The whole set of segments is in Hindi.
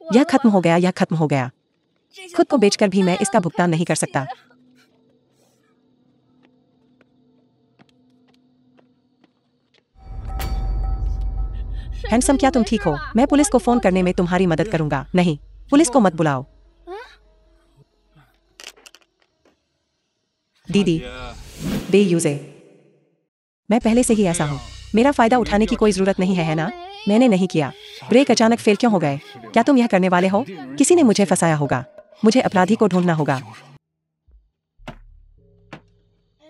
यह खत्म हो गया, यह खत्म हो गया। खुद को बेचकर भी मैं इसका भुगतान नहीं कर सकता। हैंडसम, क्या तुम ठीक हो? मैं पुलिस को फोन करने में तुम्हारी मदद करूंगा। नहीं, पुलिस को मत बुलाओ। दीदी, बेयूज़े, मैं पहले से ही ऐसा हूँ। मेरा फायदा उठाने की कोई जरूरत नहीं है ना? मैंने नहीं किया। ब्रेक अचानक फेल क्यों हो गए? क्या तुम यह करने वाले हो? किसी ने मुझे फंसाया होगा। मुझे अपराधी को ढूंढना होगा।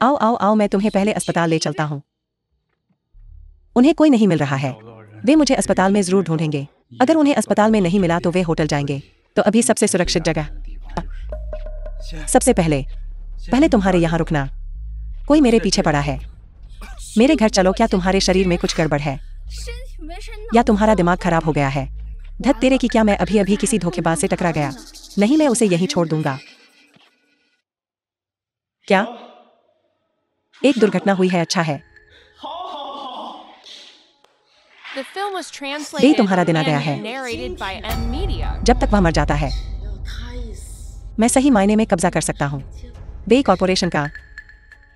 आओ आओ आओ, मैं तुम्हें पहले अस्पताल ले चलता हूँ। उन्हें कोई नहीं मिल रहा है। वे मुझे अस्पताल में जरूर ढूंढेंगे। अगर उन्हें अस्पताल में नहीं मिला तो वे होटल जाएंगे। तो अभी सबसे सुरक्षित जगह। सबसे पहले तुम्हारे यहाँ रुकना। कोई मेरे पीछे पड़ा है। मेरे घर चलो। क्या तुम्हारे शरीर में कुछ गड़बड़ है या तुम्हारा दिमाग खराब हो गया है? धत तेरे की, क्या मैं अभी अभी किसी धोखेबाज से टकरा गया? नहीं, मैं उसे यहीं छोड़ दूंगा। क्या एक दुर्घटना हुई है? अच्छा है। बे, तुम्हारा दिन आ गया है। जब तक वह मर जाता है मैं सही मायने में कब्जा कर सकता हूँ। बे कॉर्पोरेशन का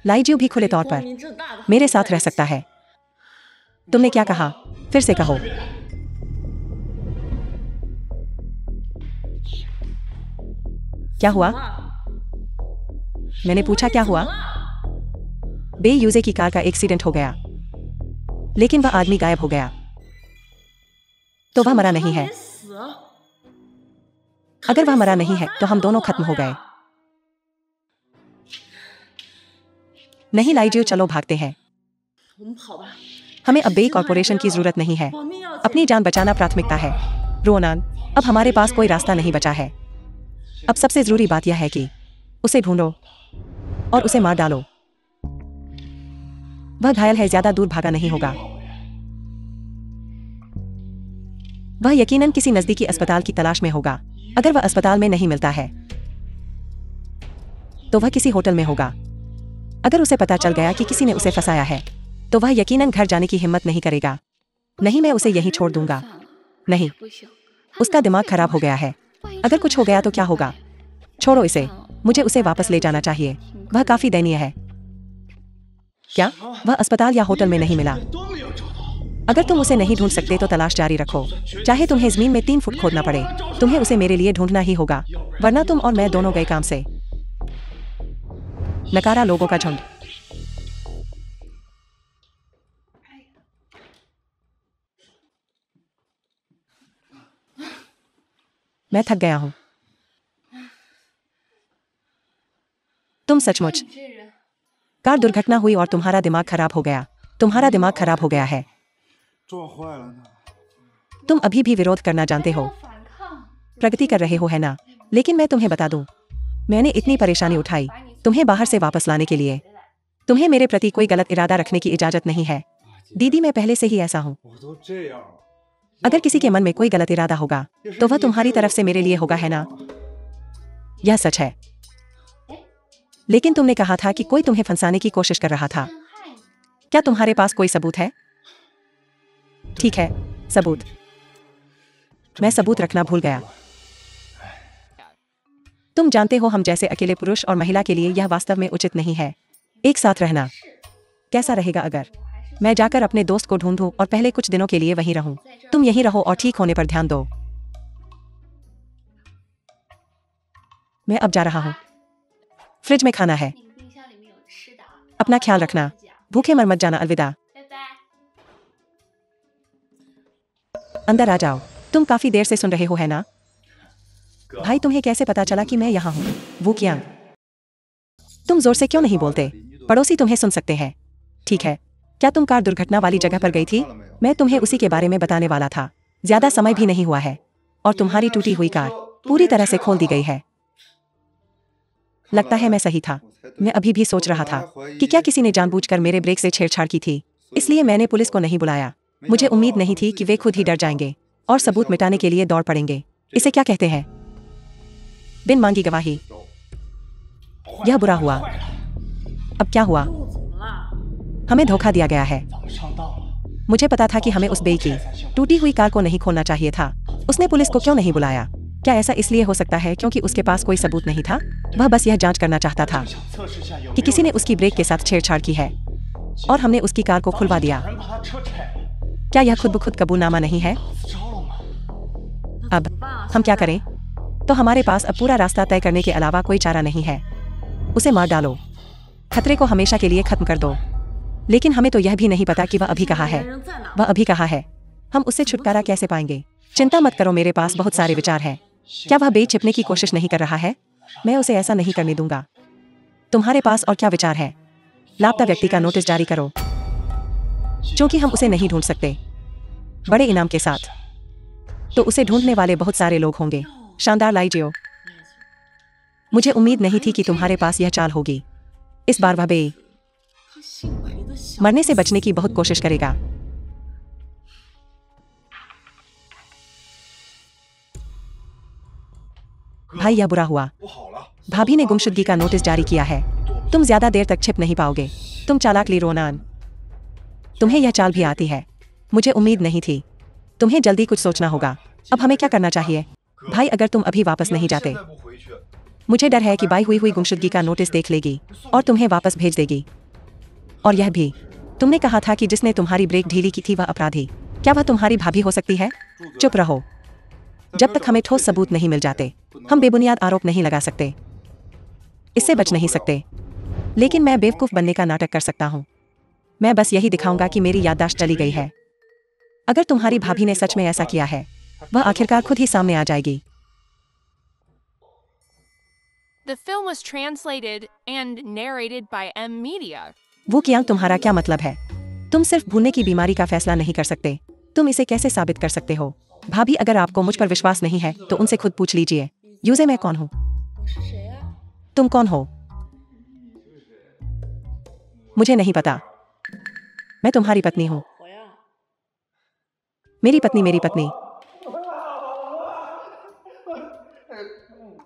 लाइजियो भी खुले तौर पर मेरे साथ रह सकता है। तुमने क्या कहा? फिर से कहो। क्या हुआ? मैंने पूछा क्या हुआ? बेयूजे की कार का एक्सीडेंट हो गया, लेकिन वह आदमी गायब हो गया। तो वह मरा नहीं है। अगर वह मरा नहीं है तो हम दोनों खत्म हो गए। नहीं लाइजियो, चलो भागते हैं। हमें अब बे कॉर्पोरेशन की जरूरत नहीं है। अपनी जान बचाना प्राथमिकता है। रोनान, अब हमारे पास कोई रास्ता नहीं बचा है। अब सबसे जरूरी बात यह है कि उसे ढूंढो और उसे मार डालो। वह घायल है, ज्यादा दूर भागा नहीं होगा। वह यकीनन किसी नजदीकी अस्पताल की तलाश में होगा। अगर वह अस्पताल में नहीं मिलता है तो वह किसी होटल में होगा। अगर उसे पता चल गया कि किसी ने उसे फंसाया है तो वह यकीनन घर जाने की हिम्मत नहीं करेगा। नहीं, मैं उसे यहीं छोड़ दूंगा। नहीं, उसका दिमाग खराब हो गया है। अगर कुछ हो गया तो क्या होगा? छोड़ो इसे। मुझे उसे वापस ले जाना चाहिए। वह काफी दयनीय है। क्या वह अस्पताल या होटल में नहीं मिला? अगर तुम उसे नहीं ढूंढ सकते तो तलाश जारी रखो, चाहे तुम्हें जमीन में 3 फुट खोदना पड़े। तुम्हें उसे मेरे लिए ढूंढना ही होगा, वरना तुम और मैं दोनों गए काम से। नकारा लोगों का झुंड। मैं थक गया हूं। तुम सचमुच कार दुर्घटना हुई और तुम्हारा दिमाग खराब हो गया। तुम्हारा दिमाग खराब हो गया है। तुम अभी भी विरोध करना जानते हो, प्रगति कर रहे हो, है ना? लेकिन मैं तुम्हें बता दूं, मैंने इतनी परेशानी उठाई तुम्हें बाहर से वापस लाने के लिए। तुम्हें मेरे प्रति कोई गलत इरादा रखने की इजाजत नहीं है। दीदी, मैं पहले से ही ऐसा हूं। अगर किसी के मन में कोई गलत इरादा होगा तो वह तुम्हारी तरफ से मेरे लिए होगा, है ना? यह सच है। लेकिन तुमने कहा था कि कोई तुम्हें फंसाने की कोशिश कर रहा था। क्या तुम्हारे पास कोई सबूत है? ठीक है, सबूत। मैं सबूत रखना भूल गया। तुम जानते हो, हम जैसे अकेले पुरुष और महिला के लिए यह वास्तव में उचित नहीं है। एक साथ रहना कैसा रहेगा अगर मैं जाकर अपने दोस्त को ढूंढूं और पहले कुछ दिनों के लिए वहीं रहूं? तुम यहीं रहो और ठीक होने पर ध्यान दो। मैं अब जा रहा हूं। फ्रिज में खाना है। अपना ख्याल रखना। भूखे मर मत जाना। अलविदा। अंदर आ जाओ। तुम काफी देर से सुन रहे हो, है ना? भाई, तुम्हें कैसे पता चला कि मैं यहाँ हूँ? वो क्या? तुम जोर से क्यों नहीं बोलते? पड़ोसी तुम्हें सुन सकते हैं। ठीक है, क्या तुम कार दुर्घटना वाली जगह पर गई थी? मैं तुम्हें उसी के बारे में बताने वाला था। ज्यादा समय भी नहीं हुआ है और तुम्हारी टूटी हुई कार पूरी तरह से खोल दी गई है। लगता है मैं सही था। मैं अभी भी सोच रहा था कि क्या किसी ने जानबूझकर मेरे ब्रेक से छेड़छाड़ की थी, इसलिए मैंने पुलिस को नहीं बुलाया। मुझे उम्मीद नहीं थी कि वे खुद ही डर जाएंगे और सबूत मिटाने के लिए दौड़ पड़ेंगे। इसे क्या कहते हैं? बिन मांगी गवाही। यह बुरा हुआ। अब क्या हुआ? हमें धोखा दिया गया है। मुझे पता था कि हमें उस बेई की टूटी हुई कार को नहीं खोलना चाहिए था। उसने पुलिस को क्यों नहीं बुलाया? क्या ऐसा इसलिए हो सकता है क्योंकि उसके पास कोई सबूत नहीं था? वह बस यह जांच करना चाहता था कि किसी ने उसकी ब्रेक के साथ छेड़छाड़ की है और हमने उसकी कार को खुलवा दिया। क्या यह खुद ब खुद कबूलनामा नहीं है? अब हम क्या करें? तो हमारे पास अब पूरा रास्ता तय करने के अलावा कोई चारा नहीं है। उसे मार डालो, खतरे को हमेशा के लिए खत्म कर दो। लेकिन हमें तो यह भी नहीं पता कि वह अभी कहाँ है। वह अभी कहाँ है? हम उससे छुटकारा कैसे पाएंगे? चिंता मत करो, मेरे पास बहुत सारे विचार हैं। क्या वह बेच छिपने की कोशिश नहीं कर रहा है? मैं उसे ऐसा नहीं करने दूंगा। तुम्हारे पास और क्या विचार है? लापता व्यक्ति का नोटिस जारी करो। क्योंकि हम उसे नहीं ढूंढ सकते बड़े इनाम के साथ, तो उसे ढूंढने वाले बहुत सारे लोग होंगे। शानदार लाइजियो, मुझे उम्मीद नहीं थी कि तुम्हारे पास यह चाल होगी। इस बार वह मरने से बचने की बहुत कोशिश करेगा। भाई, यह बुरा हुआ। भाभी ने गुमशुदगी का नोटिस जारी किया है। तुम ज्यादा देर तक छिप नहीं पाओगे। तुम चालाक ली रोनान, तुम्हें यह चाल भी आती है। मुझे उम्मीद नहीं थी। तुम्हें जल्दी कुछ सोचना होगा। अब हमें क्या करना चाहिए? भाई, अगर तुम अभी वापस नहीं जाते, मुझे डर है कि बाई हुई गुमशुदगी का नोटिस देख लेगी और तुम्हें वापस भेज देगी। और यह भी, तुमने कहा था कि जिसने तुम्हारी ब्रेक ढीली की थी वह अपराधी। क्या वह तुम्हारी भाभी हो सकती है? चुप रहो। जब तक हमें ठोस सबूत नहीं मिल जाते, हम बेबुनियाद आरोप नहीं लगा सकते। इससे बच नहीं सकते। लेकिन मैं बेवकूफ बनने का नाटक कर सकता हूँ। मैं बस यही दिखाऊंगा कि मेरी याददाश्त चली गई है। अगर तुम्हारी भाभी ने सच में ऐसा किया है, वह आखिरकार खुद ही सामने आ जाएगी। The film was translated and narrated by M Media. वो कियांग, तुम्हारा क्या मतलब है? तुम सिर्फ भूलने की बीमारी का फैसला नहीं कर सकते। तुम इसे कैसे साबित कर सकते हो? भाभी, अगर आपको मुझ पर विश्वास नहीं है तो उनसे खुद पूछ लीजिए। यूजे, मैं कौन हूँ? तुम कौन हो? मुझे नहीं पता। मैं तुम्हारी पत्नी हूँ। मेरी पत्नी, मेरी पत्नी।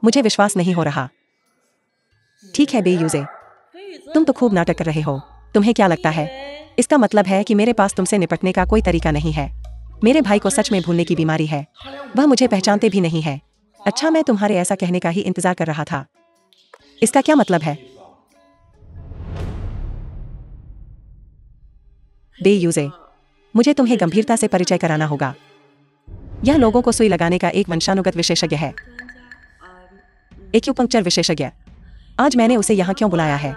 मुझे विश्वास नहीं हो रहा। ठीक है बेयूजे, तुम तो खूब नाटक कर रहे हो। तुम्हें क्या लगता है? इसका मतलब है कि मेरे पास तुमसे निपटने का कोई तरीका नहीं है। मेरे भाई को सच में भूलने की बीमारी है। वह मुझे पहचानते भी नहीं है। अच्छा, मैं तुम्हारे ऐसा कहने का ही इंतजार कर रहा था। इसका क्या मतलब है? बेयूजे, मुझे तुम्हें गंभीरता से परिचय कराना होगा। यह लोगों को सुई लगाने का एक वंशानुगत विशेषज्ञ है, एक्यूपंक्चर विशेषज्ञ। आज मैंने उसे यहाँ क्यों बुलाया है?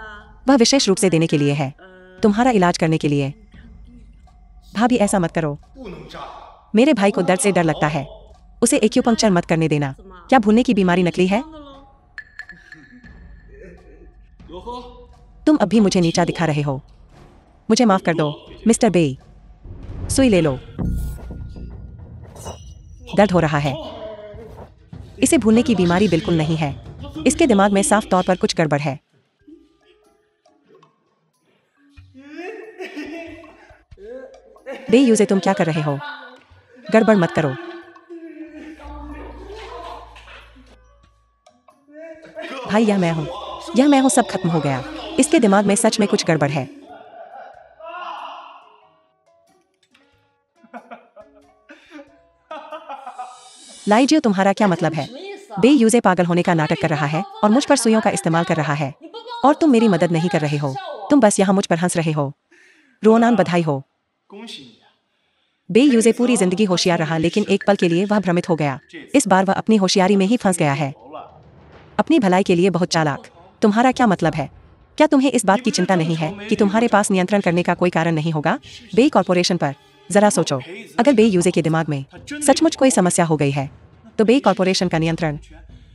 वह विशेष रूप से देने के लिए है, तुम्हारा इलाज करने के लिए। भाभी, ऐसा मत करो। मेरे भाई को दर्द से डर लगता है। उसे एक्यूपंक्चर मत करने देना। क्या भूलने की बीमारी नकली है? तुम अब भी मुझे नीचा दिखा रहे हो। मुझे माफ कर दो मिस्टर बे। सुई ले लो। दर्द हो रहा है। इसे भूलने की बीमारी बिल्कुल नहीं है। इसके दिमाग में साफ तौर पर कुछ गड़बड़ है। बेयूजे, तुम क्या कर रहे हो? गड़बड़ मत करो। भाई, यह मैं हूँ। यह मैं हूँ। सब खत्म हो गया। इसके दिमाग में सच में कुछ गड़बड़ है। लाइजियो, तुम्हारा क्या मतलब है? बेयूजे पागल होने का नाटक कर रहा है और मुझ पर सुइयों का इस्तेमाल कर रहा है, और तुम मेरी मदद नहीं कर रहे हो। तुम बस यहाँ मुझ पर हंस रहे हो। रोनान, बधाई हो। बेयूजे पूरी जिंदगी होशियार रहा, लेकिन एक पल के लिए वह भ्रमित हो गया। इस बार वह अपनी होशियारी में ही फंस गया है। अपनी भलाई के लिए बहुत चालाक। तुम्हारा क्या मतलब है? क्या तुम्हें इस बात की चिंता नहीं है कि तुम्हारे पास नियंत्रण करने का कोई कारण नहीं होगा बे कॉर्पोरेशन पर? जरा सोचो, अगर बेयूजे के दिमाग में सचमुच कोई समस्या हो गई है तो बे कॉर्पोरेशन का नियंत्रण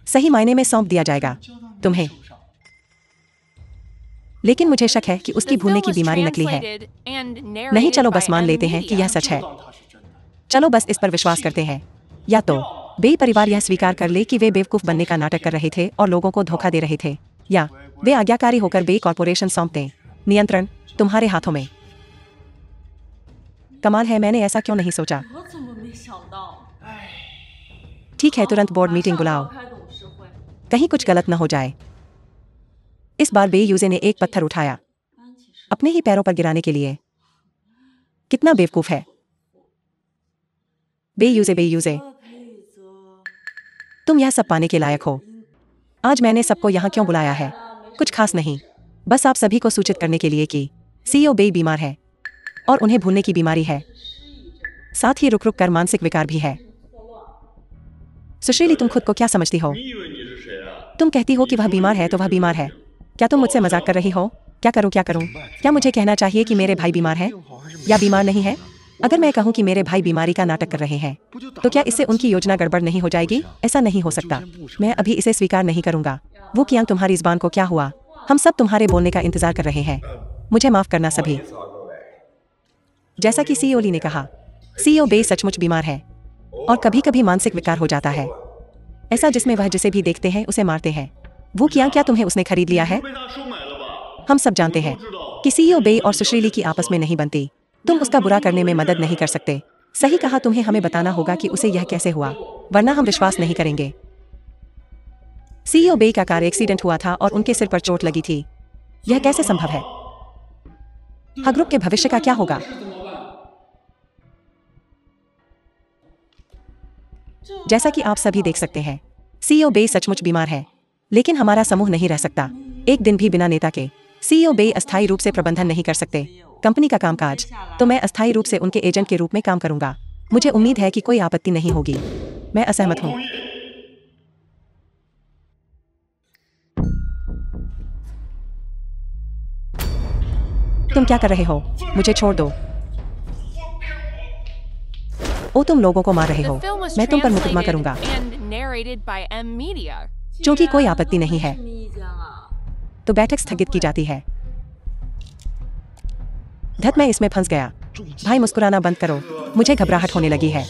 सही मायने में सौंप दिया जाएगा तुम्हें। लेकिन मुझे शक है कि उसकी भूलने की बीमारी नकली है। नहीं, चलो बस मान लेते हैं कि यह सच है। चलो बस इस पर विश्वास करते हैं। या तो बे परिवार यह स्वीकार कर ले कि वे बेवकूफ बनने का नाटक कर रहे थे और लोगों को धोखा दे रहे थे, या वे आज्ञाकारी होकर बे कॉर्पोरेशन सौंप दें। नियंत्रण तुम्हारे हाथों में। कमाल है, मैंने ऐसा क्यों नहीं सोचा। ठीक है, तुरंत बोर्ड मीटिंग बुलाओ, कहीं कुछ गलत न हो जाए। इस बार बेयूजे ने एक पत्थर उठाया अपने ही पैरों पर गिराने के लिए। कितना बेवकूफ है बेयूजे। बेयूजे, तुम यह सब पाने के लायक हो। आज मैंने सबको यहाँ क्यों बुलाया है? कुछ खास नहीं, बस आप सभी को सूचित करने के लिए कि सीईओ बेई बीमार है और उन्हें भूलने की बीमारी है, साथ ही रुक रुक कर मानसिक विकार भी है। सुशीली, तुम खुद को क्या समझती हो? तुम कहती हो कि वह बीमार है तो वह बीमार है। क्या तुम मुझसे मजाक कर रही हो? क्या करूं? क्या मुझे कहना चाहिए कि मेरे भाई बीमार है या बीमार नहीं है? अगर मैं कहूं कि मेरे भाई बीमारी का नाटक कर रहे हैं तो क्या इससे उनकी योजना गड़बड़ नहीं हो जाएगी? ऐसा नहीं हो सकता। मैं अभी इसे स्वीकार नहीं करूंगा। वो कियांग, तुम्हारी ज़बान को क्या हुआ? हम सब तुम्हारे बोलने का इंतजार कर रहे हैं। मुझे माफ करना सभी। जैसा कि सीईओ ली ने कहा, सीईओ बेई सचमुच बीमार है और कभी कभी मानसिक विकार हो जाता है, ऐसा जिसमें वह जिसे भी देखते हैं उसे मारते हैं। वो कियांग, क्या तुम्हें उसने खरीद लिया है? हम सब जानते हैं कि सीईओ बेई और सुशीली की आपस में नहीं बनती। तुम उसका बुरा करने में मदद नहीं कर सकते। सही कहा, तुम्हें हमें बताना होगा कि उसे यह कैसे हुआ, वरना हम विश्वास नहीं करेंगे। सीईओ बेई का कार एक्सीडेंट हुआ था और उनके सिर पर चोट लगी थी। यह कैसे संभव है? हग्रुप के भविष्य का क्या होगा? जैसा कि आप सभी देख सकते हैं, सीईओ बेई सचमुच बीमार है, लेकिन हमारा समूह नहीं रह सकता एक दिन भी बिना नेता के। सीईओ बेई अस्थायी रूप से प्रबंधन नहीं कर सकते कंपनी का कामकाज, तो मैं अस्थायी रूप से उनके एजेंट के रूप में काम करूंगा। मुझे उम्मीद है कि कोई आपत्ति नहीं होगी। मैं असहमत हूं। तुम क्या कर रहे हो? मुझे छोड़ दो। ओ, तुम लोगों को मार रहे हो। The film was मैं तुम पर मुकदमा translated करूंगा। and narrated by M Media. क्योंकि कोई आपत्ति नहीं है तो बैठक स्थगित की जाती है। धत, मैं इसमें फंस गया। भाई, मुस्कुराना बंद करो। मुझे घबराहट होने लगी है।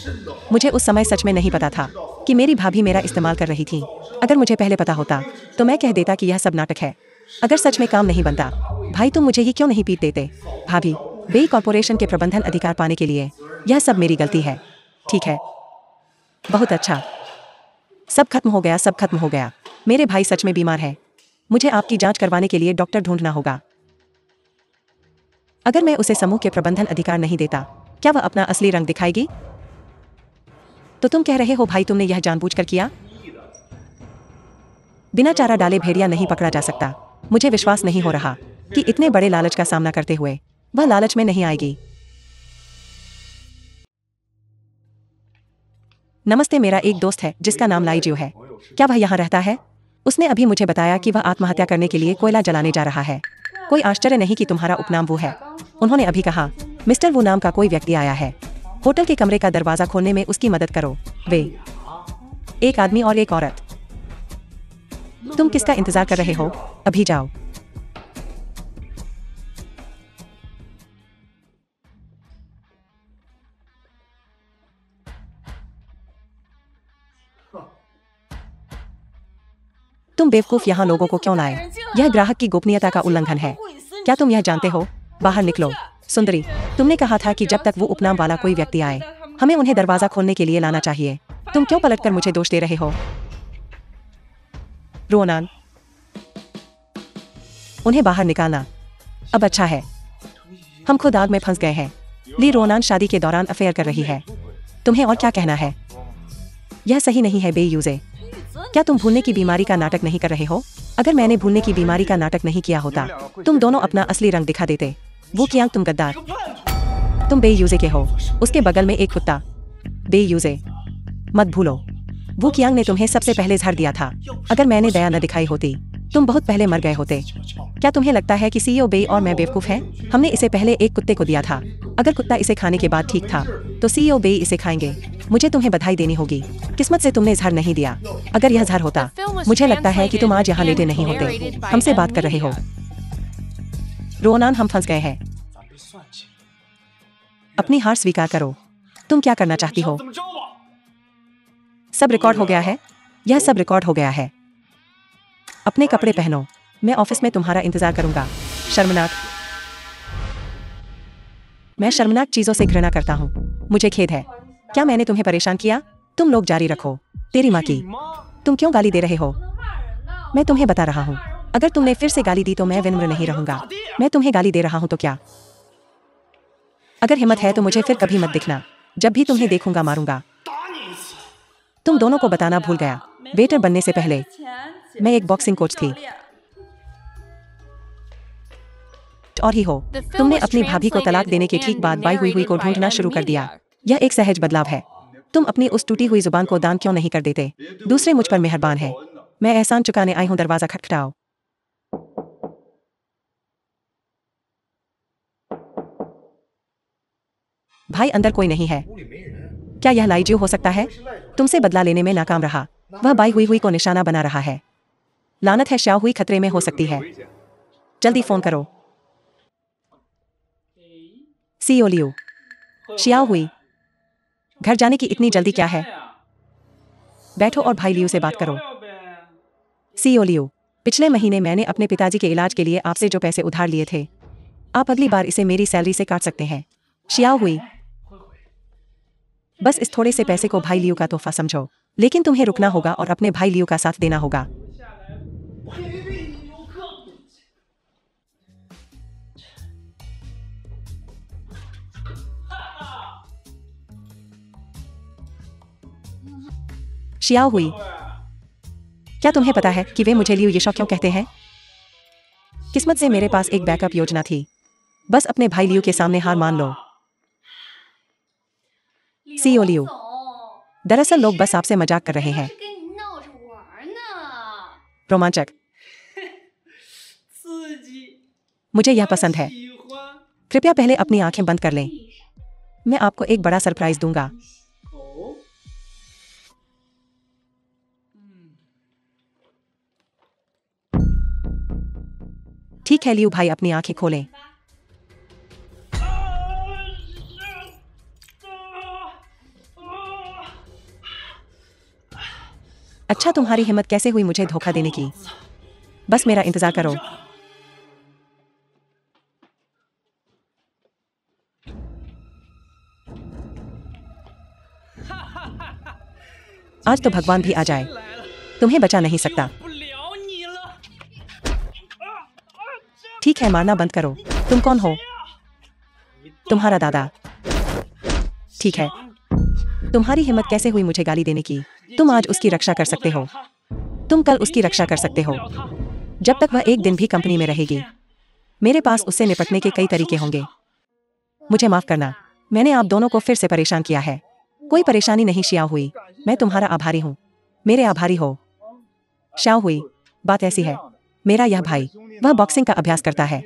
मुझे उस समय सच में नहीं पता था कि मेरी भाभी मेरा इस्तेमाल कर रही थी। अगर मुझे पहले पता होता तो मैं कह देता कि यह सब नाटक है। अगर सच में काम नहीं बनता, भाई तुम मुझे ही क्यों नहीं पीट देते? भाभी, बेई कॉर्पोरेशन के प्रबंधन अधिकार पाने के लिए यह सब मेरी गलती है। ठीक है, बहुत अच्छा। सब खत्म हो गया, सब खत्म हो गया। मेरे भाई सच में बीमार है। मुझे आपकी जांच करवाने के लिए डॉक्टर ढूंढना होगा। अगर मैं उसे समूह के प्रबंधन अधिकार नहीं देता, क्या वह अपना असली रंग दिखाएगी? तो तुम कह रहे हो भाई तुमने यह जानबूझकर किया? बिना चारा डाले भेड़िया नहीं पकड़ा जा सकता। मुझे विश्वास नहीं हो रहा कि इतने बड़े लालच का सामना करते हुए वह लालच में नहीं आएगी। नमस्ते, मेरा एक दोस्त है जिसका नाम लाइजियो है। क्या वह यहाँ रहता है? उसने अभी मुझे बताया कि वह आत्महत्या करने के लिए कोयला जलाने जा रहा है। कोई आश्चर्य नहीं कि तुम्हारा उपनाम वो है। उन्होंने अभी कहा, मिस्टर वो नाम का कोई व्यक्ति आया है। होटल के कमरे का दरवाजा खोलने में उसकी मदद करो। वे एक आदमी और एक औरत। तुम किसका इंतजार कर रहे हो? अभी जाओ। तुम बेवकूफ यहाँ लोगों को क्यों लाए? यह ग्राहक की गोपनीयता का उल्लंघन है। क्या तुम यह जानते हो? बाहर निकलो। सुंदरी, तुमने कहा था कि जब तक वो उपनाम वाला कोई व्यक्ति आए, हमें उन्हें दरवाजा खोलने के लिए लाना चाहिए। तुम क्यों पलटकर मुझे दोष दे रहे हो? रोनान, उन्हें बाहर निकालना। अब अच्छा है, हम खुद आग में फंस गए हैं। ली रोनान शादी के दौरान अफेयर कर रही है। तुम्हें और क्या कहना है? यह सही नहीं है बेयूजे। क्या तुम भूलने की बीमारी का नाटक नहीं कर रहे हो? अगर मैंने भूलने की बीमारी का नाटक नहीं किया होता, तुम दोनों अपना असली रंग दिखा देते। वो कियांग, तुम गद्दार। तुम बेयूजे के हो। उसके बगल में एक कुत्ता। बेयूजे, मत भूलो, वो कियांग ने तुम्हें सबसे पहले झाड़ दिया था। अगर मैंने दया न दिखाई होती, तुम बहुत पहले मर गए होते। क्या तुम्हें लगता है कि सीईओ बेई और मैं बेवकूफ हैं? हमने इसे पहले एक कुत्ते को दिया था। अगर कुत्ता इसे खाने के बाद ठीक था, तो सीईओ बेई इसे खाएंगे। मुझे तुम्हें बधाई देनी होगी। किस्मत से तुमने जहर नहीं दिया। अगर यह जहर होता, मुझे लगता है कि तुम आज यहाँ लेटे नहीं होते। हमसे बात कर रहे हो। रोनान, हम फंस गए हैं। अपनी हार स्वीकार करो। तुम क्या करना चाहती हो? सब रिकॉर्ड हो गया है। यह सब रिकॉर्ड हो गया है। अपने कपड़े पहनो। मैं ऑफिस में तुम्हारा इंतजार करूंगा। शर्मनाक। मैं शर्मनाक चीजों से घृणा करता हूँ। मुझे खेद है। क्या मैंने तुम्हें परेशान किया? तुम लोग जारी रखो। तेरी माँ की। तुम क्यों गाली दे रहे हो? मैं तुम्हें बता रहा हूँ, अगर तुमने फिर से गाली दी तो मैं विनम्र नहीं रहूंगा। मैं तुम्हें गाली दे रहा हूँ तो क्या? अगर हिम्मत है तो मुझे फिर कभी मत दिखना। जब भी तुम्हें देखूंगा मारूंगा। तुम दोनों को बताना भूल गया। वेटर बनने से पहले मैं एक बॉक्सिंग कोच थी। और ही हो, The film तुमने was अपनी भाभी को तलाक देने के ठीक translated बाद and बाई हुई को narrated by ढूंढना M. शुरू कर दिया। Media. यह एक सहज बदलाव है। तुम अपनी उस टूटी हुई जुबान को दान क्यों नहीं कर देते? दूसरे मुझ पर मेहरबान है। मैं एहसान चुकाने आई हूँ, दरवाजा खटखटाओ। भाई, अंदर कोई नहीं है। क्या यह लाइजियो हो सकता है? तुमसे बदला लेने में नाकाम रहा। वह बाई हुई को निशाना बना रहा है। लानत है, श्याओ हुई खतरे में हो सकती है। जल्दी फोन करो। सीओ लियो। श्याओ हुई, घर जाने की इतनी जल्दी क्या है? बैठो और भाई लियो से बात करो। सीओ लियो, पिछले महीने मैंने अपने पिताजी के इलाज के लिए आपसे जो पैसे उधार लिए थे, आप अगली बार इसे मेरी सैलरी से काट सकते हैं। श्याओ हुई, बस इस थोड़े से पैसे को भाई लियो का तोहफा समझो, लेकिन तुम्हें रुकना होगा और अपने भाई लियो का साथ देना होगा। श्याओ हुई, क्या तुम्हें पता है कि वे मुझे लियो ये शौक क्यों कहते हैं? किस्मत से मेरे पास एक बैकअप योजना थी। बस अपने भाई लियो के सामने हार मान लो। सीओ लियो, दरअसल लोग बस आपसे मजाक कर रहे हैं। रोमांचक, मुझे यह पसंद है। कृपया पहले अपनी आंखें बंद कर लें। मैं आपको एक बड़ा सरप्राइज दूंगा। ठीक है लियो भाई, अपनी आंखें खोलें। अच्छा, तुम्हारी हिम्मत कैसे हुई मुझे धोखा देने की? बस मेरा इंतजार करो। आज तो भगवान भी आ जाए, तुम्हें बचा नहीं सकता। ठीक है, मारना बंद करो। तुम कौन हो? तुम्हारा दादा। ठीक है, तुम्हारी हिम्मत कैसे हुई मुझे गाली देने की? तुम आज उसकी रक्षा कर सकते हो, तुम कल उसकी रक्षा कर सकते हो, जब तक वह एक दिन भी कंपनी में रहेगी। मेरे पास उससे निपटने के कई तरीके होंगे। मुझे माफ करना, मैंने आप दोनों को फिर से परेशान किया है। कोई परेशानी नहीं श्याओ हुई, मैं तुम्हारा आभारी हूँ। मेरे आभारी हो। श्याओ हुई, बात ऐसी है, मेरा यह भाई, वह बॉक्सिंग का अभ्यास करता है।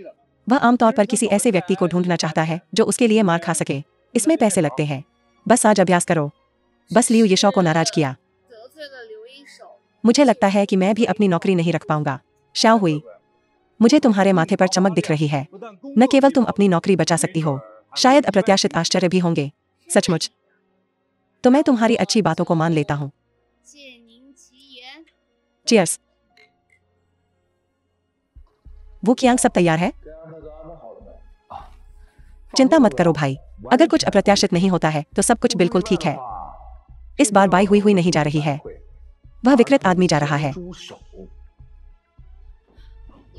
वह आमतौर पर किसी ऐसे व्यक्ति को ढूंढना चाहता है जो उसके लिए मार खा सके। इसमें पैसे लगते हैं। बस आज अभ्यास करो। बस लियो ये शो को नाराज किया। मुझे लगता है कि मैं भी अपनी नौकरी नहीं रख पाऊंगा। श्याओ हुई, मुझे तुम्हारे माथे पर चमक दिख रही है। न केवल तुम अपनी नौकरी बचा सकती हो, शायद अप्रत्याशित आश्चर्य भी होंगे। सचमुच, तो मैं तुम्हारी अच्छी बातों को मान लेता हूँ। चीयर्स। वो कियांग, सब तैयार है? चिंता मत करो भाई, अगर कुछ अप्रत्याशित नहीं होता है तो सब कुछ बिल्कुल ठीक है। इस बार बाई हुई नहीं जा रही है, वह विकृत आदमी जा रहा है।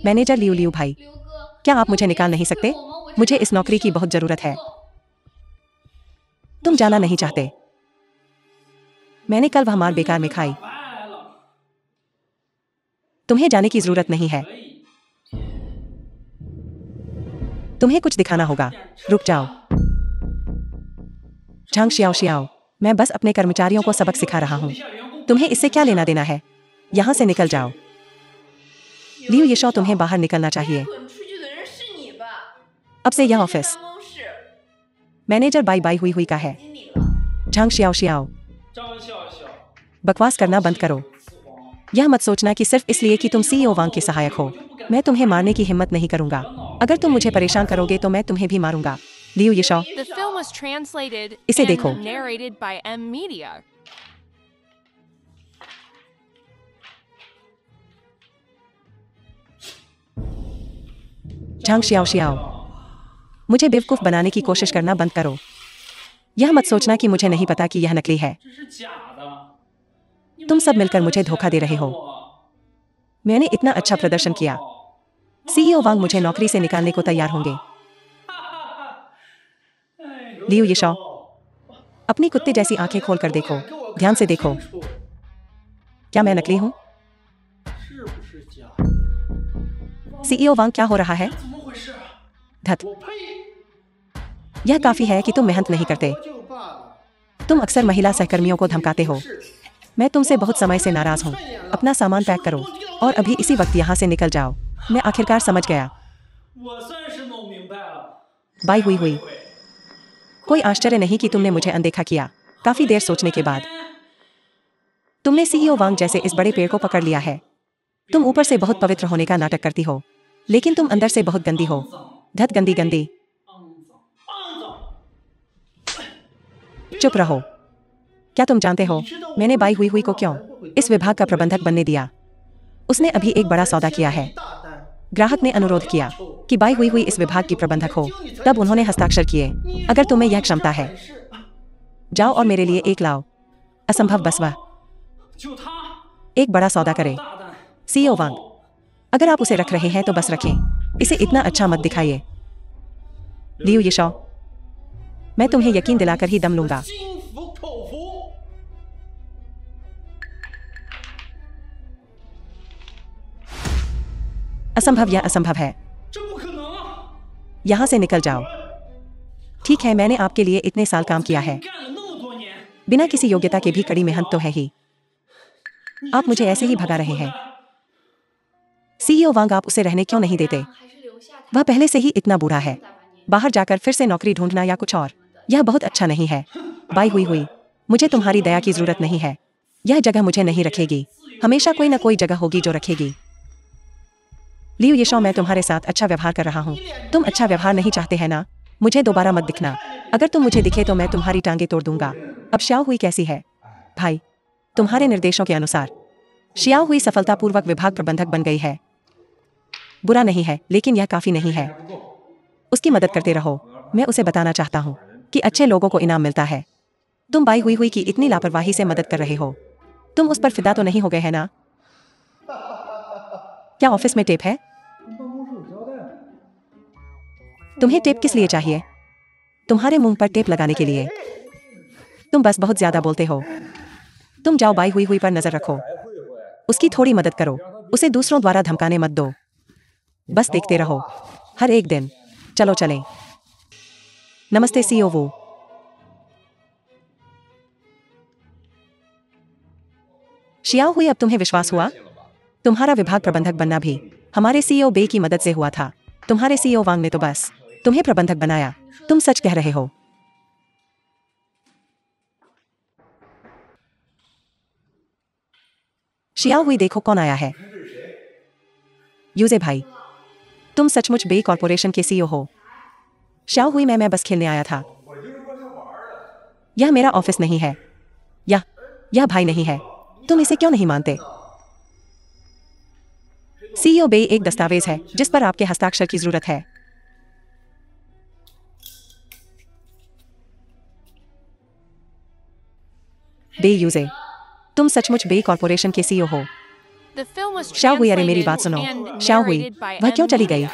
मैनेजर लियो, लियो भाई, क्या आप मुझे निकाल नहीं सकते? मुझे इस नौकरी की बहुत जरूरत है। तुम जाना नहीं चाहते? मैंने कल वह मार बेकार में खाई। तुम्हें जाने की जरूरत नहीं है। तुम्हें कुछ दिखाना होगा। रुक जाओ। झांग श्याओ श्याओ, मैं बस अपने कर्मचारियों को सबक सिखा रहा हूँ। तुम्हें इससे क्या लेना देना है? यहाँ से निकल जाओ। लियो ये शो, तुम्हें बाहर निकलना चाहिए। अब से यह ऑफिस मैनेजर बाई बाई हुई का है। झांग श्याओ श्याओ, बकवास करना बंद करो। यह मत सोचना कि सिर्फ इसलिए कि तुम सीईओ वांग के सहायक हो, मैं तुम्हें मारने की हिम्मत नहीं करूंगा। अगर तुम मुझे परेशान करोगे तो मैं तुम्हें भी मारूंगा। लियो ये show, The film was translated इसे and देखो। narrated by M. Media. Zhang Xiao Xiao, मुझे बेवकूफ बनाने की कोशिश करना बंद करो। यह मत सोचना कि मुझे नहीं पता कि यह नकली है। तुम सब मिलकर मुझे धोखा दे रहे हो। मैंने इतना अच्छा प्रदर्शन किया, सीईओ वांग मुझे नौकरी से निकालने को तैयार होंगे। लियो ये शो, अपनी कुत्ते जैसी आंखें खोलकर देखो, ध्यान से देखो। क्या मैं नकली हूँ? 是不是假？ सीईओ वांग, क्या हो रहा है? 怎么回事？ धत, 我呸！ यह काफी है कि तुम मेहनत नहीं करते। 就罢了。 तुम अक्सर महिला सहकर्मियों को धमकाते हो। मैं तुमसे बहुत समय से नाराज हूँ। अपना सामान पैक करो और अभी इसी वक्त यहाँ से निकल जाओ। मैं आखिरकार समझ गया। 我算是弄明白了。 बाई हुई। कोई आश्चर्य नहीं कि तुमने मुझे अनदेखा किया। काफी देर सोचने के बाद तुमने सीईओ वांग जैसे इस बड़े पेड़ को पकड़ लिया है। तुम ऊपर से बहुत पवित्र होने का नाटक करती हो, लेकिन तुम अंदर से बहुत गंदी हो। धत, गंदी गंदी। चुप रहो। क्या तुम जानते हो मैंने बाई हुई को क्यों इस विभाग का प्रबंधक बनने दिया? उसने अभी एक बड़ा सौदा किया है। ग्राहक ने अनुरोध किया कि बाई हुई इस विभाग की प्रबंधक हो, तब उन्होंने हस्ताक्षर किए। अगर तुम्हें यह क्षमता है, जाओ और मेरे लिए एक लाओ। असंभव, बस वह 就他 एक बड़ा सौदा करे। 大胆， सीईओ वांग, अगर आप उसे रख रहे हैं तो बस रखें, इसे इतना अच्छा मत दिखाइए। लियू यिशौ, मैं तुम्हें यकीन दिलाकर ही दम लूंगा। 心服口服。 असंभव, यह असंभव है। 这不可能啊！ यहाँ से निकल जाओ। ठीक है, मैंने आपके लिए इतने साल काम किया है, 干了那么多年， बिना किसी योग्यता के भी कड़ी मेहनत तो है ही। आप मुझे ऐसे ही भगा रहे हैं। सीईओ वांग, आप उसे रहने क्यों नहीं देते? वह पहले से ही इतना बुरा है। बाहर जाकर फिर से नौकरी ढूंढना या कुछ और, यह बहुत अच्छा नहीं है। बाई हुई, मुझे तुम्हारी दया की जरूरत नहीं है। यह जगह मुझे नहीं रखेगी। हमेशा कोई ना कोई जगह होगी जो रखेगी। लियू यिशौ, मैं तुम्हारे साथ अच्छा व्यवहार कर रहा हूँ। तुम अच्छा व्यवहार नहीं चाहते हैं ना? मुझे दोबारा मत दिखना। अगर तुम मुझे दिखे तो मैं तुम्हारी टांगे तोड़ दूंगा। अब श्याओ हुई कैसी है? भाई, तुम्हारे निर्देशों के अनुसार श्याओ हुई सफलतापूर्वक विभाग प्रबंधक बन गई है। बुरा नहीं है, लेकिन यह काफी नहीं है। उसकी मदद करते रहो। मैं उसे बताना चाहता हूँ कि अच्छे लोगों को इनाम मिलता है। तुम बाई हुई की इतनी लापरवाही से मदद कर रहे हो। तुम उस पर फिदा तो नहीं हो गए हैं ना? क्या ऑफिस में टेप है? तुम्हें टेप किस लिए चाहिए? तुम्हारे मुंह पर टेप लगाने के लिए। तुम बस बहुत ज्यादा बोलते हो। तुम जाओ, बाई हुई पर नजर रखो। उसकी थोड़ी मदद करो। उसे दूसरों द्वारा धमकाने मत दो। बस देखते रहो हर एक दिन। चलो चलें। नमस्ते सीईओ वू। श्याओ हुई, अब तुम्हें विश्वास हुआ? तुम्हारा विभाग प्रबंधक बनना भी हमारे सीईओ बे की मदद से हुआ था। तुम्हारे सीईओ वांग ने तो बस तुम्हें प्रबंधक बनाया। तुम सच कह रहे हो। श्याओ हुई, देखो कौन आया है। यूजे भाई, तुम सचमुच बे कॉर्पोरेशन के सीईओ हो। श्याओ हुई, मैं बस खेलने आया था। यह मेरा ऑफिस नहीं है। यह भाई नहीं है। तुम इसे क्यों नहीं मानते? सीईओ बे एक दस्तावेज है जिस पर आपके हस्ताक्षर की जरूरत है। बे यूजे, तुम सचमुच बे कॉर्पोरेशन के सीईओ हो। The film was श्याओ हुई, अरे मेरी बात सुनो। translated श्याओ and हुई, narrated by वह क्यों M. चली गई?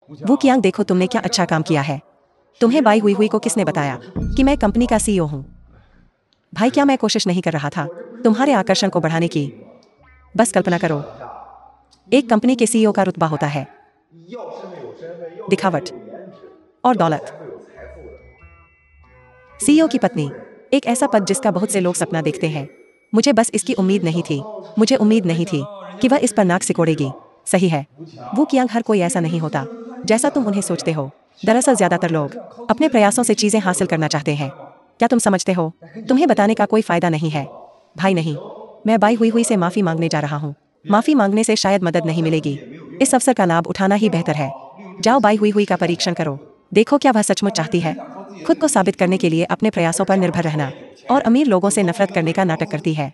वो कियांग, देखो तुमने क्या अच्छा काम किया है। तुम्हें बाई हुई को किसने बताया कि मैं कंपनी का सीईओ हूँ? भाई, क्या मैं कोशिश नहीं कर रहा था तुम्हारे आकर्षण को बढ़ाने की? बस कल्पना करो, एक कंपनी के सीईओ का रुतबा होता है दिखावट और दौलत। सीईओ की पत्नी, एक ऐसा पद जिसका बहुत से लोग सपना देखते हैं। मुझे बस इसकी उम्मीद नहीं थी। मुझे उम्मीद नहीं थी कि वह इस पर नाक सिकोड़ेगी। सही है, वो कियांग, हर कोई ऐसा नहीं होता जैसा तुम उन्हें सोचते हो। दरअसल ज्यादातर लोग अपने प्रयासों से चीजें हासिल करना चाहते हैं। क्या तुम समझते हो? तुम्हें बताने का कोई फायदा नहीं है। भाई नहीं, मैं बाई हुई से माफी मांगने जा रहा हूँ। माफी मांगने से शायद मदद नहीं मिलेगी। इस अवसर का लाभ उठाना ही बेहतर है। जाओ, बाई हुई का परीक्षण करो। देखो क्या वह सचमुच चाहती है। खुद को साबित करने के लिए अपने प्रयासों पर निर्भर रहना और अमीर लोगों से नफरत करने का नाटक करती है।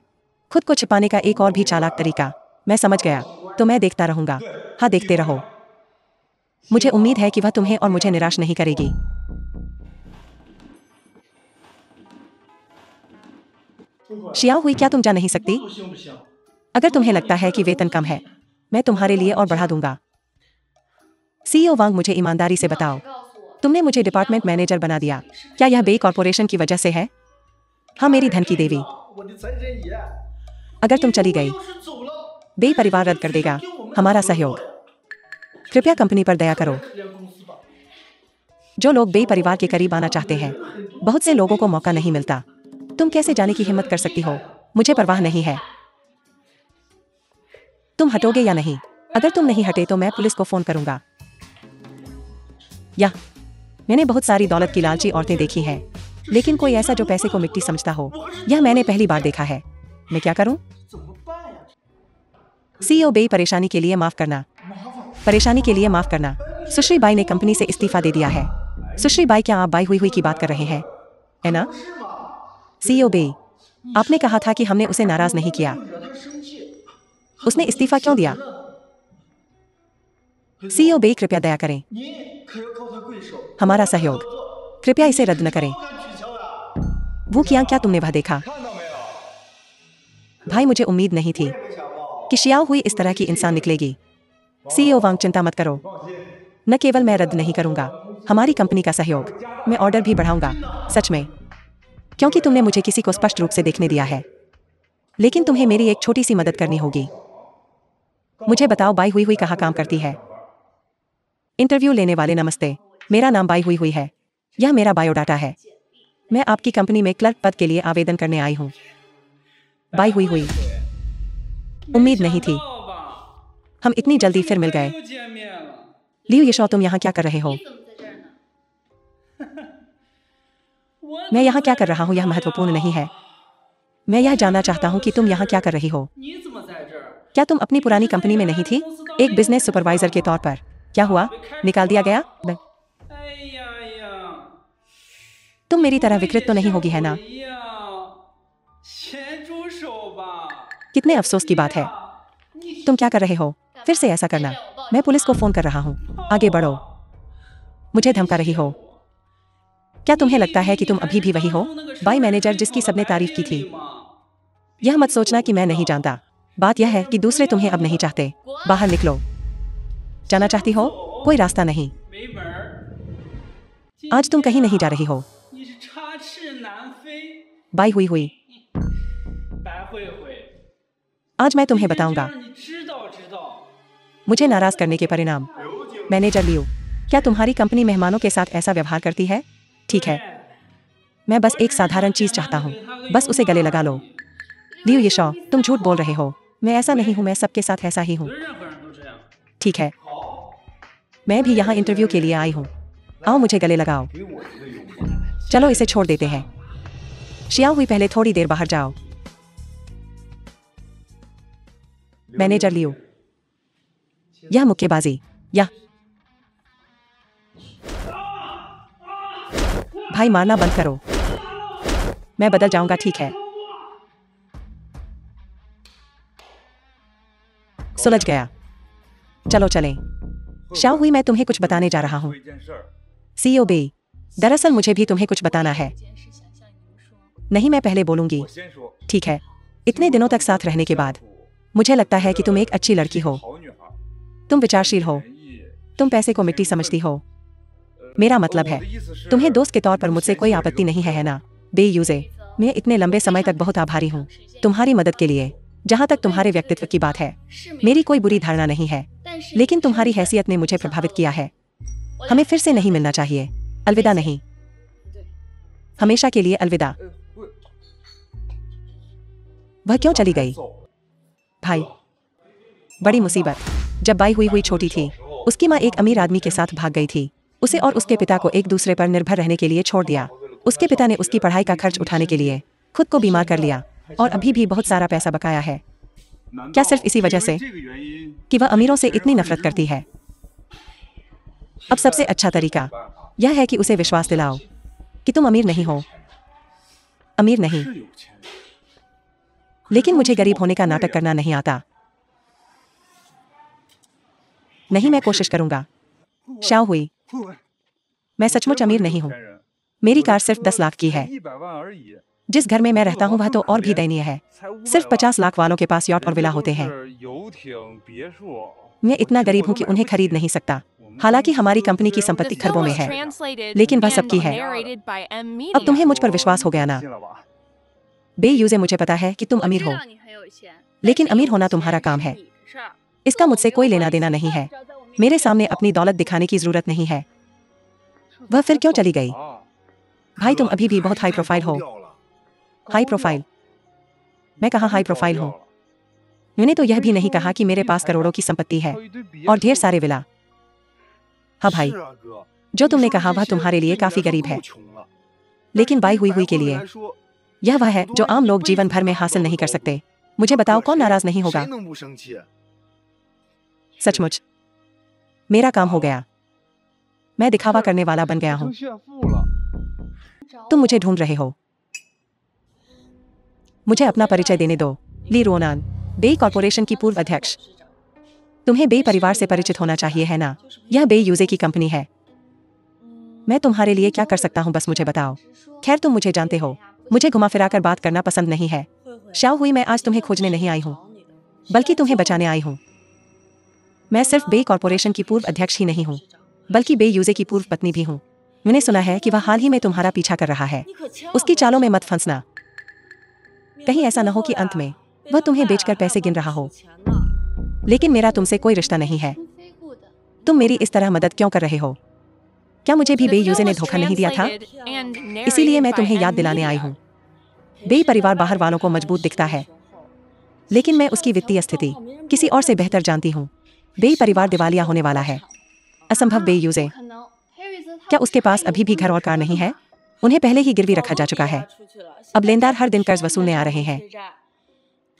खुद को छिपाने का एक और भी चालाक तरीका। मैं समझ गया, तो मैं देखता रहूंगा। हाँ, देखते रहो। मुझे उम्मीद है कि वह तुम्हें और मुझे निराश नहीं करेगी। श्याओ हुई, क्या तुम जा नहीं सकती? 不行不行， अगर तुम्हें लगता है कि वेतन कम है, मैं तुम्हारे लिए और बढ़ा दूंगा। सीईओ वांग, मुझे ईमानदारी से बताओ, तुमने मुझे डिपार्टमेंट मैनेजर बना दिया। क्या यह बे कॉर्पोरेशन की वजह से है? हाँ, मेरी धन की देवी। 我的财神爷， अगर तुम चली गई, 要是走了， बे परिवार रद्द कर देगा हमारा सहयोग। कृपया कंपनी पर दया करो। 连公司吧。 जो लोग बे परिवार के करीब आना चाहते हैं, बहुत से लोगों को मौका नहीं मिलता। तुम कैसे जाने की हिम्मत कर सकती हो? मुझे परवाह नहीं है। तुम हटोगे या नहीं? अगर तुम नहीं हटे तो मैं पुलिस को फोन करूंगा। या मैंने बहुत सारी दौलत की लालची औरतें देखी हैं, लेकिन कोई ऐसा जो पैसे को मिट्टी समझता हो, यह मैंने पहली बार देखा है। मैं क्या करूं? 怎么办呀？ सीईओ बे परेशानी के लिए माफ करना। परेशानी के लिए माफ करना। सुश्री बाई ने कंपनी से इस्तीफा दे दिया है। सुश्री बाई, क्या आप बाई हुई की बात कर रहे हैं? है ना? सीईओ बे, आपने कहा था कि हमने उसे नाराज नहीं किया। 惹他生气， उसने इस्तीफा क्यों दिया? सीईओ बे, कृपया दया करें। 你可要高抬贵手。 हमारा सहयोग, कृपया इसे रद्द न करें। 不敢取消呀？ वो किया, क्या तुमने वह देखा? 看到没有？ भाई, मुझे उम्मीद नहीं थी 没想到。 कि शियाओ हुई इस तरह की इंसान निकलेगी। सीईओ वांग, चिंता मत करो। न केवल मैं रद्द नहीं करूंगा हमारी कंपनी का सहयोग, मैं ऑर्डर भी बढ़ाऊंगा। सच में, क्योंकि तुमने मुझे किसी को स्पष्ट रूप से देखने दिया है। लेकिन तुम्हें मेरी एक छोटी सी मदद करनी होगी। मुझे बताओ, बाई हुई कहाँ काम करती है? इंटरव्यू लेने वाले, नमस्ते, मेरा नाम बाई हुई है। यह मेरा बायोडाटा है। मैं आपकी कंपनी में क्लर्क पद के लिए आवेदन करने आई हूँ। बाई हुई, उम्मीद नहीं थी। हम इतनी जल्दी फिर मिल गए। 又见面了。 लियो येशो, तुम यहाँ क्या कर रहे हो? 怎么在这儿呢？ 我 मैं यहाँ क्या कर रहा हूँ यह महत्वपूर्ण नहीं है। मैं यह जानना चाहता हूँ कि तुम यहाँ क्या कर रही हो। 你怎么在这儿？ क्या तुम अपनी पुरानी कंपनी में नहीं थी? एक बिजनेस सुपरवाइजर के तौर पर। क्या हुआ? निकाल दिया गया? 哎呀呀！ तुम मेरी तरह विकृत तो नहीं होगी, है ना? 哎呀，先住手吧。 कितने अफसोस की बात है। 你 तुम क्या कर रहे हो? फिर से ऐसा करना। मैं पुलिस को फोन कर रहा हूँ। आगे बढ़ो। मुझे धमका रही हो? क्या तुम्हें लगता है कि तुम अभी भी वही हो? बाई मैनेजर जिसकी सबने तारीफ की थी। यह मत सोचना कि मैं नहीं जानता। बात यह है कि दूसरे तुम्हें अब नहीं चाहते। बाहर निकलो। जाना चाहती हो? कोई रास्ता नहीं। 没门儿。 आज तुम कहीं नहीं जा रही हो। 你是插翅难飞， बाई हुई, 白慧慧。 आज मैं तुम्हें बताऊंगा 让你知道知道。 मुझे नाराज करने के परिणाम। मैनेजर लियो, क्या तुम्हारी कंपनी मेहमानों के साथ ऐसा व्यवहार करती है? ठीक है, मैं बस एक साधारण चीज चाहता हूँ। बस उसे गले लगा लो। लियो येशो, तुम झूठ बोल रहे हो। मैं ऐसा नहीं हूँ, मैं सबके साथ ऐसा ही हूँ। 对任何人都这样。 ठीक है, मैं भी यहाँ इंटरव्यू के लिए आई हूँ। आओ, मुझे गले लगाओ। चलो इसे छोड़ देते हैं। शिया हुई, पहले थोड़ी देर बाहर जाओ। मैनेजर लियो, यह मुक्केबाजी या भाई, मारना बंद करो। मैं बदल जाऊंगा, ठीक है? सुलझ गया। चलो चलें। शाओ हुई, मैं तुम्हें कुछ बताने जा रहा हूँ। सीईओ बे, दरअसल मुझे भी तुम्हें कुछ बताना है। नहीं, मैं पहले बोलूंगी। ठीक है। इतने दिनों तक साथ रहने के बाद मुझे लगता है कि तुम एक अच्छी लड़की हो। तुम विचारशील हो। तुम पैसे को मिट्टी समझती हो। मेरा मतलब है, तुम्हें दोस्त के तौर पर मुझसे कोई आपत्ति नहीं है ना? बेयूजे, मैं इतने लंबे समय तक बहुत आभारी हूँ तुम्हारी मदद के लिए। जहाँ तक तुम्हारे व्यक्तित्व की बात है, मेरी कोई बुरी धारणा नहीं है, लेकिन तुम्हारी हैसियत ने मुझे प्रभावित किया है। हमें फिर से नहीं मिलना चाहिए। अलविदा नहीं, हमेशा के लिए अलविदा। वह क्यों चली गई? भाई, बड़ी मुसीबत। जब बाई हुई छोटी थी, उसकी माँ एक अमीर आदमी के साथ भाग गई थी। उसे और उसके पिता को एक दूसरे पर निर्भर रहने के लिए छोड़ दिया। उसके पिता ने उसकी पढ़ाई का खर्च उठाने के लिए खुद को बीमार कर लिया और अभी भी बहुत सारा पैसा बकाया है। क्या सिर्फ इसी वजह से कि वह अमीरों से इतनी नफरत करती है? अब सबसे अच्छा तरीका यह है कि उसे विश्वास दिलाओ कि तुम अमीर नहीं हो। अमीर नहीं, लेकिन मुझे गरीब होने का नाटक करना नहीं आता। नहीं, मैं कोशिश करूंगा। शाओ हुई, मैं सचमुच अमीर नहीं हूं। मेरी कार सिर्फ 10 लाख की है। जिस घर में मैं रहता हूं वह तो और भी दयनीय है। सिर्फ 50 लाख वालों के पास यॉट और विला होते हैं। मैं इतना गरीब हूं कि उन्हें खरीद नहीं सकता। हालांकि हमारी कंपनी की The संपत्ति film खरबों में was है, translated लेकिन वह and सबकी है। narrated by M. अब तुम्हें मुझ पर Media. विश्वास हो गया ना? बेयूजे मुझे पता है कि तुम अमीर हो, लेकिन अमीर होना तुम्हारा काम है। इसका मुझसे कोई लेना देना नहीं है। मेरे सामने अपनी दौलत दिखाने की जरूरत नहीं है। वह फिर क्यों चली गई? भाई तुम अभी भी बहुत हाई प्रोफाइल हो। High profile? मैं कहाँ हाई प्रोफाइल हूँ? मैंने तो यह भी नहीं कहा कि मेरे पास करोड़ों की संपत्ति है और ढेर सारे विला। हाँ भाई, जो तुमने कहा वह तुम्हारे लिए काफी गरीब है, लेकिन बाई हुई के लिए यह वह है जो आम लोग जीवन भर में हासिल नहीं कर सकते। मुझे बताओ कौन नाराज नहीं होगा? सचमुच मेरा काम हो गया। मैं दिखावा करने वाला बन गया हूँ। तुम मुझे ढूंढ रहे हो। मुझे अपना परिचय देने दो। ली रोनान, बेई कॉर्पोरेशन की पूर्व अध्यक्ष। तुम्हें बेई परिवार से परिचित होना चाहिए है ना? यह बेई यूजे की कंपनी है। मैं तुम्हारे लिए क्या कर सकता हूँ बस मुझे बताओ। खैर तुम मुझे जानते हो, मुझे घुमा फिराकर बात करना पसंद नहीं है। शाओ हुई, मैं आज तुम्हें खोजने नहीं आई हूँ, बल्कि तुम्हें बचाने आई हूँ। मैं सिर्फ बेई कॉर्पोरेशन की पूर्व अध्यक्ष ही नहीं हूँ, बल्कि बेई यूजे की पूर्व पत्नी भी हूँ। मैंने सुना है कि वह हाल ही में तुम्हारा पीछा कर रहा है। उसकी चालों में मत फंसना। कहीं ऐसा न हो कि अंत में वह तुम्हें बेचकर पैसे गिन रहा हो। लेकिन मेरा तुमसे कोई रिश्ता नहीं है। तुम मेरी इस तरह मदद क्यों कर रहे हो? क्या मुझे भी The बेई film यूजे ने was धोखा नहीं दिया था? translated and इसीलिए मैं narrated by तुम्हें याद M. दिलाने आई Media. हूँ। बेई परिवार बाहर वालों को मजबूत दिखता है, लेकिन मैं उसकी वित्तीय स्थिति किसी और से बेहतर जानती हूँ। बेई परिवार दिवालिया होने वाला है। असंभव बेई यूजे। क्या उसके पास अभी भी घर और कार नहीं है? उन्हें पहले ही गिरवी रखा जा चुका है। अब लेनदार हर दिन कर्ज वसूलने आ रहे हैं।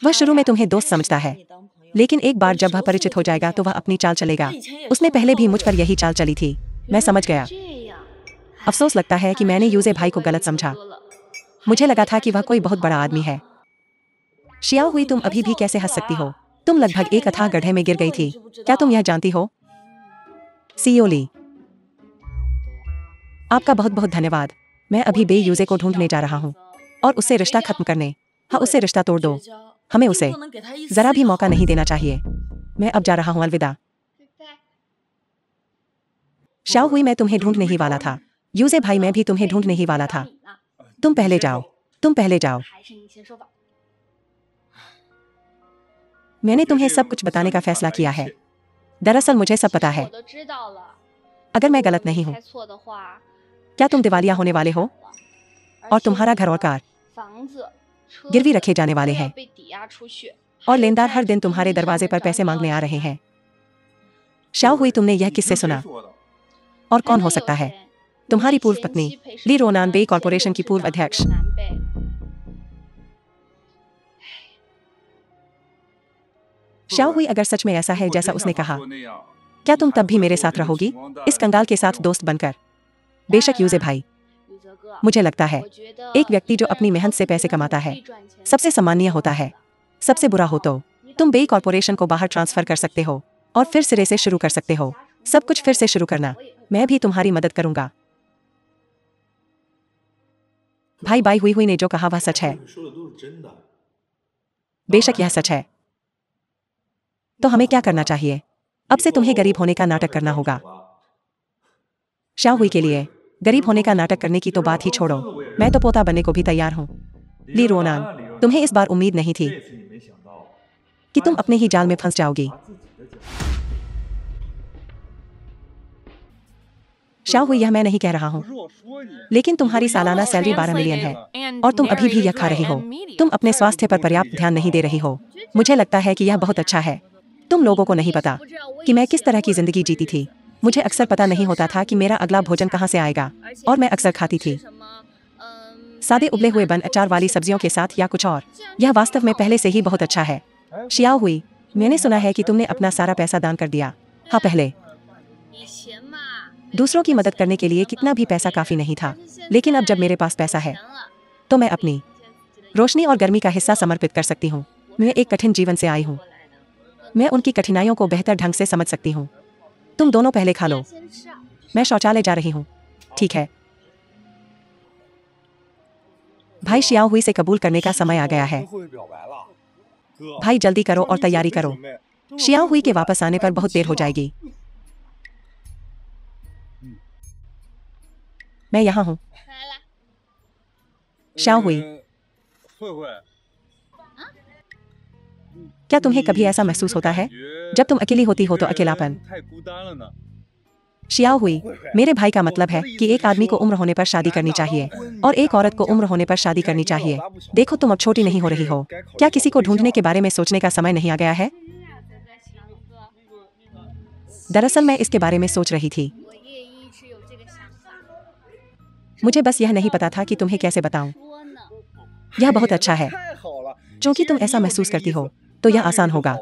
वह शुरू में तुम्हें दोस्त समझता है, लेकिन एक बार जब वह परिचित हो जाएगा तो वह अपनी चाल चलेगा। उसने पहले भी मुझ पर यही चाल चली थी। मैं समझ गया। अफसोस लगता है कि मैंने यूजे भाई को गलत समझा। मुझे लगा था कि वह कोई बहुत बड़ा आदमी है। शियाओ हुई, तुम अभी भी कैसे हंस सकती हो? तुम लगभग एक अथाह गड्ढे में गिर गई थी। क्या तुम यह जानती हो? सीईओ ली, आपका बहुत बहुत धन्यवाद। मैं अभी बेई यूजे को ढूंढने जा रहा हूँ और उससे रिश्ता खत्म करने। हाँ, उससे रिश्ता तोड़ दो। हमें उसे जरा भी मौका नहीं देना चाहिए। मैं अब जा रहा हूँ, अलविदा। शाओ हुई, मैं तुम्हें ढूंढने ही वाला था। यूजे भाई, मैं भी तुम्हें ढूंढने ही वाला था। तुम पहले जाओ, तुम पहले जाओ। मैंने तुम्हें सब कुछ बताने का फैसला किया है। दरअसल मुझे सब पता है। अगर मैं गलत नहीं हूँ, क्या तुम दिवालिया होने वाले हो? और तुम्हारा घर और कार गिरवी रखे जाने वाले हैं, और लेनदार हर दिन तुम्हारे दरवाजे पर पैसे मांगने आ रहे हैं। शाओ हुई, तुमने यह किससे सुना? और कौन हो सकता है? तुम्हारी पूर्व पत्नी ली रोनान, बेई कॉर्पोरेशन की पूर्व अध्यक्ष। शाओ हुई, अगर सच में ऐसा है जैसा उसने कहा, क्या तुम तब भी मेरे साथ रहोगी, इस कंगाल के साथ दोस्त बनकर? बेशक यूजे भाई। मुझे लगता है एक व्यक्ति जो अपनी मेहनत से पैसे कमाता है सबसे सम्मानीय होता है। सबसे बुरा हो तो तुम बेई कॉर्पोरेशन को बाहर ट्रांसफर कर सकते हो और फिर सिरे से शुरू कर सकते हो। सब कुछ फिर से शुरू करना। मैं भी तुम्हारी मदद करूंगा। भाई, बाई हुई ने जो कहा वह सच है। बेशक यह सच है। तो हमें क्या करना चाहिए? अब से तुम्हें गरीब होने का नाटक करना होगा। शाओ हुई के लिए गरीब होने का नाटक करने की तो बात ही छोड़ो, मैं तो पोता बनने को भी तैयार हूँ। ली रोनान, तुम्हें इस बार उम्मीद नहीं थी कि तुम अपने ही जाल में फंस जाओगी। शाओ हुई, यह मैं नहीं कह रहा हूँ, लेकिन तुम्हारी सालाना सैलरी 12 मिलियन है और तुम अभी भी यह खा रही हो। तुम अपने स्वास्थ्य पर पर्याप्त ध्यान नहीं दे रही हो। मुझे लगता है कि यह बहुत अच्छा है। तुम लोगों को नहीं पता कि मैं किस तरह की जिंदगी जीती थी। मुझे अक्सर पता नहीं होता था कि मेरा अगला भोजन कहाँ से आएगा, और मैं अक्सर खाती थी सादे उबले हुए बन, अचार वाली सब्जियों के साथ या कुछ और। यह वास्तव में पहले से ही बहुत अच्छा है। शियाओ हुई, मैंने सुना है कि तुमने अपना सारा पैसा दान कर दिया। हाँ, पहले दूसरों की मदद करने के लिए कितना भी पैसा काफी नहीं था, लेकिन अब जब मेरे पास पैसा है तो मैं अपनी रोशनी और गर्मी का हिस्सा समर्पित कर सकती हूँ। मैं एक कठिन जीवन से आई हूँ। मैं उनकी कठिनाइयों को बेहतर ढंग से समझ सकती हूँ। तुम दोनों पहले खा लो। मैं शौचालय जा रही हूँ। ठीक है भाई, शियाओ हुई से कबूल करने का समय आ गया है। भाई जल्दी करो और तैयारी करो। शियाओ हुई के वापस आने पर बहुत देर हो जाएगी। मैं यहाँ हूँ। शाओ हुई, 慧慧， क्या तुम्हें कभी ऐसा महसूस होता है जब तुम अकेली होती हो तो अकेलापन? 太孤单了呢。 शियाओ हुई, मेरे भाई का मतलब है कि एक आदमी को उम्र होने पर शादी करनी चाहिए और एक औरत को उम्र होने पर शादी करनी चाहिए। देखो तुम अब छोटी नहीं हो रही हो, क्या किसी को ढूंढने के बारे में सोचने का समय नहीं आ गया है? 你俩在强哥， दरअसल मैं इसके बारे में सोच रही थी। 我也一直有这个想法。 मुझे बस यह नहीं पता था कि तुम्हें कैसे बताऊं। 说呢， यह बहुत अच्छा है, 太好了， क्योंकि तुम ऐसा महसूस करती हो तो यह आसान होगा।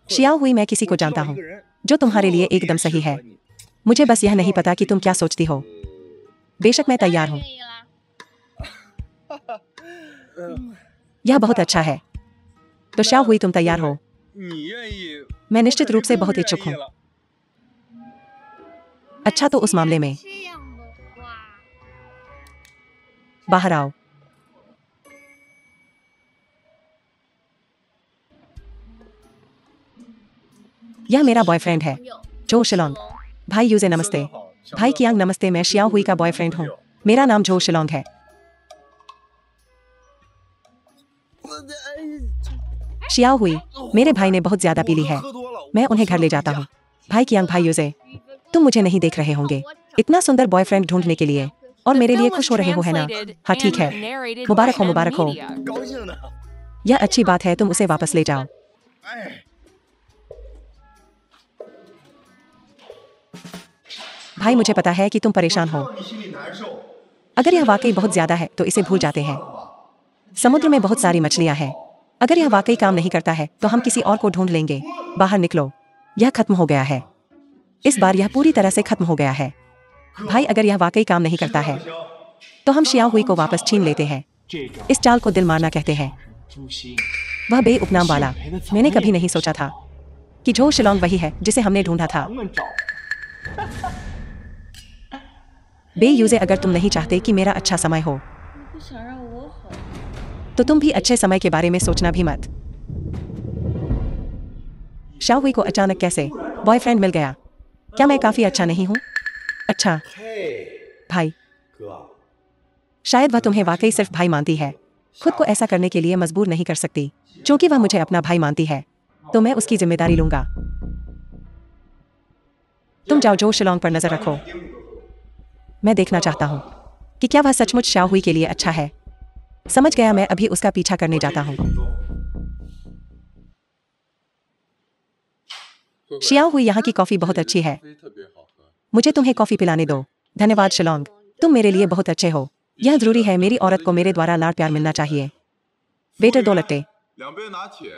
शियाओ हुई, मैं किसी को जानता हूँ जो तुम्हारे लिए एकदम सही है। मुझे बस यह नहीं पता कि तुम क्या सोचती हो। बेशक मैं तैयार हूँ। 愿意啦。 यह बहुत अच्छा है। तो शियाओ हुई, तुम तैयार हो? 你愿意， मैं निश्चित रूप से बहुत इच्छुक हूँ। अच्छा, तो उस मामले में 这样的话， बाहर आओ। यह मेरा बॉयफ्रेंड है, 朋友 जो शिलोंग। भाई यूजे नमस्ते। भाई कियांग नमस्ते, मैं शियाओ हुई का बॉयफ्रेंड हूँ। मेरा नाम जो शिलोंग है। शियाओ हुई, मेरे भाई ने बहुत ज्यादा पी ली है, मैं उन्हें घर ले जाता हूँ। भाई कियांग, भाई यूजे, तुम मुझे नहीं देख रहे होंगे इतना सुंदर बॉयफ्रेंड ढूंढने के लिए, और The मेरे लिए film was खुश हो रहे हो, है ना? translated हाँ ठीक and है, narrated मुबारक by हो, M मुबारक हो। Media. 高兴呢。 यह अच्छी बात है, तुम उसे वापस ले जाओ। 哎， भाई मुझे पता है कि तुम परेशान हो। 你心里难受， अगर यह वाकई बहुत ज्यादा है तो इसे भूल जाते हैं। समुद्र में बहुत सारी मछलियां हैं। अगर यह वाकई काम नहीं करता है तो हम किसी और को ढूंढ लेंगे। बाहर निकलो, यह खत्म हो गया है। इस बार यह पूरी तरह से खत्म हो गया है। भाई, अगर यह वाकई काम नहीं करता है तो हम शियाओ हुई को वापस छीन लेते हैं। इस चाल को दिल मारना कहते हैं। वह बे उपनाम वाला, मैंने कभी नहीं सोचा था कि जो शिलोंग वही है जिसे हमने ढूंढा था। बे यूजे, अगर तुम नहीं चाहते कि मेरा अच्छा समय हो 不想让我好， तो तुम भी अच्छे समय के बारे में सोचना भी मत। शाओ हुई को अचानक कैसे बॉयफ्रेंड मिल गया? क्या मैं काफी अच्छा नहीं हूँ? अच्छा 嘿， भाई, 哥， शायद वह तुम्हें वाकई सिर्फ भाई मानती है। खुद को ऐसा करने के लिए मजबूर नहीं कर सकती। क्योंकि वह मुझे अपना भाई मानती है तो मैं उसकी जिम्मेदारी लूंगा। तुम जाओ, जो शिलोंग पर नजर रखो। मैं देखना चाहता हूँ कि क्या वह सचमुच शाओ हुई के लिए अच्छा है। समझ गया, मैं अभी उसका पीछा करने जाता हूँ। शियाओ हुई, यहाँ की कॉफी बहुत अच्छी है, 特别好喝。 मुझे तुम्हें कॉफी पिलाने दो। धन्यवाद शिलोंग, तुम मेरे लिए बहुत अच्छे हो। यह जरूरी है, मेरी औरत को मेरे द्वारा लाड़ प्यार मिलना चाहिए। वेटर, 2 लट्टे, 2杯拿铁，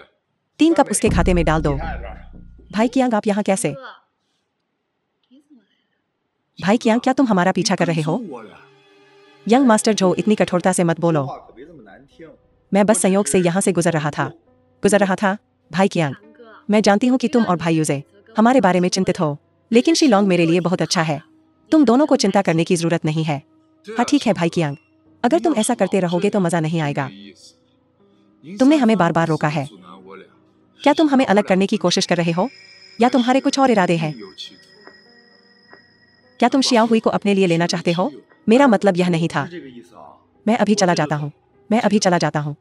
3 कप उसके खाते में डाल दो। 太热了。 भाई कियांग, आप यहाँ कैसे? 哥，你怎么来了？ भाई कियांग, क्या तुम हमारा पीछा कर रहे हो? 我俩 यंग मास्टर जो, इतनी कठोरता से मत बोलो। 话可别这么难听。 मैं बस संयोग से यहाँ से गुजर रहा था। भाई कियांग, 强哥， मैं जानती हूँ कि तुम और भाई यूजे हमारे बारे में चिंतित हो, लेकिन शिलोंग मेरे लिए बहुत अच्छा है। तुम दोनों को चिंता करने की जरूरत नहीं है। हाँ ठीक है भाई कियांग, अगर तुम ऐसा करते रहोगे तो मजा नहीं आएगा। तुमने हमें बार बार रोका है। क्या तुम हमें अलग करने की कोशिश कर रहे हो या तुम्हारे कुछ और इरादे हैं? क्या तुम शियाओ हुई को अपने लिए लेना चाहते हो? मेरा मतलब यह नहीं था। 是这个意思啊？ मैं अभी चला जाता हूँ।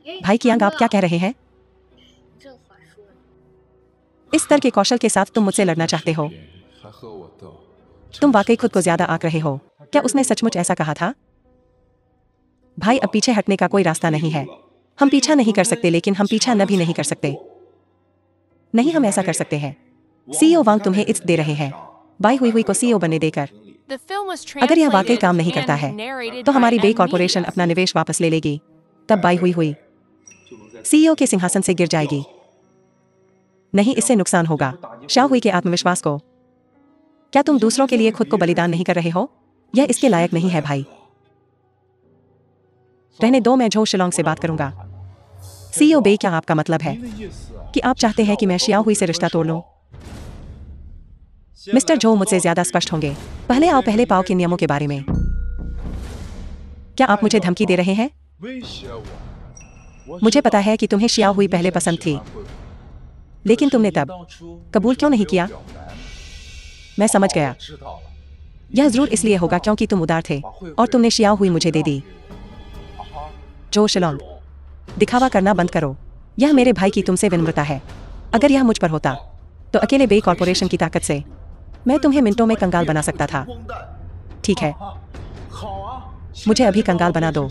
哎 भाई कियांग, आप क्या कह रहे हैं? 这话说的， इस स्तर के कौशल के साथ तुम मुझसे लड़ना चाहते हो? 还和我斗， तुम वाकई खुद को ज्यादा आंक रहे हो। क्या उसने सचमुच ऐसा कहा था? भाई, अब पीछे हटने का कोई रास्ता नहीं है। हम पीछा नहीं कर सकते, लेकिन हम पीछा न भी नहीं कर सकते। नहीं, हम ऐसा कर सकते हैं। सीईओ वांग तुम्हें इज्जत दे रहे हैं, बाई हुई हुई को सीईओ बनने देकर। The film was अगर यह वाकई translated काम नहीं करता and है narrated तो by हमारी बे M कॉर्पोरेशन Media. अपना निवेश वापस ले लेगी। तब बाई हुई सीईओ के सिंहासन से गिर जाएगी। नहीं, इससे नुकसान होगा शाओ हुई के आत्मविश्वास को। क्या तुम दूसरों के लिए खुद को बलिदान नहीं कर रहे हो? यह इसके लायक नहीं है भाई। रहने दो, मैं झो शिलोंग से बात करूंगा। सीईओ बे, क्या आपका मतलब है 您的意思？ कि आप चाहते हैं कि मैं शियाओ हुई से रिश्ता तोड़ लूं? मिस्टर झो मुझसे ज्यादा स्पष्ट होंगे। पहले आओ, पहले पाओ के नियमों के बारे में। क्या आप मुझे धमकी दे रहे हैं? 威胁我？ मुझे पता है कि तुम्हें शियाओ हुई पहले पसंद थी, लेकिन तुमने तब कबूल क्यों नहीं किया? मैं समझ गया। यह जरूर इसलिए होगा क्योंकि तुम उदार थे और तुमने शियाओ हुई मुझे दे दी। जो शिलोंग, दिखावा करना बंद करो। यह मेरे भाई की तुमसे विनम्रता है। अगर यह मुझ पर होता तो अकेले बे कॉर्पोरेशन की ताकत से मैं तुम्हें मिनटों में कंगाल बना सकता था। ठीक है, मुझे अभी कंगाल बना दो।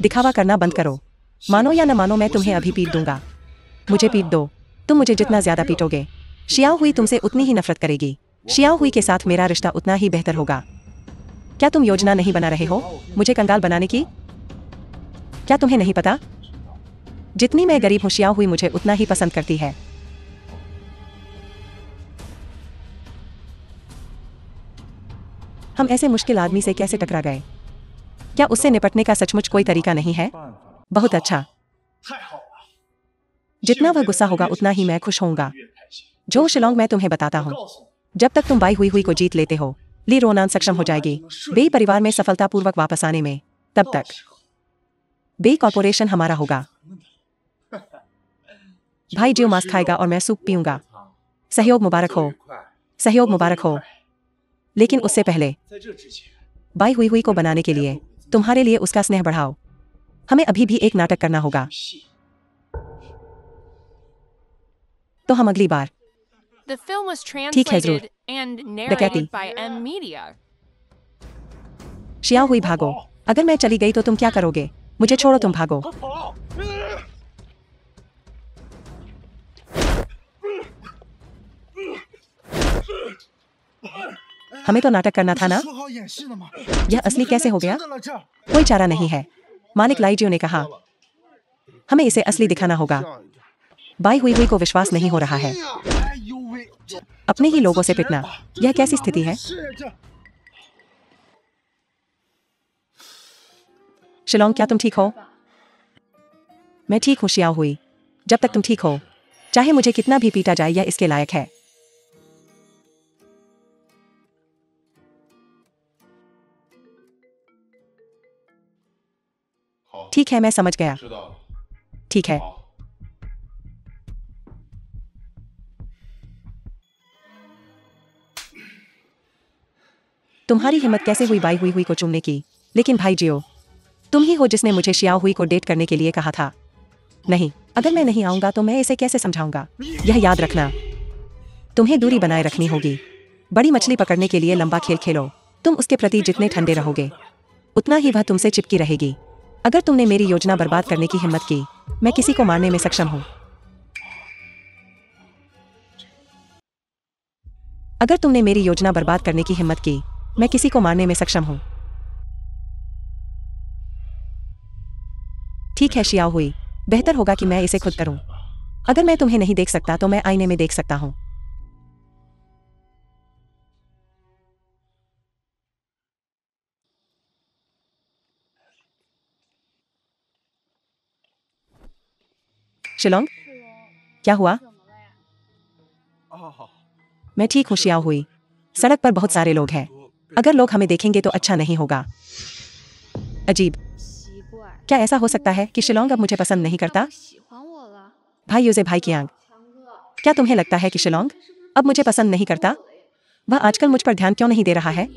दिखावा करना बंद करो। मानो या न मानो मैं तुम्हें अभी पीट दूंगा। मुझे पीट दो। तुम मुझे जितना ज्यादा पीटोगे शियाओ हुई तुमसे उतनी ही नफरत करेगी। शियाओ हुई के साथ मेरा रिश्ता उतना ही बेहतर होगा। क्या तुम योजना नहीं बना रहे हो मुझे कंगाल बनाने की? क्या तुम्हें नहीं पता? जितनी मैं गरीब हूं शियाओ हुई मुझे उतना ही पसंद करती है। हम ऐसे मुश्किल आदमी से कैसे टकरा गए? क्या उससे निपटने का सचमुच कोई तरीका नहीं है? बहुत अच्छा। जितना वह गुस्सा होगा उतना ही मैं खुश होऊंगा। जो शिलोंग मैं तुम्हें बताता हूँ, जब तक तुम बाई हुई हुई को जीत लेते हो ली रोनान सक्षम हो जाएगी बे परिवार में सफलतापूर्वक वापस आने में। तब तक बे कॉर्पोरेशन हमारा होगा। भाई जियो मांस खाएगा और मैं सूप पीऊंगा। सहयोग मुबारक हो, सहयोग मुबारक हो। लेकिन उससे पहले बाई हुई हुई को बनाने के लिए तुम्हारे लिए उसका स्नेह बढ़ाओ। हमें अभी भी एक नाटक करना होगा। तो हम अगली बार। The film was ठीक है, जरूर। translated and डकैती। narrated by M Media. Xiao हुई भागो। अगर मैं चली गई तो तुम क्या करोगे? मुझे छोड़ो, तुम भागो। हमें तो नाटक करना था ना? यह असली कैसे हो गया? कोई चारा नहीं है। मालिक लाइजियो ने कहा हमें इसे असली दिखाना होगा। बाई हुई हुई को विश्वास नहीं हो रहा है। अपने ही लोगों से पिटना, यह कैसी स्थिति है? शिलोंग, क्या तुम ठीक हो? मैं ठीक हूं शियाओ हुई। जब तक तुम ठीक हो, चाहे मुझे कितना भी पीटा जाए, यह इसके लायक है। ठीक है, मैं समझ गया। ठीक है। तुम्हारी हिम्मत कैसे हुई बाई हुई हुई को चूमने की? लेकिन भाई जियो, तुम ही हो जिसने मुझे शियाओ हुई को डेट करने के लिए कहा था। नहीं, अगर मैं नहीं आऊंगा तो मैं इसे कैसे समझाऊंगा? यह याद रखना, तुम्हें दूरी बनाए रखनी होगी। बड़ी मछली पकड़ने के लिए लंबा खेल खेलो। तुम उसके प्रति जितने ठंडे रहोगे उतना ही वह तुमसे चिपकी रहेगी। अगर तुमने मेरी योजना बर्बाद करने की हिम्मत की, मैं किसी को मारने में सक्षम हूं। अगर तुमने मेरी योजना बर्बाद करने की हिम्मत की, मैं किसी को मारने में सक्षम हूं। ठीक है शियाओ हुई, बेहतर होगा कि मैं इसे खुद करूं। अगर मैं तुम्हें नहीं देख सकता तो मैं आईने में देख सकता हूं। शिलोंग, क्या हुआ? मैं ठीक हूं शियाओ हुई। सड़क पर बहुत सारे लोग हैं। अगर लोग हमें देखेंगे तो अच्छा नहीं होगा। अजीब, क्या ऐसा हो सकता है कि शिलोंग अब मुझे पसंद नहीं करता? भाई यूजे भाई कियांग, क्या तुम्हें लगता है कि शिलोंग अब मुझे पसंद नहीं करता? वह आजकल मुझ पर ध्यान क्यों नहीं दे रहा है?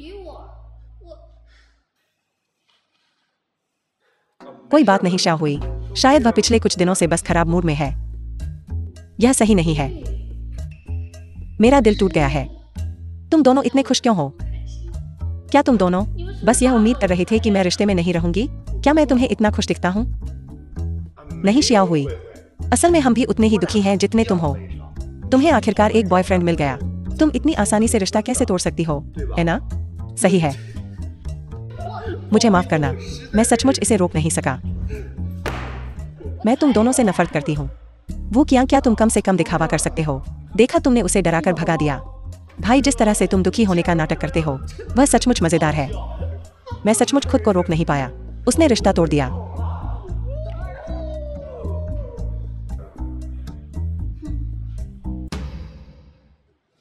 कोई बात नहीं शियाओ हुई, शायद वह पिछले कुछ दिनों से बस खराब मूड में है। यह सही नहीं है। मेरा दिल टूट गया है। तुम दोनों इतने खुश क्यों हो? क्या तुम दोनों बस यह उम्मीद कर रहे थे कि मैं रिश्ते में नहीं रहूंगी? क्या मैं तुम्हें इतना खुश दिखता हूं? नहीं शियाओ हुई, असल में हम भी उतने ही दुखी हैं जितने तुम हो। तुम्हें आखिरकार एक बॉयफ्रेंड मिल गया। तुम इतनी आसानी से रिश्ता कैसे तोड़ सकती हो, है ना? सही है। मुझे माफ करना, मैं सचमुच इसे रोक नहीं सका। मैं तुम दोनों से नफरत करती हूँ। वो क्या तुम कम से कम दिखावा कर सकते हो? देखा, तुमने उसे डराकर भगा दिया। भाई, जिस तरह से तुम दुखी होने का नाटक करते हो वह सचमुच मजेदार है। मैं सचमुच खुद को रोक नहीं पाया। उसने रिश्ता तोड़ दिया।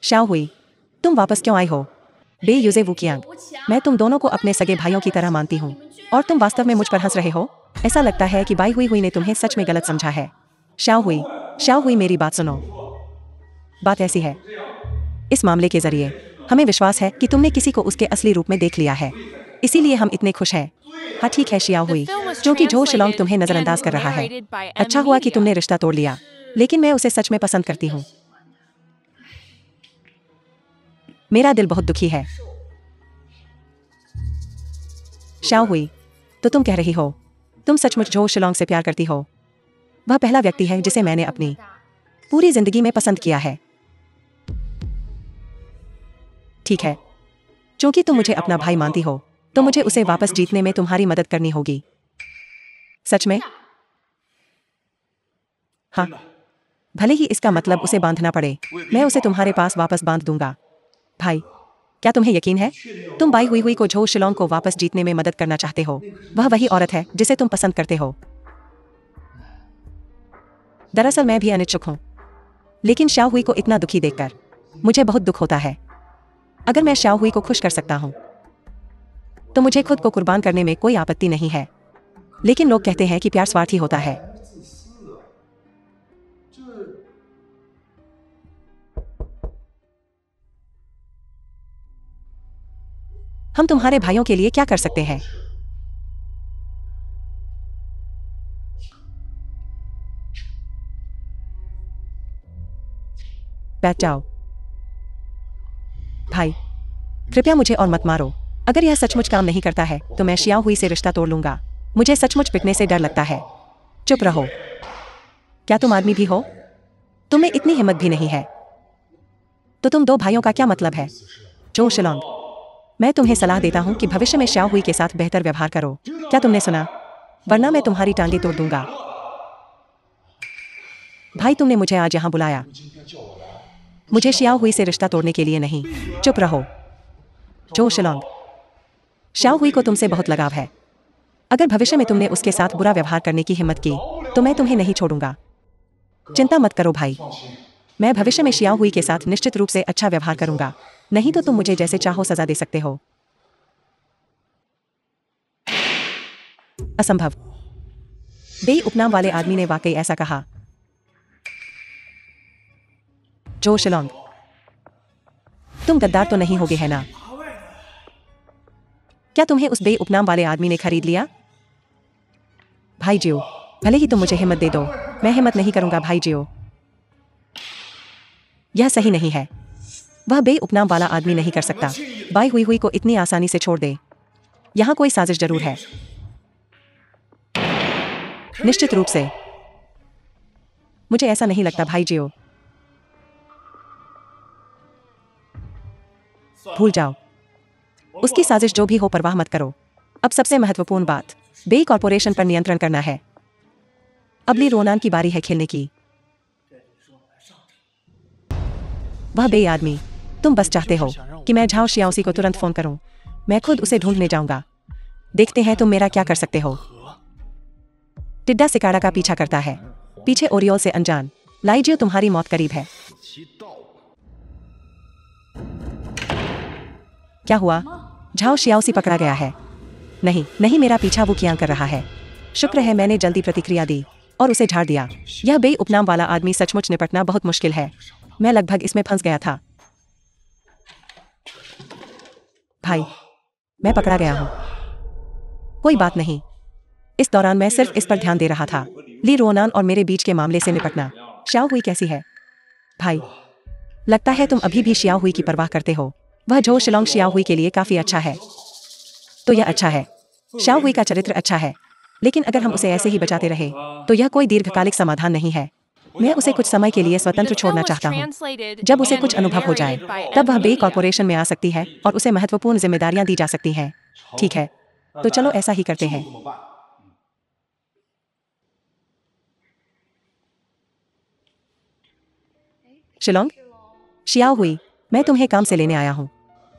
शाओ हुई, तुम वापस क्यों आई हो? बे यूजे वुकियांग, मैं तुम दोनों को अपने सगे भाइयों की तरह मानती हूँ और तुम वास्तव में मुझ पर हंस रहे हो। ऐसा लगता है कि बाई हुई हुई ने तुम्हें सच में गलत समझा है। शाओ हुई, मेरी बात सुनो। बात ऐसी है, इस मामले के जरिए हमें विश्वास है कि तुमने किसी को उसके असली रूप में देख लिया है, इसीलिए हम इतने खुश हैं। हाँ ठीक है शियाओ The हुई, film was क्योंकि झो शिलोंग translated तुम्हें नजरअंदाज and कर रहा है। narrated by M अच्छा हुआ कि Media. तुमने रिश्ता तोड़ लिया, लेकिन मैं उसे सच में पसंद करती हूँ। मेरा दिल बहुत दुखी है। शाओ हुई, तो तुम कह रही हो तुम सचमुच झो शिलोंग से प्यार करती हो? वह पहला व्यक्ति है जिसे मैंने अपनी पूरी जिंदगी में पसंद किया है। ठीक है, क्योंकि तुम मुझे अपना भाई मानती हो, तो मुझे उसे वापस जीतने में तुम्हारी मदद करनी होगी। सच में? हाँ, भले ही इसका मतलब उसे बांधना पड़े, मैं उसे तुम्हारे पास वापस बांध दूंगा। भाई, क्या तुम्हें यकीन है? तुम बाई हुई को झो शिलोंग को वापस जीतने में मदद करना चाहते हो? वह वही औरत है जिसे तुम पसंद करते हो। दरअसल मैं भी अनिच्छुक हूं, लेकिन शाओ हुई को इतना दुखी देखकर मुझे बहुत दुख होता है। अगर मैं शाओ हुई को खुश कर सकता हूं, तो मुझे खुद को कुर्बान करने में कोई आपत्ति नहीं है। लेकिन लोग कहते हैं कि प्यार स्वार्थी होता है। हम तुम्हारे भाइयों के लिए क्या कर सकते हैं? बैठ जाओ। भाई, कृपया मुझे और मत मारो। अगर यह सचमुच काम नहीं करता है, तो मैं शियाओ हुई से रिश्ता तोड़ लूंगा। मुझे सचमुच पिटने से डर लगता है। चुप रहो। क्या तुम आदमी भी हो? तुम में इतनी हिम्मत भी नहीं है। तो तुम दो भाइयों का क्या मतलब है? झो शिलोंग, मैं तुम्हें सलाह देता हूं कि भविष्य में शाओ हुई के साथ बेहतर व्यवहार करो। क्या तुमने सुना? वरना मैं तुम्हारी टांगें तोड़ दूंगा। भाई, तुमने मुझे आज यहां बुलाया, मुझे शियाओ हुई से रिश्ता तोड़ने के लिए नहीं। चुप रहो। झो शिलोंग, शाओ हुई को तुमसे बहुत लगाव है। अगर भविष्य में तुमने उसके साथ बुरा व्यवहार करने की हिम्मत की, तो मैं तुम्हें नहीं छोड़ूंगा। चिंता मत करो भाई, मैं भविष्य में शियाओ हुई के साथ निश्चित रूप से अच्छा व्यवहार करूंगा। नहीं तो तुम मुझे जैसे चाहो सजा दे सकते हो। असंभव। बेई उपनाम वाले आदमी ने वाकई ऐसा कहा। झो शिलोंग, तुम गद्दार तो नहीं होगे है ना? क्या तुम्हें उस बेई उपनाम वाले आदमी ने खरीद लिया? भाई जियो, भले ही तुम मुझे हिम्मत दे दो, मैं हिम्मत नहीं करूंगा भाई जियो। यह सही नहीं है। वह बे उपनाम वाला आदमी नहीं कर सकता। बाई हुई को इतनी आसानी से छोड़ दे। यहां कोई साजिश जरूर है। निश्चित रूप से। मुझे ऐसा नहीं लगता भाई जियो। भूल जाओ। उसकी साजिश जो भी हो, परवाह मत करो। अब सबसे महत्वपूर्ण बात, बे कॉर्पोरेशन पर नियंत्रण करना है। अब ली रोनान की बारी है खेलने की। वह बे आदमी, तुम बस चाहते हो कि मैं झाओ शियाओसी को तुरंत फोन करूं। मैं खुद उसे ढूंढने जाऊंगा। देखते हैं तुम मेरा क्या कर सकते हो। टिड्डा सिकारा का पीछा करता है, पीछे ओरियोल से अनजान। लाइजियो, तुम्हारी मौत करीब है। क्या हुआ? झाओ शियाओसी पकड़ा गया है। नहीं नहीं, मेरा पीछा वो कियां कर रहा है। शुक्र है मैंने जल्दी प्रतिक्रिया दी और उसे झाड़ दिया। यह बे उपनाम वाला आदमी सचमुच निपटना बहुत मुश्किल है। मैं लगभग इसमें फंस गया था। भाई, मैं पकड़ा गया हूं। कोई बात नहीं। इस दौरान मैं सिर्फ इस पर ध्यान दे रहा था, ली रोनान और मेरे बीच के मामले से निपटना। शाओ हुई कैसी है? भाई, लगता है तुम अभी भी शियाओ हुई की परवाह करते हो। वह झो शिलोंग शियाओ हुई के लिए काफी अच्छा है। तो यह अच्छा है। शाओ हुई का चरित्र अच्छा है, लेकिन अगर हम उसे ऐसे ही बचाते रहे, तो यह कोई दीर्घकालिक समाधान नहीं है। मैं उसे कुछ समय के लिए स्वतंत्र छोड़ना चाहता हूँ। जब उसे कुछ अनुभव हो जाए, तब वह बे कॉर्पोरेशन में आ सकती है और उसे महत्वपूर्ण जिम्मेदारियां दी जा सकती हैं। ठीक है, तो चलो ऐसा ही करते हैं। शिलोंग, शियाओ हुई, मैं तुम्हें काम से लेने आया हूँ।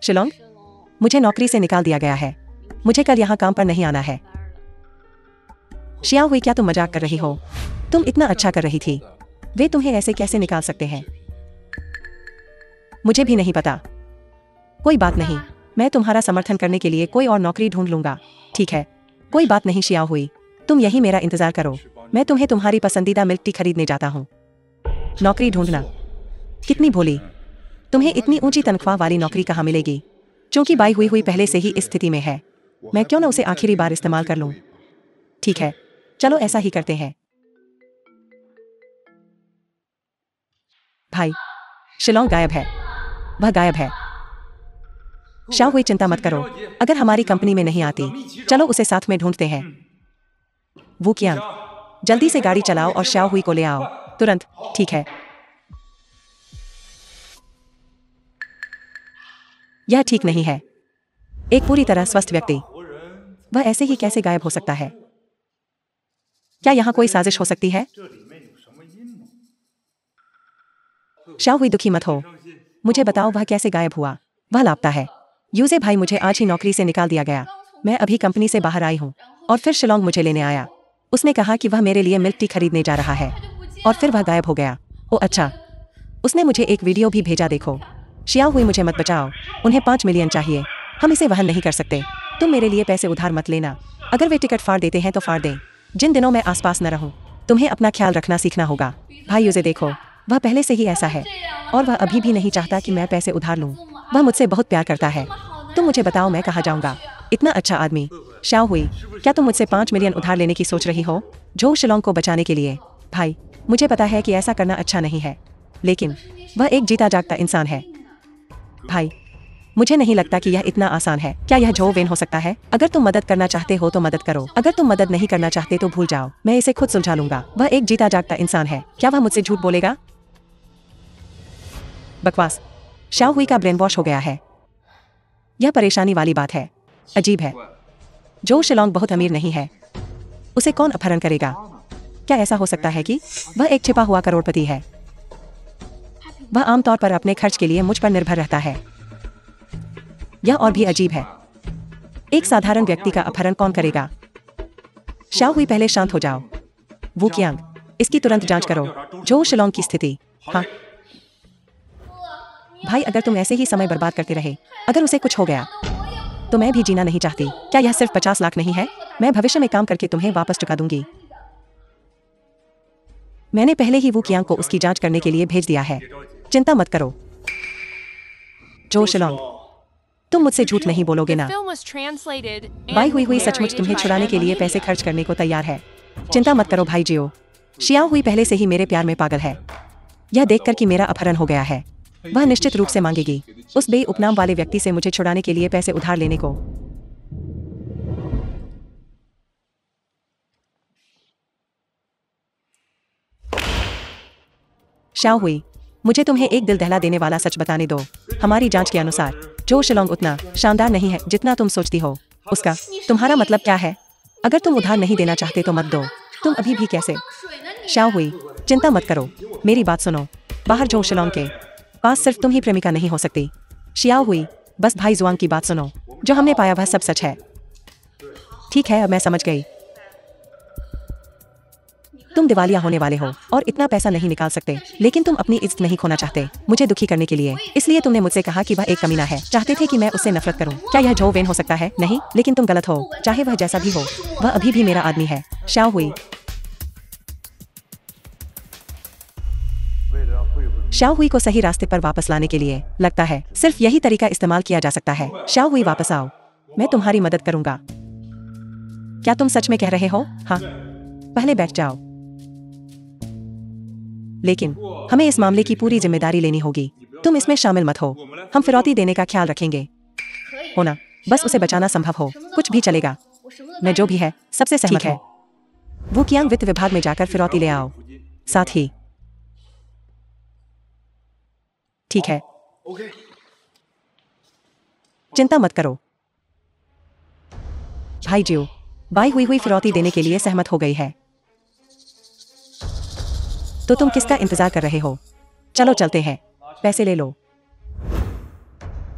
शिलोंग, मुझे नौकरी से निकाल दिया गया है। मुझे कल यहाँ काम पर नहीं आना है। शियाओ हुई, क्या तुम मजाक कर रही हो? तुम इतना अच्छा कर रही थी। वे तुम्हें ऐसे कैसे निकाल सकते हैं? मुझे भी नहीं पता। कोई बात नहीं, मैं तुम्हारा समर्थन करने के लिए कोई और नौकरी ढूंढ लूंगा। ठीक है, कोई बात नहीं शियाओ हुई, तुम यही मेरा इंतजार करो। मैं तुम्हें तुम्हारी पसंदीदा मिल्क टी खरीदने जाता हूँ। नौकरी ढूंढना? कितनी भोली। तुम्हें इतनी ऊंची तनख्वाह वाली नौकरी कहाँ मिलेगी? क्योंकि बाई हुई पहले से ही इस स्थिति में है। मैं क्यों ना उसे आखिरी बार इस्तेमाल कर लूं। ठीक है, चलो ऐसा ही करते हैं। भाई, शिलोंग गायब है। वह गायब है। शाओ हुई, चिंता मत करो। अगर हमारी कंपनी में नहीं आती, चलो उसे साथ में ढूंढते हैं। वू कियांग, जल्दी से गाड़ी चलाओ और शाओ हुई को ले आओ तुरंत। ठीक है। यह ठीक नहीं है। एक पूरी तरह स्वस्थ व्यक्ति, वह ऐसे ही कैसे गायब हो सकता है? क्या यहाँ कोई साजिश हो सकती है? शाओ हुई, दुखी मत हो। मुझे बताओ वह कैसे गायब हुआ? वह लापता है। यूजे भाई, मुझे आज ही नौकरी से निकाल दिया गया। मैं अभी कंपनी से बाहर आई हूँ और फिर शिलोंग मुझे लेने आया। उसने कहा कि वह मेरे लिए मिल्क टी खरीदने जा रहा है और फिर वह गायब हो गया। ओह अच्छा, उसने मुझे एक वीडियो भी भेजा, देखो। शाओ हुई, मुझे मत बचाओ। उन्हें 5 मिलियन चाहिए। हम इसे वहन नहीं कर सकते। तुम मेरे लिए पैसे उधार मत लेना। अगर वे टिकट फाड़ देते हैं तो फाड़ दें। जिन दिनों मैं आसपास न रहूं, तुम्हें अपना ख्याल रखना सीखना होगा। भाई यूजे, देखो, वह पहले से ही ऐसा है और वह अभी भी नहीं चाहता कि मैं पैसे उधार लूं। वह मुझसे बहुत प्यार करता है। तुम मुझे बताओ मैं कहाँ जाऊंगा? इतना अच्छा आदमी। शाओ हुई, क्या तुम मुझसे 5 मिलियन उधार लेने की सोच रही हो झोंग शिलोंग को बचाने के लिए? भाई, मुझे पता है कि ऐसा करना अच्छा नहीं है, लेकिन वह एक जीता जागता इंसान है। भाई, मुझे नहीं लगता कि यह इतना आसान है। क्या यह झो वेन हो सकता है? अगर तुम मदद करना चाहते हो तो मदद करो। अगर तुम मदद नहीं करना चाहते तो भूल जाओ। मैं इसे खुद सुलझा लूंगा। वह एक जीता जागता इंसान है। क्या वह मुझसे झूठ बोलेगा? बकवास। शाओ हुई का ब्रेन वॉश हो गया है। यह परेशानी वाली बात है। अजीब है। जो शिलोंग बहुत अमीर नहीं है, उसे कौन अपहरण करेगा? क्या ऐसा हो सकता है कि वह एक छिपा हुआ करोड़पति है? वह आमतौर पर अपने खर्च के लिए मुझ पर निर्भर रहता है। यह और भी अजीब है। एक साधारण व्यक्ति का अपहरण कौन करेगा? शाओ हुई, पहले शांत हो जाओ। वू कियांग, इसकी तुरंत जांच करो। जो शिलोंग की स्थिति। हाँ भाई, अगर तुम ऐसे ही समय बर्बाद करते रहे, अगर उसे कुछ हो गया तो मैं भी जीना नहीं चाहती। क्या यह सिर्फ 50 लाख नहीं है? मैं भविष्य में काम करके तुम्हें वापस चुका दूंगी। मैंने पहले ही वू कियांग को उसकी जांच करने के लिए भेज दिया है। चिंता मत करो। जो शिलोंग, तुम मुझसे झूठ नहीं बोलोगे The ना? film was translated भाई, and हुई सचमुच narrated तुम्हें by छुड़ाने के लिए M. पैसे खर्च करने को तैयार है। चिंता मत करो भाई जियो। शियाओ हुई पहले से ही मेरे प्यार में पागल है। यह देखकर कि मेरा अपहरण हो गया है, वह निश्चित रूप से मांगेगी उस बेउपनाम वाले व्यक्ति से मुझे छुड़ाने के लिए पैसे उधार लेने को। शाओ हुई, मुझे तुम्हें एक दिल दहला देने वाला सच बताने दो। हमारी जांच के अनुसार जो शिलोंग उतना शानदार नहीं है जितना तुम सोचती हो। उसका तुम्हारा मतलब क्या है? अगर तुम उधार नहीं देना चाहते तो मत दो। तुम अभी भी कैसे? शाओ हुई, चिंता मत करो, मेरी बात सुनो। बाहर जो शिलोंग के पास सिर्फ तुम ही प्रेमिका नहीं हो सकती। शियाओ हुई, बस भाई जुआंग की बात सुनो। जो हमने पाया वह सब सच है। ठीक है, अब मैं समझ गई। तुम दिवालिया होने वाले हो और इतना पैसा नहीं निकाल सकते, लेकिन तुम अपनी इज्जत नहीं खोना चाहते मुझे दुखी करने के लिए। इसलिए तुमने मुझसे कहा कि वह एक कमीना है। चाहते थे कि मैं उससे नफरत करूं। क्या यह जो वेन हो सकता है? नहीं, लेकिन तुम गलत हो। चाहे वह जैसा भी हो, वह अभी भी मेरा आदमी है। शाओ हुई, शाओ हुई को सही रास्ते पर वापस लाने के लिए लगता है सिर्फ यही तरीका इस्तेमाल किया जा सकता है। शाओ हुई, वापस आओ, मैं तुम्हारी मदद करूंगा। क्या तुम सच में कह रहे हो? हाँ, पहले बैठ जाओ। लेकिन हमें इस मामले की पूरी जिम्मेदारी लेनी होगी। तुम इसमें शामिल मत हो। हम फिरौती देने का ख्याल रखेंगे। होना, बस उसे बचाना संभव हो, कुछ भी चलेगा। मैं जो भी है सबसे सहमत है। वो कियांग वित्त विभाग में जाकर फिरौती ले आओ। साथ ही ठीक है, चिंता मत करो। भाई जियो, बाई हुई फिरौती देने के लिए सहमत हो गई है। तो तुम किसका इंतजार कर रहे हो? चलो चलते हैं, पैसे ले लो।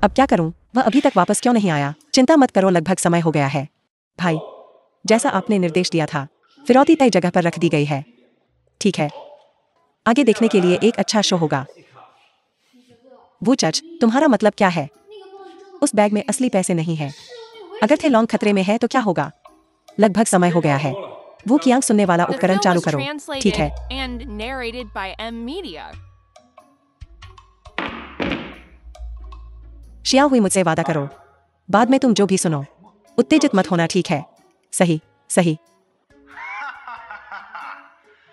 अब क्या करूं? वह अभी तक वापस क्यों नहीं आया? चिंता मत करो, लगभग समय हो गया है। भाई, जैसा आपने निर्देश दिया था, फिरौती तय जगह पर रख दी गई है। ठीक है, आगे देखने के लिए एक अच्छा शो होगा। वो चच, तुम्हारा मतलब क्या है? उस बैग में असली पैसे नहीं है। अगर थे लॉन्ग खतरे में है तो क्या होगा? लगभग समय हो गया है। वो कियांग सुनने वाला The उपकरण film चालू was करो। ठीक है, translated and narrated by M Media. शिया हुई, मुझसे वादा करो, बाद में तुम जो भी सुनो उत्तेजित मत होना, ठीक है? सही सही।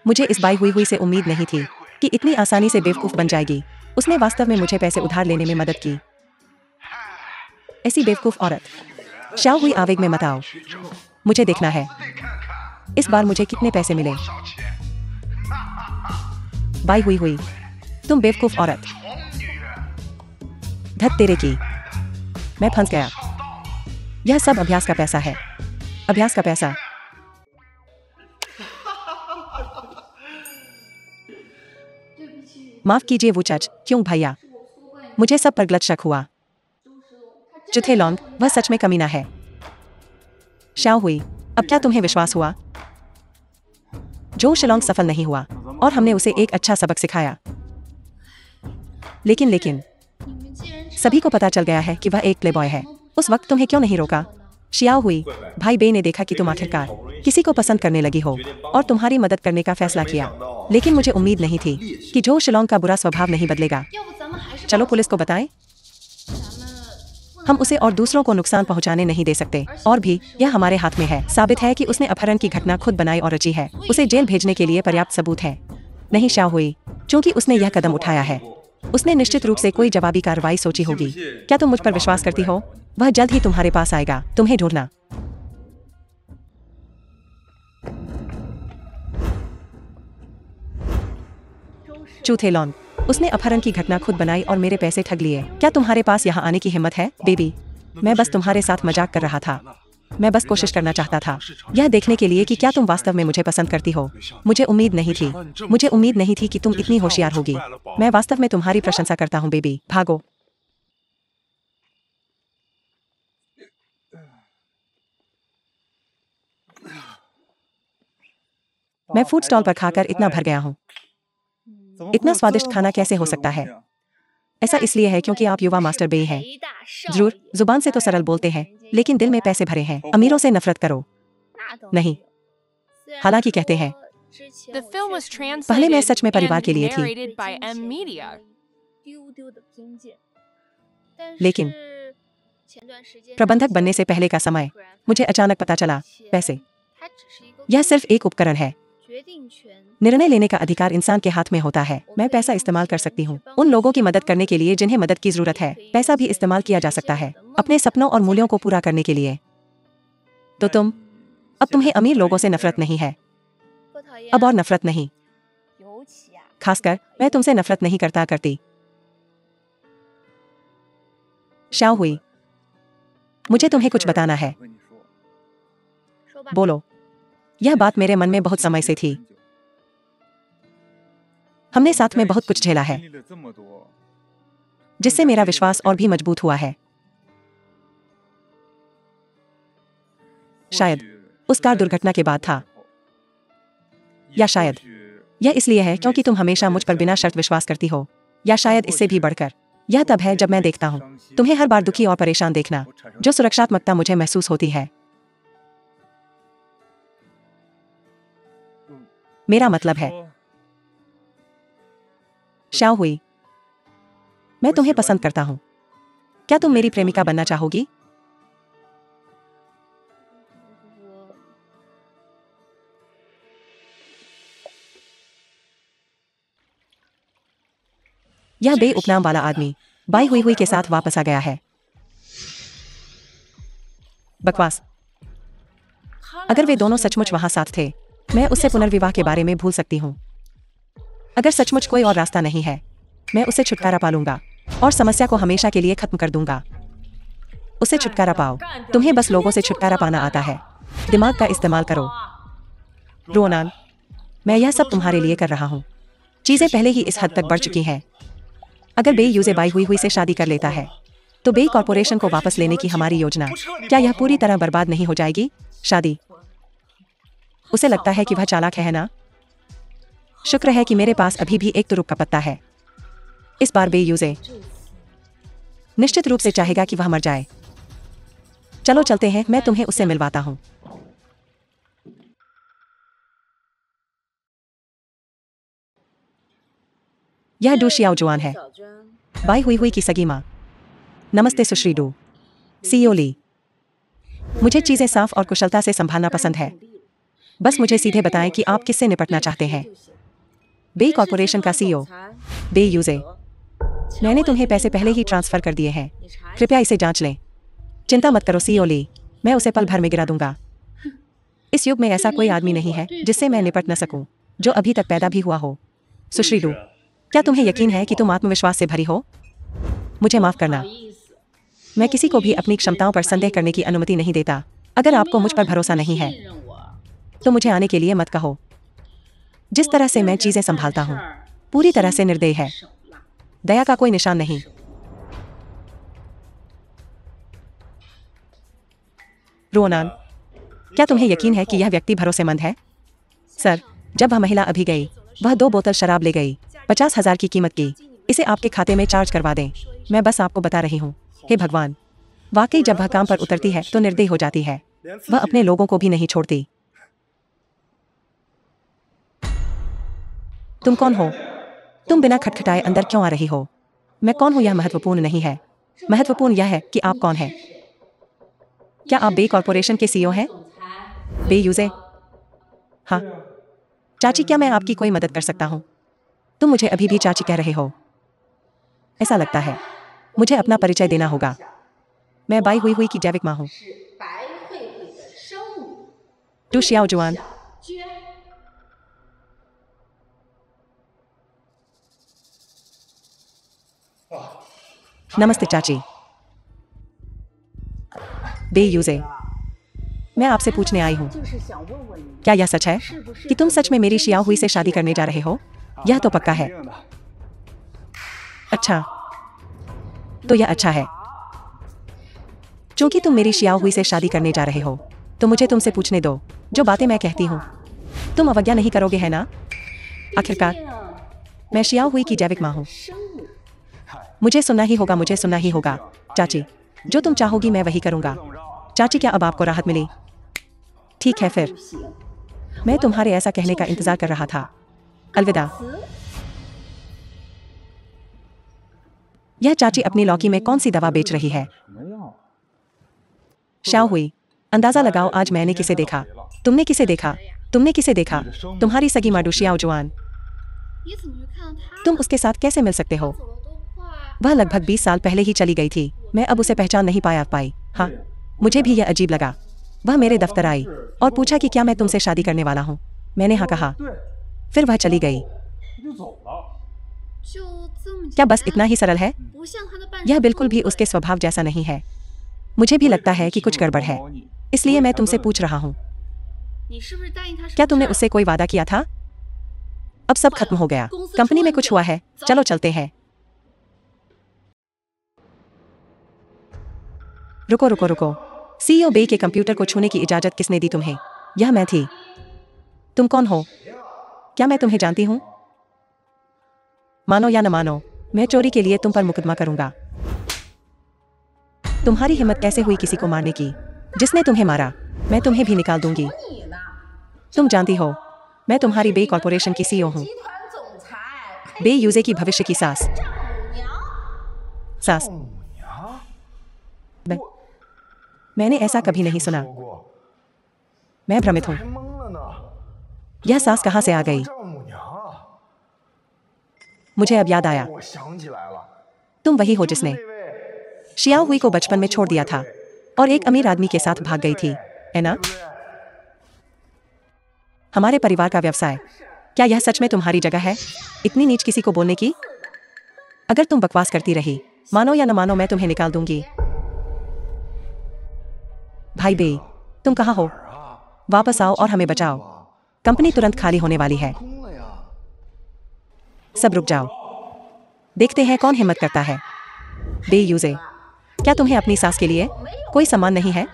मुझे इस बाई हुई से उम्मीद नहीं थी कि इतनी आसानी से बेवकूफ़ बन जाएगी। उसने वास्तव में मुझे पैसे उधार लेने में मदद की। ऐसी बेवकूफ़ औरत। शाओ हुई आवेग में मत आओ। मुझे देखना है इस बार मुझे कितने पैसे मिले। बाई हुई, तुम बेवकूफ़ औरत। धत तेरे की। मैं फंस गया। यह सब अभ्यास का पैसा है। अभ्यास का पैसा। माफ कीजिए वो चच, क्यों भैया? मुझे सब पर गलत शक हुआ। चुथे लौंग, वह सच में कमीना है। शाओ हुई, अब क्या तुम्हें विश्वास हुआ? जो शिलोंग सफल नहीं हुआ और हमने उसे एक अच्छा सबक सिखाया। लेकिन सभी को पता चल गया है कि वह एक प्लेबॉय है। उस वक्त तुम्हें क्यों नहीं रोका? शियाओ हुई, भाई बे ने देखा कि तुम आखिरकार किसी को पसंद करने लगी हो और तुम्हारी मदद करने का फैसला किया। लेकिन मुझे उम्मीद नहीं थी कि जो शिलोंग का बुरा स्वभाव नहीं बदलेगा। चलो पुलिस को बताएं। हम उसे और दूसरों को नुकसान पहुंचाने नहीं दे सकते। और भी यह हमारे हाथ में है। साबित है कि उसने अपहरण की घटना खुद बनाई और रची है। उसे जेल भेजने के लिए पर्याप्त सबूत है। नहीं शाओ हुई, क्योंकि उसने यह कदम उठाया है, उसने निश्चित रूप से कोई जवाबी कार्रवाई सोची होगी। क्या तुम मुझ पर विश्वास करती हो? वह जल्द ही तुम्हारे पास आएगा, तुम्हें ढूंढना। चूथे लॉन, उसने अपहरण की घटना खुद बनाई और मेरे पैसे ठग लिए। क्या तुम्हारे पास यहाँ आने की हिम्मत है, बेबी? मैं बस तुम्हारे साथ मजाक कर रहा था। मैं बस कोशिश करना चाहता था यह देखने के लिए कि क्या तुम वास्तव में मुझे पसंद करती हो। मुझे उम्मीद नहीं थी। मुझे उम्मीद नहीं थी कि तुम इतनी होशियार होगी। मैं वास्तव में तुम्हारी प्रशंसा करता हूँ बेबी। भागो। मैं फूड स्टॉल पर खाकर इतना भर गया हूँ। इतना स्वादिष्ट खाना कैसे हो सकता है? ऐसा इसलिए है क्योंकि आप युवा मास्टर बे हैं। जरूर, जुबान से तो सरल बोलते हैं, लेकिन दिल में पैसे भरे हैं। अमीरों से नफरत करो। नहीं, हालांकि कहते हैं। The film was पहले मैं translated सच में परिवार के and लिए थी। narrated by M Media. लेकिन प्रबंधक बनने से पहले का समय मुझे अचानक पता चला, पैसे यह सिर्फ एक उपकरण है। निर्णय लेने का अधिकार इंसान के हाथ में होता है। मैं पैसा इस्तेमाल कर सकती हूँ उन लोगों की मदद करने के लिए जिन्हें मदद की जरूरत है। पैसा भी इस्तेमाल किया जा सकता है अपने सपनों और मूल्यों को पूरा करने के लिए। तो अब तुम्हें अमीर लोगों से नफरत नहीं है। अब और नफरत नहीं। खासकर मैं तुमसे नफरत नहीं करती। शाओ हुई, मुझे तुम्हें कुछ बताना है। बोलो। यह बात मेरे मन में बहुत समय से थी। हमने साथ में बहुत कुछ झेला है, जिससे मेरा विश्वास और भी मजबूत हुआ है। शायद उस कार दुर्घटना के बाद था, या शायद यह इसलिए है क्योंकि तुम हमेशा मुझ पर बिना शर्त विश्वास करती हो, या शायद इससे भी बढ़कर यह तब है जब मैं देखता हूँ तुम्हें हर बार दुखी और परेशान देखना, जो सुरक्षात्मकता मुझे महसूस होती है। मेरा मतलब है, शाओ हुई, मैं तुम्हें पसंद करता हूं। क्या तुम मेरी प्रेमिका बनना चाहोगी? यह बे उपनाम वाला आदमी बाई हुई के साथ वापस आ गया है। बकवास। अगर वे दोनों सचमुच वहां साथ थे, मैं उससे पुनर्विवाह के बारे में भूल सकती हूँ। अगर सचमुच कोई और रास्ता नहीं है, मैं उसे छुटकारा पा लूंगा और समस्या को हमेशा के लिए खत्म कर दूंगा। उसे छुटकारा पाओ। तुम्हें बस लोगों से छुटकारा पाना आता है। दिमाग का इस्तेमाल करो। रोनान, मैं यह सब तुम्हारे लिए कर रहा हूँ। चीजें पहले ही इस हद तक बढ़ चुकी हैं। अगर बे यूजे बाई हुई से शादी कर लेता है, तो बे कॉर्पोरेशन को वापस लेने की हमारी योजना, क्या यह पूरी तरह बर्बाद नहीं हो जाएगी? शादी। उसे लगता है कि वह चालाक है ना? शुक्र है कि मेरे पास अभी भी एक तुरुप का पत्ता है। इस बार बे यूजे निश्चित रूप से चाहेगा कि वह मर जाए। चलो चलते हैं, मैं तुम्हें उससे मिलवाता हूँ। यह डू शियाओ जुआन है, बाई हुई की सगी माँ। नमस्ते सुश्री डू। सीओ ली। मुझे चीजें साफ और कुशलता से संभालना पसंद है। बस मुझे सीधे बताएं कि आप किससे निपटना चाहते हैं। बे कॉर्पोरेशन का सीईओ बे यूजे। मैंने तुम्हें पैसे पहले ही ट्रांसफर कर दिए हैं। कृपया इसे जांच लें। चिंता मत करो सीईओ ली, मैं उसे पल भर में गिरा दूंगा। इस युग में ऐसा कोई आदमी नहीं है जिससे मैं निपट न सकूं, जो अभी तक पैदा भी हुआ हो। सुश्री डू, क्या तुम्हें यकीन है कि तुम आत्मविश्वास से भरी हो? मुझे माफ करना, मैं किसी को भी अपनी क्षमताओं पर संदेह करने की अनुमति नहीं देता। अगर आपको मुझ पर भरोसा नहीं है तो मुझे आने के लिए मत कहो। जिस तरह से मैं चीजें संभालता हूँ पूरी तरह से निर्दयी है, दया का कोई निशान नहीं। रोनान, क्या तुम्हें यकीन है कि यह व्यक्ति भरोसेमंद है? सर, जब वह महिला अभी गई, वह 2 बोतल शराब ले गई, 50,000 की कीमत की। इसे आपके खाते में चार्ज करवा दें। मैं बस आपको बता रही हूँ। हे भगवान, वाकई जब वह काम पर उतरती है तो निर्दयी हो जाती है। वह अपने लोगों को भी नहीं छोड़ती। तुम कौन हो? तुम बिना खटखटाए अंदर क्यों आ रही हो? मैं कौन हूं यह महत्वपूर्ण नहीं है। महत्वपूर्ण यह है कि आप कौन हैं। क्या आप बे कॉर्पोरेशन के सीईओ हैं? बे यूजे? हाँ। चाची, क्या मैं आपकी कोई मदद कर सकता हूँ? तुम मुझे अभी भी चाची कह रहे हो? ऐसा लगता है मुझे अपना परिचय देना होगा। मैं बाई हुई की जैविक माँ हूँ। टू शियाओ जुआन। नमस्ते चाची। बे यूजे, मैं आपसे पूछने आई हूँ, क्या यह सच है कि तुम सच में मेरी शियाओ हुई से शादी करने जा रहे हो? यह तो पक्का है। अच्छा, तो यह अच्छा है। चूंकि तुम मेरी शियाओ हुई से शादी करने जा रहे हो तो मुझे तुमसे पूछने दो जो बातें मैं कहती हूँ। तुम अवज्ञा नहीं करोगे है ना? आखिरकार मैं शियाओ हुई की जैविक माँ हूँ। मुझे सुनना ही होगा, मुझे सुनना ही होगा। चाची, जो तुम चाहोगी मैं वही करूँगा। चाची, क्या अब आपको राहत मिली? ठीक है फिर, मैं तुम्हारे ऐसा कहने का इंतजार कर रहा था। अलविदा। यह चाची अपनी लौकी में कौन सी दवा बेच रही है? शाओ हुई, अंदाजा लगाओ आज मैंने किसे देखा। तुमने किसे देखा? तुमने किसे देखा? तुम्हारी सगी माडू शियाओ जुआन। तुम उसके साथ कैसे मिल सकते हो? वह लगभग 20 साल पहले ही चली गई थी। मैं अब उसे पहचान नहीं पाई। हाँ, मुझे भी यह अजीब लगा। वह मेरे दफ्तर आई और पूछा कि क्या मैं तुमसे शादी करने वाला हूँ। मैंने हाँ कहा, फिर वह चली गई। क्या बस इतना ही सरल है? यह बिल्कुल भी उसके स्वभाव जैसा नहीं है। मुझे भी लगता है कि कुछ गड़बड़ है, इसलिए मैं तुमसे पूछ रहा हूँ, क्या तुमने उससे कोई वादा किया था? अब सब खत्म हो गया। कंपनी में कुछ हुआ है। चलो चलते हैं। रुको रुको रुको। सीईओ बे के कंप्यूटर को छूने की इजाजत किसने दी तुम्हें? यह मैं थी। तुम कौन हो? क्या मैं तुम्हें जानती हूँ? मानो या न मानो, मैं चोरी के लिए तुम पर मुकदमा करूंगा। तुम्हारी हिम्मत कैसे हुई किसी को मारने की? जिसने तुम्हें मारा, मैं तुम्हें भी निकाल दूंगी। तुम जानती हो, मैं तुम्हारी बे कॉर्पोरेशन की सीईओ हूँ। बे यूजे की भविष्य की सास। मैंने ऐसा कभी नहीं सुना। मैं भ्रमित हूँ। यह सास कहाँ से आ गई? मुझे अब याद आया, तुम वही हो जिसने शियाओ हुई को बचपन में छोड़ दिया था और एक अमीर आदमी के साथ भाग गई थी, है ना? हमारे परिवार का व्यवसाय। क्या यह सच में तुम्हारी जगह है इतनी नीच किसी को बोलने की? अगर तुम बकवास करती रही, मानो या न मानो, मैं तुम्हें निकाल दूंगी। भाई बे, तुम कहाँ हो? वापस आओ और हमें बचाओ। कंपनी तुरंत खाली होने वाली है। सब रुक जाओ, देखते हैं कौन हिम्मत करता है। बे यूजे, क्या तुम्हें अपनी सास के लिए कोई सम्मान नहीं है?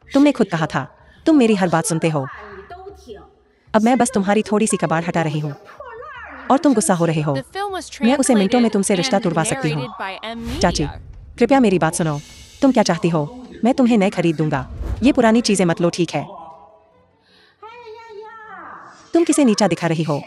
तुमने खुद कहा था तुम मेरी हर बात सुनते हो। अब मैं बस तुम्हारी थोड़ी सी कबाड़ हटा रही हूँ और तुम गुस्सा हो रहे हो। मैं उसे मिनटों में तुमसे रिश्ता तुड़वा सकती हूँ। चाची, कृपया मेरी बात सुनो। तुम क्या चाहती हो? मैं तुम्हें नए खरीद दूंगा। ये पुरानी चीजें मत लो, ठीक है? तुम किसे नीचा दिखा रही हो?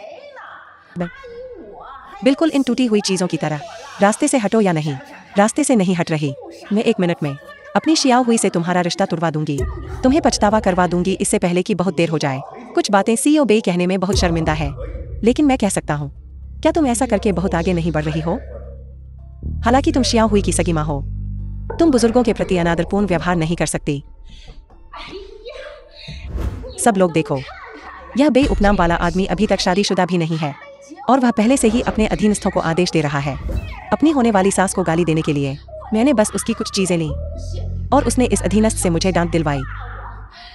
बिल्कुल इन टूटी हुई चीजों की तरह। रास्ते से हटो या नहीं। रास्ते से नहीं हट रही। मैं 1 मिनट में अपनी शियाओ हुई से तुम्हारा रिश्ता तुड़वा दूंगी। तुम्हें पछतावा करवा दूंगी इससे पहले कि बहुत देर हो जाए। कुछ बातें सीईओ बेई कहने में बहुत शर्मिंदा है, लेकिन मैं कह सकता हूँ। क्या तुम ऐसा करके बहुत आगे नहीं बढ़ रही हो? हालांकि तुम शियाओ हुई की सगी माँ हो, तुम बुजुर्गों के प्रति अनादरपूर्ण व्यवहार नहीं कर सकती। सब लोग देखो, यह बेई उपनाम वाला आदमी अभी तक शादीशुदा भी नहीं है और वह पहले से ही अपने अधीनस्थों को आदेश दे रहा है अपनी होने वाली सास को गाली देने के लिए। मैंने बस उसकी कुछ चीजें ली और उसने इस अधीनस्थ से मुझे डांट दिलवाई।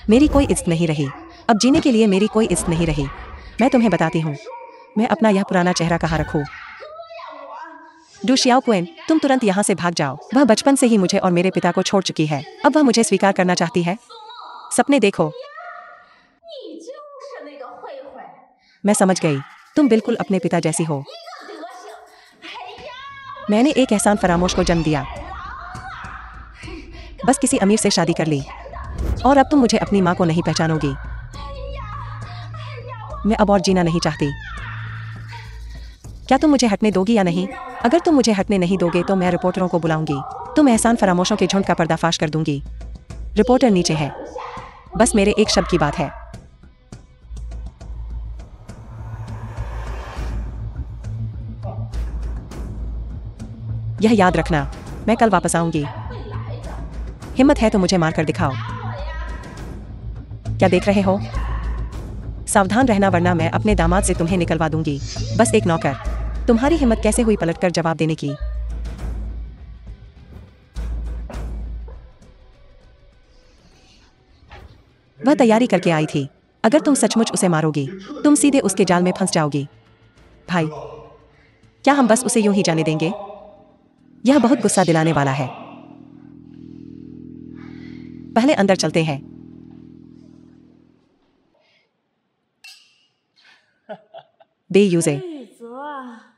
मेरी कोई इज्जत नहीं रही, अब जीने के लिए मेरी कोई इज्जत नहीं रही। मैं तुम्हें बताती हूँ, मैं अपना यह पुराना चेहरा कहाँ रखूँ। डू शियाओक्वेन, तुम तुरंत यहाँ से भाग जाओ। वह बचपन से ही मुझे और मेरे पिता को छोड़ चुकी है, अब वह मुझे स्वीकार करना चाहती है। सपने देखो। मैं समझ गई, तुम बिल्कुल अपने पिता जैसी हो। मैंने एक एहसान फरामोश को जन्म दिया, बस किसी अमीर से शादी कर ली और अब तुम मुझे अपनी माँ को नहीं पहचानोगी। मैं अब और जीना नहीं चाहती। क्या तुम मुझे हटने दोगी या नहीं? अगर तुम मुझे हटने नहीं दोगे तो मैं रिपोर्टरों को बुलाऊंगी। तुम एहसान फरामोशों के झुंड का पर्दाफाश कर दूंगी। रिपोर्टर नीचे है, बस मेरे एक शब्द की बात है। यह याद रखना, मैं कल वापस आऊंगी। हिम्मत है तो मुझे मारकर दिखाओ। क्या देख रहे हो? सावधान रहना वरना मैं अपने दामाद से तुम्हें निकलवा दूंगी। बस एक नौकर। तुम्हारी हिम्मत कैसे हुई पलटकर जवाब देने की? वह तैयारी करके आई थी। अगर तुम सचमुच उसे मारोगी, तुम सीधे उसके जाल में फंस जाओगी। भाई, क्या हम बस उसे यूं ही जाने देंगे? यह बहुत गुस्सा दिलाने वाला है। पहले अंदर चलते हैं। बेयूजे,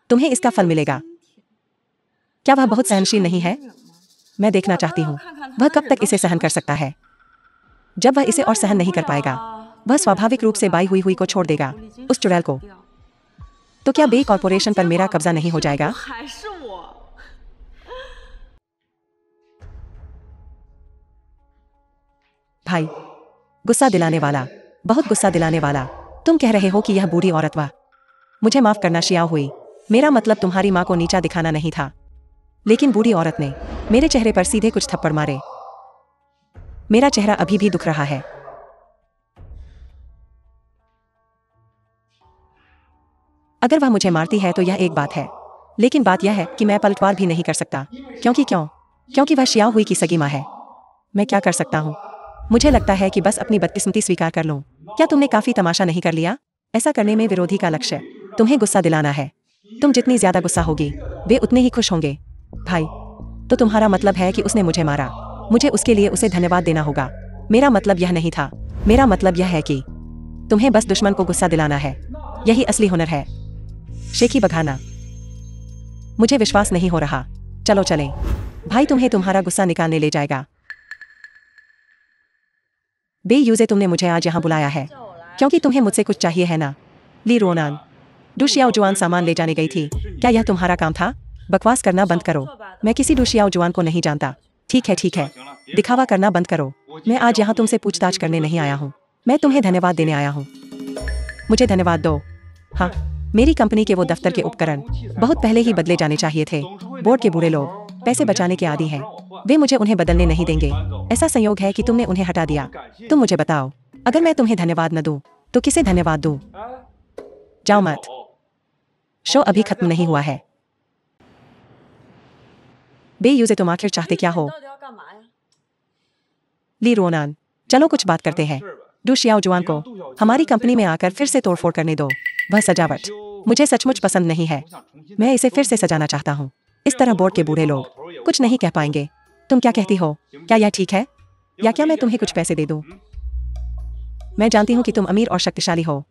तुम्हें इसका फल मिलेगा। क्या वह बहुत सहनशील नहीं है? मैं देखना चाहती हूँ वह कब तक इसे सहन कर सकता है। जब वह इसे और सहन नहीं कर पाएगा, वह स्वाभाविक रूप से बाई हुई को छोड़ देगा, उस चुड़ैल को। तो क्या बेई कॉर्पोरेशन पर मेरा कब्जा नहीं हो जाएगा? भाई, गुस्सा दिलाने वाला, बहुत गुस्सा दिलाने वाला। तुम कह रहे हो कि यह बूढ़ी औरत वह। मुझे माफ करना शियाओ हुई, मेरा मतलब तुम्हारी माँ को नीचा दिखाना नहीं था, लेकिन बूढ़ी औरत ने मेरे चेहरे पर सीधे कुछ थप्पड़ मारे। मेरा चेहरा अभी भी दुख रहा है। अगर वह मुझे मारती है तो यह एक बात है, लेकिन बात यह है कि मैं पलटवार भी नहीं कर सकता। क्योंकि वह शियाओ हुई की सगी माँ है। मैं क्या कर सकता हूँ? मुझे लगता है कि बस अपनी बदकिस्मती स्वीकार कर लूं। क्या तुमने काफी तमाशा नहीं कर लिया? ऐसा करने में विरोधी का लक्ष्य तुम्हें गुस्सा दिलाना है। तुम जितनी ज्यादा गुस्सा होगी, वे उतने ही खुश होंगे। भाई, तो तुम्हारा मतलब है कि उसने मुझे मारा, मुझे उसके लिए उसे धन्यवाद देना होगा। मेरा मतलब यह नहीं था। मेरा मतलब यह है कि तुम्हें बस दुश्मन को गुस्सा दिलाना है। यही असली हुनर है। शेखी बघाना। मुझे विश्वास नहीं हो रहा। चलो चलें। भाई तुम्हें तुम्हारा गुस्सा निकालने ले जाएगा। बेयूजे, तुमने मुझे आज यहाँ बुलाया है क्योंकि तुम्हें मुझसे कुछ चाहिए है ना? ली रोनान, डू शियाओजुआन सामान ले जाने गई थी। क्या यह तुम्हारा काम था? बकवास करना बंद करो। मैं किसी डू शियाओजुआन को नहीं जानता। ठीक है, दिखावा करना बंद करो। मैं आज यहाँ तुमसे पूछताछ करने नहीं आया हूँ, मैं तुम्हें धन्यवाद देने आया हूँ। मुझे धन्यवाद दो। हाँ, मेरी कंपनी के वो दफ्तर के उपकरण बहुत पहले ही बदले जाने चाहिए थे। बोर्ड के बूढ़े लोग पैसे बचाने के आदी हैं, वे मुझे उन्हें बदलने नहीं देंगे। ऐसा संयोग है कि तुमने उन्हें हटा दिया। तुम मुझे बताओ, अगर मैं तुम्हें धन्यवाद न दूं, तो किसे धन्यवाद दूं? जाओ मत, शो अभी खत्म नहीं हुआ है। बेयूजे, तुम आखिर चाहते क्या हो? ली रोनान, चलो कुछ बात करते हैं। डू शियाओजुआन को हमारी कंपनी में आकर फिर से तोड़फोड़ करने दो। वह सजावट मुझे सचमुच पसंद नहीं है। मैं इसे फिर से सजाना चाहता हूँ। इस तरह बोर्ड के बूढ़े लोग कुछ नहीं कह पाएंगे। तुम क्या कहती हो? क्या यह ठीक है? या क्या मैं तुम्हें कुछ पैसे दे दूं? मैं जानती हूँ कि तुम अमीर और शक्तिशाली हो,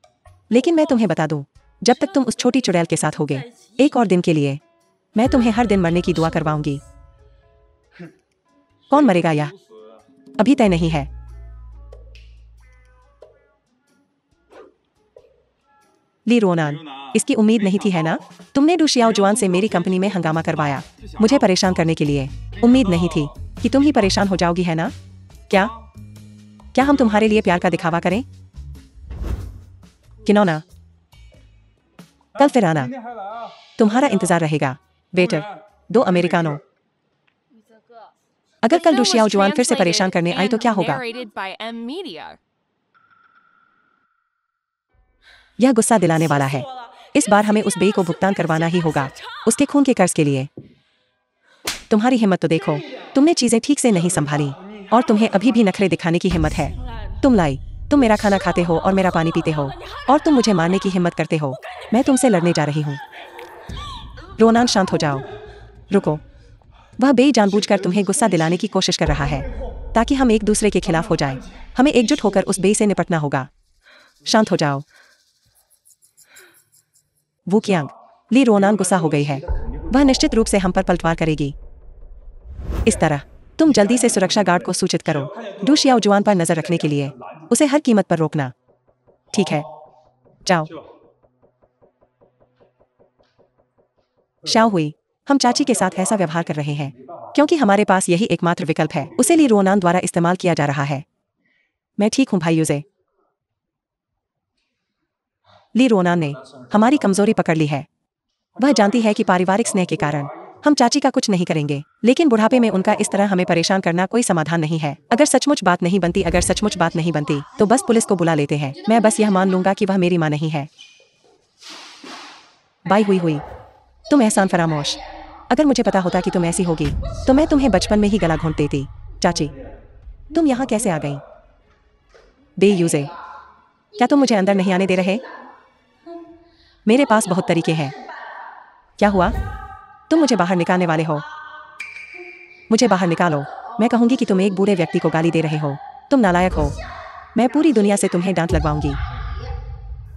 लेकिन मैं तुम्हें बता दूं, जब तक तुम उस छोटी चुड़ैल के साथ होगे, एक और दिन के लिए, मैं तुम्हें हर दिन मरने की दुआ करवाऊंगी। कौन मरेगा यह अभी तय नहीं है। ली रोनान, इसकी उम्मीद नहीं थी है ना? तुमने डू शियाओजुआन से मेरी कंपनी में हंगामा करवाया, मुझे परेशान करने के लिए। उम्मीद नहीं थी। कि तुम ही परेशान हो जाओगी, है ना? क्या क्या हम तुम्हारे लिए प्यार का दिखावा करें? किनौना कल फिर आना, 今天还来啊？ तुम्हारा इंतजार रहेगा। Waiter 2 americano. 宇泽哥， अगर The कल film was डुशियाओ जुआन फिर से परेशान translated करने आई तो and क्या होगा? narrated by M Media. यह गुस्सा दिलाने वाला है। इस बार हमें उस बेई को भुगतान करवाना ही होगा, उसके खून के कर्ज के लिए। तुम्हारी हिम्मत तो देखो, तुमने चीजें ठीक से नहीं संभाली और तुम्हें अभी भी नखरे दिखाने की हिम्मत है। तुम लाई, तुम मेरा खाना खाते हो और मेरा पानी पीते हो और तुम मुझे मारने की हिम्मत करते हो। मैं तुमसे लड़ने जा रही हूँ। रोनान शांत हो जाओ। रुको, वह बेई जानबूझकर तुम्हें गुस्सा दिलाने की कोशिश कर रहा है ताकि हम एक दूसरे के खिलाफ हो जाएं। हमें एकजुट होकर उस बेई से निपटना होगा। शांत हो जाओ। वू कियांग, ली रोनान गुस्सा हो गई है। वह निश्चित रूप से हम पर पलटवार करेगी। इस तरह तुम जल्दी से सुरक्षा गार्ड को सूचित करो, डू शियाओ जुआन पर नजर रखने के लिए। उसे हर कीमत पर रोकना। ठीक है, जाओ। शाओ हुई, हम चाची के साथ ऐसा व्यवहार कर रहे हैं क्योंकि हमारे पास यही एकमात्र विकल्प है। उसे ली रोनान द्वारा इस्तेमाल किया जा रहा है। मैं ठीक हूं भाई यूजे। ली रोनान ने हमारी कमजोरी पकड़ ली है। वह जानती है कि पारिवारिक स्नेह के कारण हम चाची का कुछ नहीं करेंगे, लेकिन बुढ़ापे में उनका इस तरह हमें परेशान करना कोई समाधान नहीं है। अगर सचमुच बात नहीं बनती तो बस पुलिस को बुला लेते हैं। मैं बस यह मान लूंगा कि वह मेरी माँ नहीं है। बाई हुई, तुम एहसान फरामोश। अगर मुझे पता होता कि तुम ऐसी होगी तो मैं तुम्हें बचपन में ही गला घोंट देती। चाची, तुम यहाँ कैसे आ गई? बे यूजे, क्या तुम मुझे अंदर नहीं आने दे रहे? मेरे पास बहुत तरीके हैं। क्या हुआ? तुम मुझे बाहर निकालने वाले हो? मुझे बाहर निकालो। मैं कहूंगी कि तुम एक बूढ़े व्यक्ति को गाली दे रहे हो। तुम नालायक हो। मैं पूरी दुनिया से तुम्हें डांट लगवाऊंगी।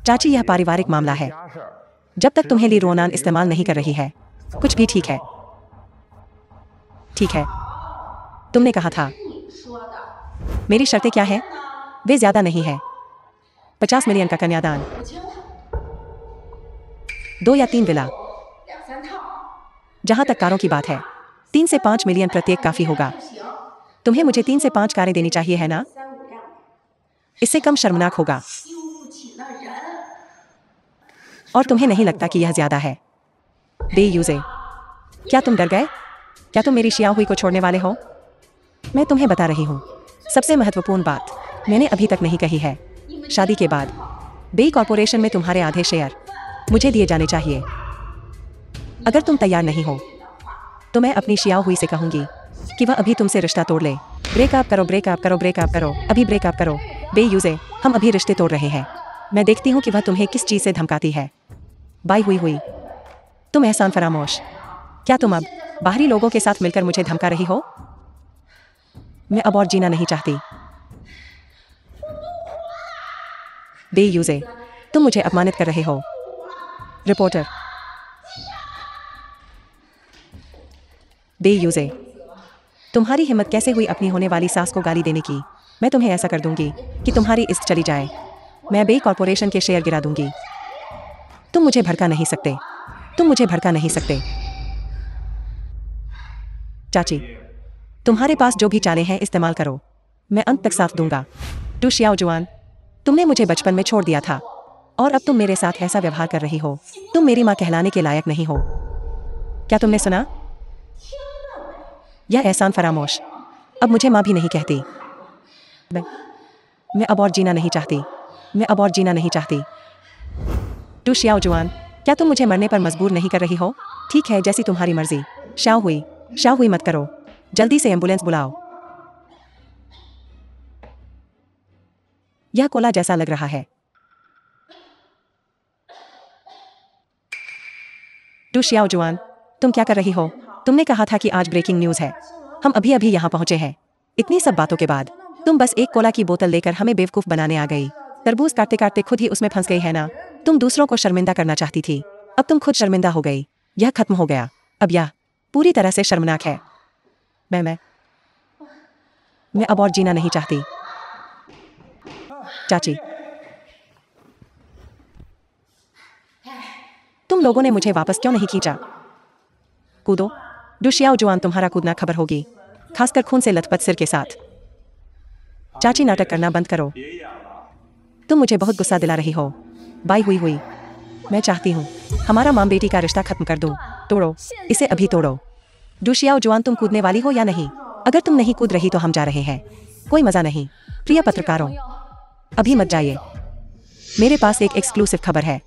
चाची, यह पारिवारिक मामला है। जब तक तुम्हें ली रोनान इस्तेमाल नहीं कर रही है, कुछ भी ठीक है। ठीक है, तुमने कहा था। मेरी शर्तें क्या हैं? वे ज्यादा नहीं है। 50 मिलियन का कन्यादान, 2 या 3 विला। जहां तक कारों की बात है, 3 से 5 मिलियन प्रत्येक काफी होगा। तुम्हें मुझे 3 से 5 कारें देनी चाहिए, है ना? इससे कम शर्मनाक होगा। और तुम्हें नहीं लगता कि यह ज्यादा है? बे यूजे, क्या तुम डर गए? क्या तुम मेरी शिया हुई को छोड़ने वाले हो? मैं तुम्हें बता रही हूँ, सबसे महत्वपूर्ण बात मैंने अभी तक नहीं कही है। शादी के बाद बे कॉर्पोरेशन में तुम्हारे आधे शेयर मुझे दिए जाने चाहिए। अगर तुम तैयार नहीं हो तो मैं अपनी शिया हुई से कहूंगी कि वह अभी तुमसे रिश्ता तोड़ ले। ब्रेकअप करो, ब्रेकअप करो, ब्रेकअप करो, अभी ब्रेकअप करो। बे यूजे, हम अभी रिश्ते तोड़ रहे हैं। मैं देखती हूँ कि वह तुम्हें किस चीज़ से धमकाती है। बाई हुई, तुम एहसान फरामोश। क्या तुम अब बाहरी लोगों के साथ मिलकर मुझे धमका रही हो? मैं अब और जीना नहीं चाहती। बे यूजे, तुम मुझे अपमानित कर रहे हो। रिपोर्टर, बे यूजे, तुम्हारी हिम्मत कैसे हुई अपनी होने वाली सास को गाली देने की? मैं तुम्हें ऐसा कर दूंगी कि तुम्हारी इज्जत चली जाए। मैं बे कॉर्पोरेशन के शेयर गिरा दूंगी। तुम मुझे भड़का नहीं सकते। तुम मुझे भड़का नहीं सकते। चाची, तुम्हारे पास जो भी चालें हैं इस्तेमाल करो। मैं अंत तक साथ दूंगा। डू शियाओ जुआन, तुमने मुझे बचपन में छोड़ दिया था और अब तुम मेरे साथ ऐसा व्यवहार कर रही हो। तुम मेरी माँ कहलाने के लायक नहीं हो। क्या तुमने सुना? यह एहसान फरामोश अब मुझे माँ भी नहीं कहती। मैं अब और जीना नहीं चाहती। मैं अब और जीना नहीं चाहती। डू शियाओ जुआन, क्या तुम मुझे मरने पर मजबूर नहीं कर रही हो? ठीक है, जैसी तुम्हारी मर्जी। शाओ हुई मत करो। जल्दी से एम्बुलेंस बुलाओ। यह कोला जैसा लग रहा है। डू शियाओ जुआन, तुम क्या कर रही हो? तुमने कहा था कि आज ब्रेकिंग न्यूज़ है। हम अभी अभी यहाँ पहुँचे हैं। इतनी सब बातों के बाद तुम बस एक कोला की बोतल लेकर हमें बेवकूफ़ बनाने आ गई। तरबूज काटते काटते खुद ही उसमें फंस गई, है ना? तुम दूसरों को शर्मिंदा करना चाहती थी, अब तुम खुद शर्मिंदा हो गई। यह खत्म हो गया। अब यह पूरी तरह से शर्मनाक है। मैं अब और जीना नहीं चाहती। चाची, तुम लोगों ने मुझे वापस क्यों नहीं खींचा? कूदो। डू शियाओ जुआन, तुम्हारा कूदना खबर होगी। खासकर खून से लथपथ सिर के साथ। चाची नाटक करना बंद करो। तुम मुझे बहुत गुस्सा दिला रही हो। बाई हुई। मैं चाहती हूँ हमारा माँ बेटी का रिश्ता खत्म कर दूँ। तोड़ो इसे, अभी तोड़ो। डूशियाओ जुआन, तुम कूदने वाली हो या नहीं? अगर तुम नहीं कूद रही तो हम जा रहे हैं। कोई मजा नहीं। प्रिय पत्रकारों, अभी मत जाइए। मेरे पास एक एक्सक्लूसिव खबर है।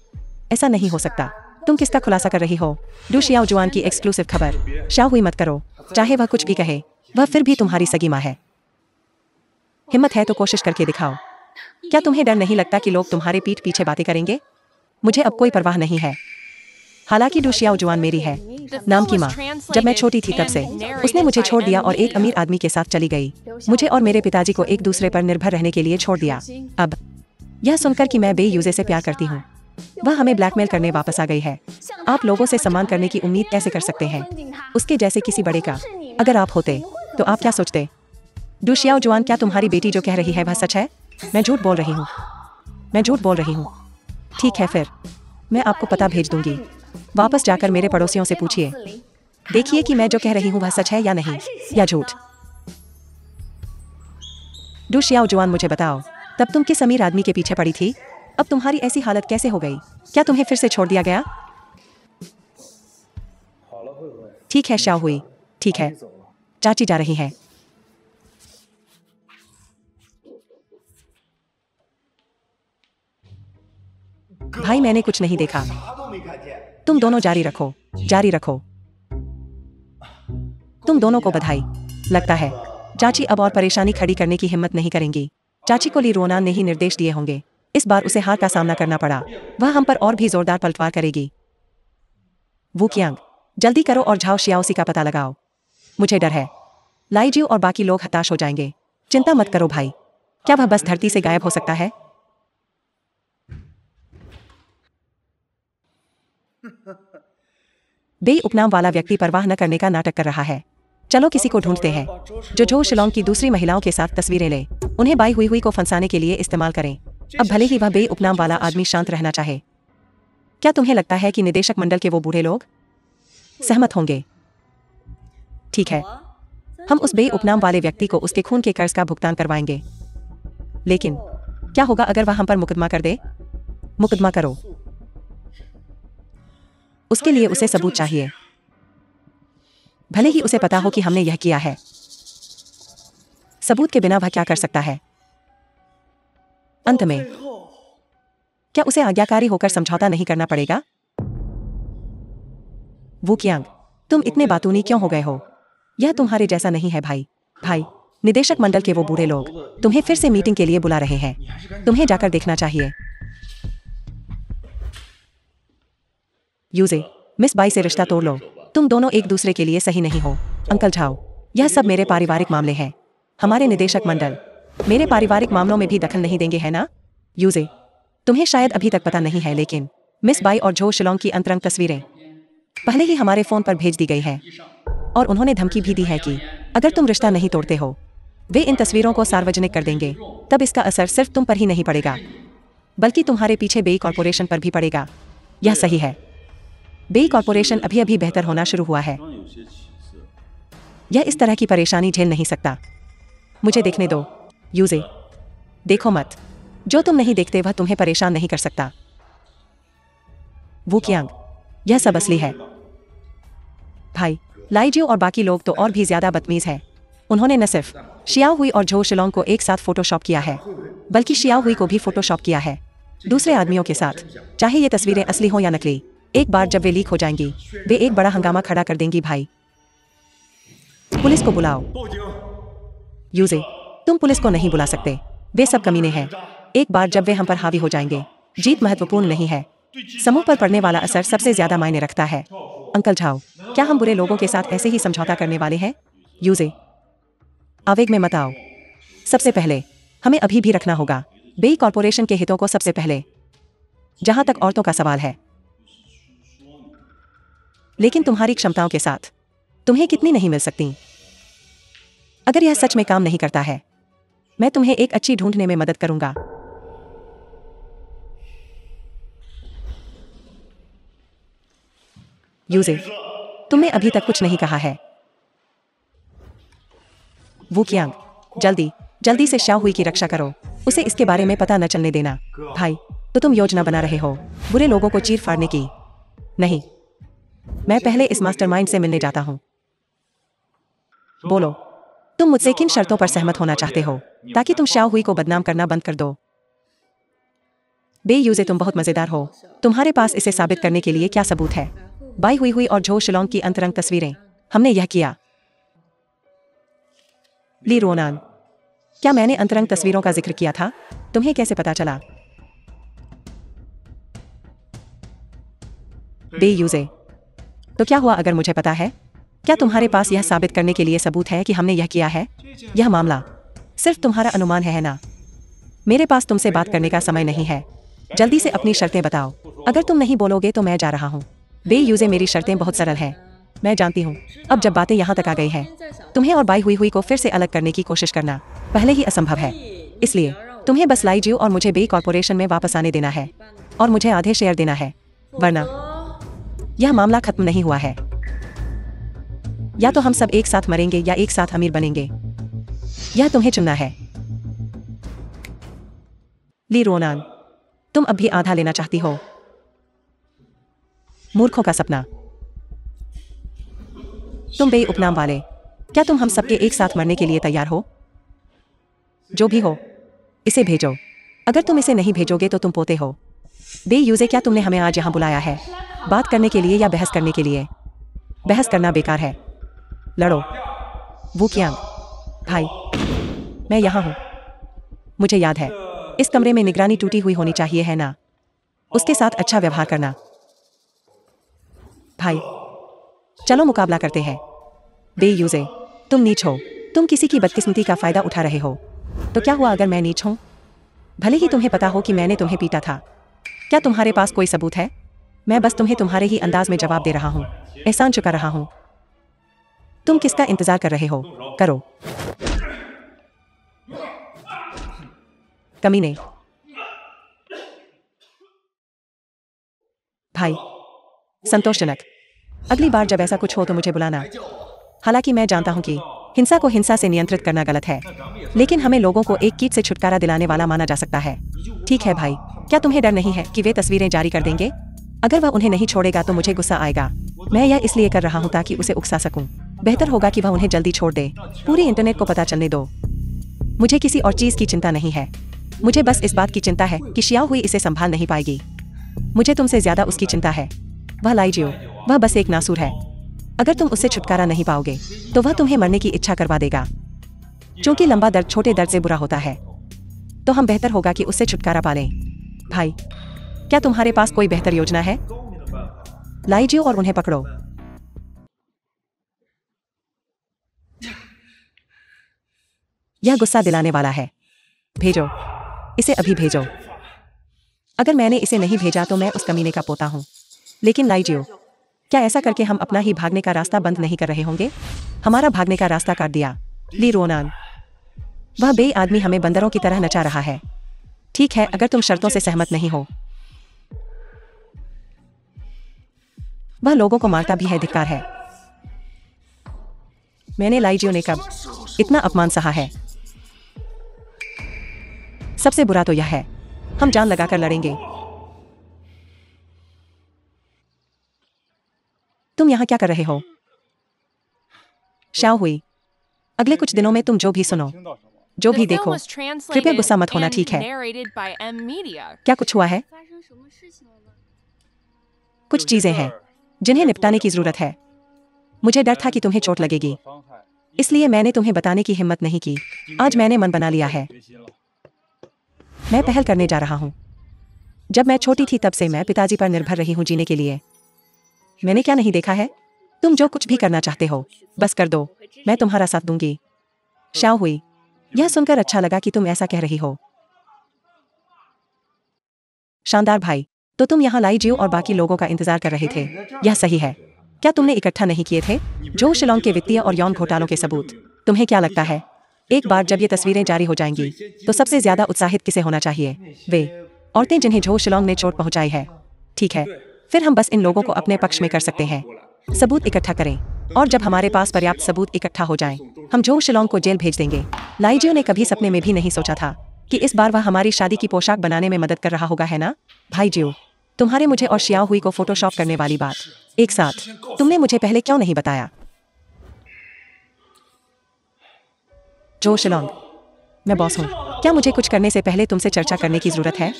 ऐसा नहीं हो सकता। तुम किसका खुलासा कर रही हो? डूशियाओ जुआन की एक्सक्लूसिव खबर। शाहुई मत करो। चाहे वह कुछ भी कहे, वह फिर भी तुम्हारी सगी माँ है। हिम्मत है तो कोशिश करके दिखाओ। क्या तुम्हें डर नहीं लगता कि लोग तुम्हारे पीठ पीछे बातें करेंगे? मुझे अब कोई परवाह नहीं है। हालांकि डूशियाओ जुआन मेरी है, नाम की माँ। जब मैं छोटी थी तब से उसने मुझे छोड़ दिया और एक अमीर आदमी के साथ चली गई। मुझे और मेरे पिताजी को एक दूसरे पर निर्भर रहने के लिए छोड़ दिया। अब यह सुनकर कि मैं बेयूजे से प्यार करती हूँ, वह हमें ब्लैकमेल करने वापस आ गई है। आप लोगों से सम्मान करने की उम्मीद कैसे कर सकते हैं, उसके जैसे किसी बड़े का? अगर आप होते तो आप क्या सोचते? डूशियाओ जुआन, क्या तुम्हारी बेटी जो कह रही है वह सच है? मैं झूठ बोल रही हूँ। मैं झूठ बोल रही हूँ। ठीक है, फिर मैं आपको पता भेज दूंगी। वापस जाकर मेरे पड़ोसियों से पूछिए। देखिए कि मैं जो कह रही हूँ वह सच है या नहीं, या झूठ। डूशियाओ जुआन, मुझे बताओ, तब तुम किस अमीर आदमी के पीछे पड़ी थी? अब तुम्हारी ऐसी हालत कैसे हो गई? क्या तुम्हें फिर से छोड़ दिया गया? ठीक है शाहुई, ठीक है। चाची जा रही है। भाई, मैंने कुछ नहीं देखा। तुम दोनों जारी रखो, जारी रखो। तुम दोनों को बधाई। लगता है चाची अब और परेशानी खड़ी करने की हिम्मत नहीं करेंगी। चाची को ली रोना ने ही निर्देश दिए होंगे। इस बार उसे हार का सामना करना पड़ा। वह हम पर और भी जोरदार पलटवार करेगी। वू कियांग, जल्दी करो और झाओ शियाओसी का पता लगाओ। मुझे डर है लाइजियो और बाकी लोग हताश हो जाएंगे। चिंता मत करो भाई। क्या वह बस धरती से गायब हो सकता है? बे उपनाम वाला व्यक्ति परवाह न करने का नाटक कर रहा है। चलो किसी को ढूंढते हैं जो झो शिलोंग की दूसरी महिलाओं के साथ तस्वीरें ले। उन्हें बाई हुई को फंसाने के लिए इस्तेमाल करें। अब भले ही वह बे उपनाम वाला आदमी शांत रहना चाहे, क्या तुम्हें लगता है कि निदेशक मंडल के वो बूढ़े लोग सहमत होंगे? ठीक है, हम उस बे उपनाम वाले व्यक्ति को उसके खून के कर्ज का भुगतान करवाएंगे। लेकिन क्या होगा अगर वह हम पर मुकदमा कर दे? मुकदमा करो। उसके लिए उसे सबूत चाहिए, भले ही उसे पता हो कि हमने यह किया है। सबूत के बिना वह क्या कर सकता है? अंत में क्या उसे आज्ञाकारी होकर समझौता नहीं करना पड़ेगा? वू कियांग, तुम इतने बातूनी क्यों हो गए हो? यह तुम्हारे जैसा नहीं है भाई। भाई, निदेशक मंडल के वो बूढ़े लोग तुम्हें फिर से मीटिंग के लिए बुला रहे हैं। तुम्हें जाकर देखना चाहिए। यूजे, मिस बाई से रिश्ता तोड़ लो। तुम दोनों एक दूसरे के लिए सही नहीं हो। अंकल झाओ, यह सब मेरे पारिवारिक मामले हैं। हमारे निदेशक मंडल मेरे पारिवारिक मामलों में भी दखल नहीं देंगे, है ना? यूजे, तुम्हें शायद अभी तक पता नहीं है, लेकिन मिस बाई और झो शिलोंग की अंतरंग तस्वीरें पहले ही हमारे फोन पर भेज दी गई है और उन्होंने धमकी भी दी है कि अगर तुम रिश्ता नहीं तोड़ते हो, वे इन तस्वीरों को सार्वजनिक कर देंगे। तब इसका असर सिर्फ तुम पर ही नहीं पड़ेगा, बल्कि तुम्हारे पीछे बेई कॉर्पोरेशन पर भी पड़ेगा। यह सही है। बेई कॉर्पोरेशन अभी अभी बेहतर होना शुरू हुआ है। यह इस तरह की परेशानी झेल नहीं सकता। मुझे देखने दो। यूजे, देखो मत। जो तुम नहीं देखते वह तुम्हें परेशान नहीं कर सकता। वू कियांग, यह सब असली है। भाई, लाइजियो और बाकी लोग तो और भी ज्यादा बदतमीज हैं। उन्होंने न सिर्फ शियाओ हुई और झो शिलोंग को एक साथ फोटोशॉप किया है, बल्कि शियाओ हुई को भी फोटोशॉप किया है दूसरे आदमियों के साथ। चाहे ये तस्वीरें असली हो या नकली, एक बार जब वे लीक हो जाएंगी, वे एक बड़ा हंगामा खड़ा कर देंगी। भाई, पुलिस को बुलाओ। यूजे, तुम पुलिस को नहीं बुला सकते। वे सब कमीने हैं। एक बार जब वे हम पर हावी हो जाएंगे, जीत महत्वपूर्ण नहीं है, समूह पर पड़ने वाला असर सबसे ज्यादा मायने रखता है। अंकल झाओ, क्या हम बुरे लोगों के साथ ऐसे ही समझौता करने वाले हैं? यूजे, आवेग में मत आओ। सबसे पहले हमें अभी भी रखना होगा बेई कॉर्पोरेशन के हितों को सबसे पहले, जहां तक औरतों का सवाल है। लेकिन तुम्हारी क्षमताओं के साथ तुम्हें कितनी नहीं मिल सकती। अगर यह सच में काम नहीं करता है, मैं तुम्हें एक अच्छी ढूंढने में मदद करूंगा। यूजे, तुमने अभी तक कुछ नहीं कहा है। वू कियांग, जल्दी जल्दी से शाओ हुई की रक्षा करो, उसे इसके बारे में पता न चलने देना। भाई, तो तुम योजना बना रहे हो बुरे लोगों को चीर फाड़ने की? नहीं, मैं पहले इस मास्टरमाइंड से मिलने जाता हूं। बोलो, तुम मुझसे किन शर्तों पर सहमत होना चाहते हो ताकि तुम शाओ हुई को बदनाम करना बंद कर दो? बेयूजे, तुम बहुत मजेदार हो। तुम्हारे पास इसे साबित करने के लिए क्या सबूत है? बाई हुई और झो शिलोंग की अंतरंग तस्वीरें। हमने यह किया। ली रोनान, क्या मैंने अंतरंग तस्वीरों का जिक्र किया था? तुम्हें कैसे पता चला? बेयूजे, तो क्या हुआ अगर मुझे पता है? क्या तुम्हारे पास यह साबित करने के लिए सबूत है कि हमने यह किया है? यह मामला सिर्फ तुम्हारा अनुमान है ना? मेरे पास तुमसे बात करने का समय नहीं है। जल्दी से अपनी शर्तें बताओ। अगर तुम नहीं बोलोगे तो मैं जा रहा हूँ। बेयूजे, मेरी शर्तें बहुत सरल हैं। मैं जानती हूँ। अब जब बातें यहाँ तक आ गई हैं, तुम्हें और बाई हुई को फिर से अलग करने की कोशिश करना पहले ही असंभव है। इसलिए तुम्हें बस लाइजियो और मुझे बे कॉर्पोरेशन में वापस आने देना है और मुझे आधे शेयर देना है, वरना यह मामला खत्म नहीं हुआ है। या तो हम सब एक साथ मरेंगे या एक साथ अमीर बनेंगे। यह तुम्हें चुनना है। ली रोनान, तुम अब भी आधा लेना चाहती हो? मूर्खों का सपना। तुम बे उपनाम वाले, क्या तुम हम सबके एक साथ मरने के लिए तैयार हो? जो भी हो, इसे भेजो। अगर तुम इसे नहीं भेजोगे तो तुम पोते हो। बेयूजे, क्या तुमने हमें आज यहाँ बुलाया है? बात करने के लिए या बहस करने के लिए? बहस करना बेकार है। लड़ो। वू कियांग, भाई, मैं यहाँ हूँ। मुझे याद है, इस कमरे में निगरानी टूटी हुई होनी चाहिए, है ना? उसके साथ अच्छा व्यवहार करना। भाई, चलो मुकाबला करते हैं। बेयूजे, तुम नीच हो। तुम किसी की बदकिस्मती का फायदा उठा रहे हो। तो क्या हुआ अगर मैं नीच हूं? भले ही तुम्हें पता हो कि मैंने तुम्हें पीटा था। क्या तुम्हारे पास कोई सबूत है? मैं बस तुम्हें तुम्हारे ही अंदाज में जवाब दे रहा हूं, एहसान चुका रहा हूं। तुम किसका इंतजार कर रहे हो? करो। कमीने। भाई, संतोषजनक। अगली बार जब ऐसा कुछ हो तो मुझे बुलाना। हालांकि मैं जानता हूं कि हिंसा को हिंसा से नियंत्रित करना गलत है, लेकिन हमें लोगों को एक कीट से छुटकारा दिलाने वाला माना जा सकता है। ठीक है भाई, क्या तुम्हें डर नहीं है कि वे तस्वीरें जारी कर देंगे? अगर वह उन्हें नहीं छोड़ेगा तो मुझे गुस्सा आएगा। मैं यह इसलिए कर रहा हूं ताकि उसे उकसा सकूं। बेहतर होगा कि वह उन्हें जल्दी छोड़ दे। पूरी इंटरनेट को पता चलने दो। मुझे किसी और चीज की चिंता नहीं है। मुझे बस इस बात की चिंता है कि शियाओ हुई इसे संभाल नहीं पाएगी। मुझे तुमसे ज्यादा उसकी चिंता है। वह लाइजियो, वह बस एक नासूर है। अगर तुम उससे छुटकारा नहीं पाओगे तो वह तुम्हें मरने की इच्छा करवा देगा। क्योंकि लंबा दर्द छोटे दर्द से बुरा होता है, तो हम बेहतर होगा कि उससे छुटकारा पा लें। भाई, क्या तुम्हारे पास कोई बेहतर योजना है? लाइजियो और उन्हें पकड़ो। यह गुस्सा दिलाने वाला है। भेजो, इसे अभी भेजो। अगर मैंने इसे नहीं भेजा तो मैं उस कमीने का पोता हूं। लेकिन लाइजियो, क्या ऐसा करके हम अपना ही भागने का रास्ता बंद नहीं कर रहे होंगे? हमारा भागने का रास्ता काट दिया। ली रोनान, वह बे आदमी हमें बंदरों की तरह नचा रहा है। ठीक है, अगर तुम शर्तों से सहमत नहीं हो। वह लोगों को मारता भी है, धिक्कार है। मैंने लाइजियो ने कब इतना अपमान सहा है? सबसे बुरा तो यह है, हम जान लगाकर लड़ेंगे। तुम यहाँ क्या कर रहे हो? शाओ हुई, अगले कुछ दिनों में तुम जो भी सुनो, जो The भी film देखो, was translated कृपया गुस्सा मत होना, and ठीक है? narrated by M Media. क्या कुछ हुआ है? 发生什么事情了呢？ कुछ चीजें हैं जिन्हें निपटाने की जरूरत है। मुझे डर था कि तुम्हें चोट लगेगी, इसलिए मैंने तुम्हें बताने की हिम्मत नहीं की। आज मैंने मन बना लिया है। मैं पहल करने जा रहा हूँ। जब मैं छोटी थी तब से मैं पिताजी पर निर्भर रही हूँ जीने के लिए। मैंने क्या नहीं देखा है? तुम जो कुछ भी करना चाहते हो बस कर दो, मैं तुम्हारा साथ दूंगी। शाओ हुई, यह सुनकर अच्छा लगा कि तुम ऐसा कह रही हो। शानदार भाई, तो तुम यहाँ लाइजियो और बाकी लोगों का इंतजार कर रहे थे, यह सही है। क्या तुमने इकट्ठा नहीं किए थे जो शिलोंग के वित्तीय और यौन घोटालों के सबूत? तुम्हें क्या लगता है एक बार जब ये तस्वीरें जारी हो जाएंगी तो सबसे ज्यादा उत्साहित किसे होना चाहिए? वे औरतें जिन्हें झो शिलोंग ने चोट पहुंचाई है। ठीक है, फिर हम बस इन लोगों को अपने पक्ष में कर सकते हैं। सबूत इकट्ठा करें। और जब हमारे पास पर्याप्त सबूत इकट्ठा हो जाएं, हम जो शिलोंग को जेल भेज देंगे। लाइजियो ने कभी सपने में भी नहीं सोचा था कि इस बार वह हमारी शादी की पोशाक बनाने में मदद कर रहा होगा, है ना भाई जियो? तुम्हारे मुझे और शियाओ हुई को फोटोशॉप करने वाली बात एक साथ तुमने मुझे पहले क्यों नहीं बताया? जो शिलोंग, मैं बॉस हूँ। क्या मुझे कुछ करने से पहले तुमसे चर्चा करने की जरूरत है?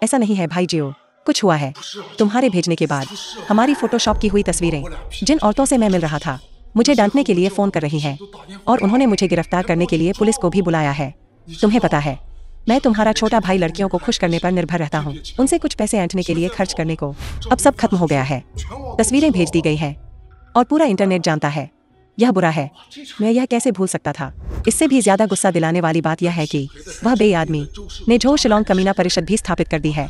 ऐसा नहीं है भाई जियो, कुछ हुआ है। तुम्हारे भेजने के बाद हमारी फोटोशॉप की हुई तस्वीरें जिन औरतों से मैं मिल रहा था मुझे डांटने के लिए फोन कर रही हैं और उन्होंने मुझे गिरफ्तार करने के लिए पुलिस को भी बुलाया है। तुम्हें पता है, मैं तुम्हारा छोटा भाई लड़कियों को खुश करने पर निर्भर रहता हूँ, उनसे कुछ पैसे ऐंठने के लिए खर्च करने को। अब सब खत्म हो गया है, तस्वीरें भेज दी गई हैं और पूरा इंटरनेट जानता है। यह बुरा है, मैं यह कैसे भूल सकता था। इससे भी ज्यादा गुस्सा दिलाने वाली बात यह है कि वह बे आदमी ने जो शिलोंग कमीना परिषद भी स्थापित कर दी है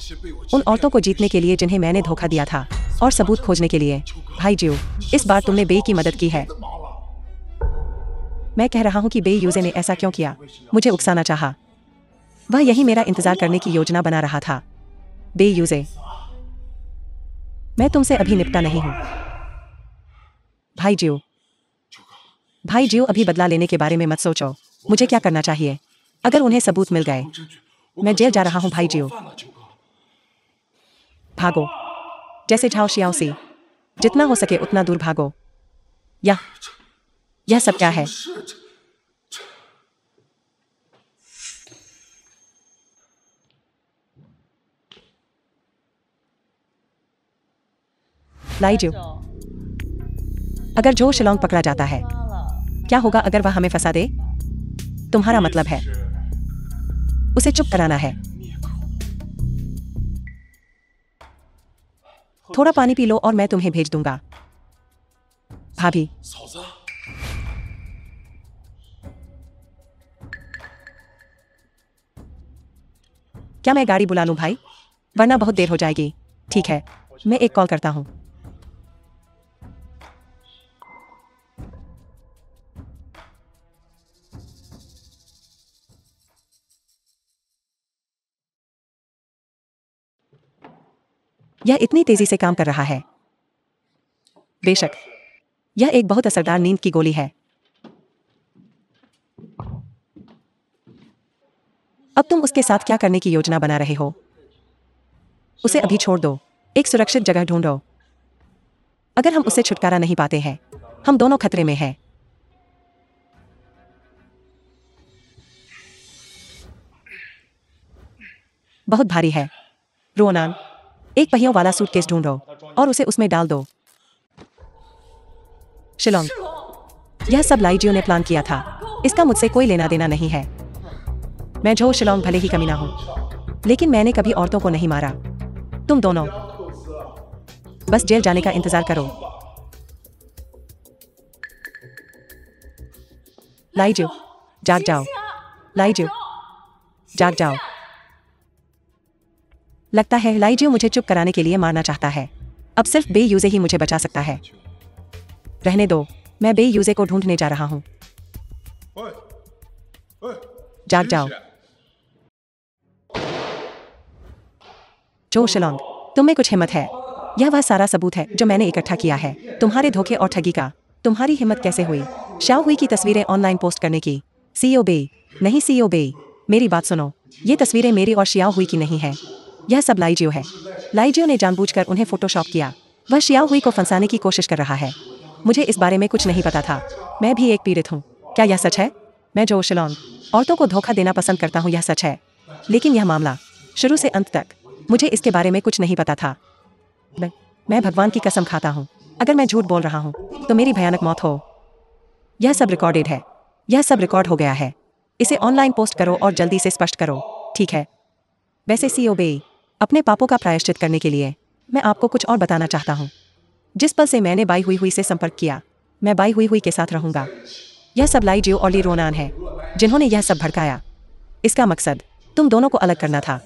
उन औरतों को जीतने के लिए जिन्हें मैंने धोखा दिया था और सबूत खोजने के लिए। भाई जियो, इस बार तुमने बे की मदद की है। मैं कह रहा हूँ कि बे यूजे ने ऐसा क्यों किया? मुझे उकसाना चाहा। वह यही मेरा इंतजार करने की योजना बना रहा था। बे यूजे, मैं तुमसे अभी निपटा नहीं हूँ। भाई जियो, भाई जियो, अभी बदला लेने के बारे में मत सोचो। मुझे क्या करना चाहिए? अगर उन्हें सबूत मिल गए, मैं जेल जा रहा हूँ। भाई जियो, भागो जैसे झाओ शियाओ सी, जितना हो सके उतना दूर भागो। यह सब क्या है? लाइजियो, अगर जो शिलोंग पकड़ा जाता है, क्या होगा अगर वह हमें फंसा दे? तुम्हारा मतलब है उसे चुप कराना है? थोड़ा पानी पी लो और मैं तुम्हें भेज दूंगा। भाभी, क्या मैं गाड़ी बुला लूं भाई? वरना बहुत देर हो जाएगी। ठीक है, मैं एक कॉल करता हूं। यह इतनी तेजी से काम कर रहा है। बेशक, यह एक बहुत असरदार नींद की गोली है। अब तुम उसके साथ क्या करने की योजना बना रहे हो? उसे अभी छोड़ दो, एक सुरक्षित जगह ढूंढो। अगर हम उससे छुटकारा नहीं पाते हैं, हम दोनों खतरे में हैं। बहुत भारी है। रोनान, एक पहियों वाला सूटकेस ढूंढो और उसे उसमें डाल दो। शिलोंग, यह सब लाइजियो ने प्लान किया था। इसका मुझसे कोई लेना देना नहीं है। मैं जो शिलोंग भले ही कमीना हूं, लेकिन मैंने कभी औरतों को नहीं मारा। तुम दोनों बस जेल जाने का इंतजार करो। लाइजियो, जाग जाओ। लाइजियो, जाग जाओ। लगता है लाइजियो मुझे चुप कराने के लिए मारना चाहता है। अब सिर्फ बे यूजे ही मुझे बचा सकता है। रहने दो, मैं बे यूजे को ढूंढने जा रहा हूं। जाग जाओ। जो शिलोंग, तुम में कुछ हिम्मत है। यह वह सारा सबूत है जो मैंने इकट्ठा किया है तुम्हारे धोखे और ठगी का। तुम्हारी हिम्मत कैसे हुई शाओ हुई की तस्वीरें ऑनलाइन पोस्ट करने की? सीईओ बे, नहीं सीईओ बे, मेरी बात सुनो। ये तस्वीरें मेरी और शियाओ हुई की नहीं है। यह सब लाइजियो है। लाइजियो ने जानबूझकर उन्हें फोटोशॉप किया। वह शियाओ हुई को फंसाने की कोशिश कर रहा है। मुझे इस बारे में कुछ नहीं पता था। मैं भी एक पीड़ित हूँ। क्या यह सच है? मैं जो शिलोंग, औरतों को धोखा देना पसंद करता हूँ, यह सच है। लेकिन यह मामला शुरू से अंत तक मुझे इसके बारे में कुछ नहीं पता था। मैं भगवान की कसम खाता हूँ, अगर मैं झूठ बोल रहा हूँ तो मेरी भयानक मौत हो। यह सब रिकॉर्डेड है। यह सब रिकॉर्ड हो गया है। इसे ऑनलाइन पोस्ट करो और जल्दी से स्पष्ट करो, ठीक है? वैसे सीईओ बे, अपने पापों का प्रायश्चित करने के लिए मैं आपको कुछ और बताना चाहता हूँ। जिस पल से मैंने बाई हुई हुई से संपर्क किया, मैं बाई हुई हुई के साथ रहूंगा। यह सब लाइजियो और ली रोनान है जिन्होंने यह सब भड़काया। इसका मकसद तुम दोनों को अलग करना था।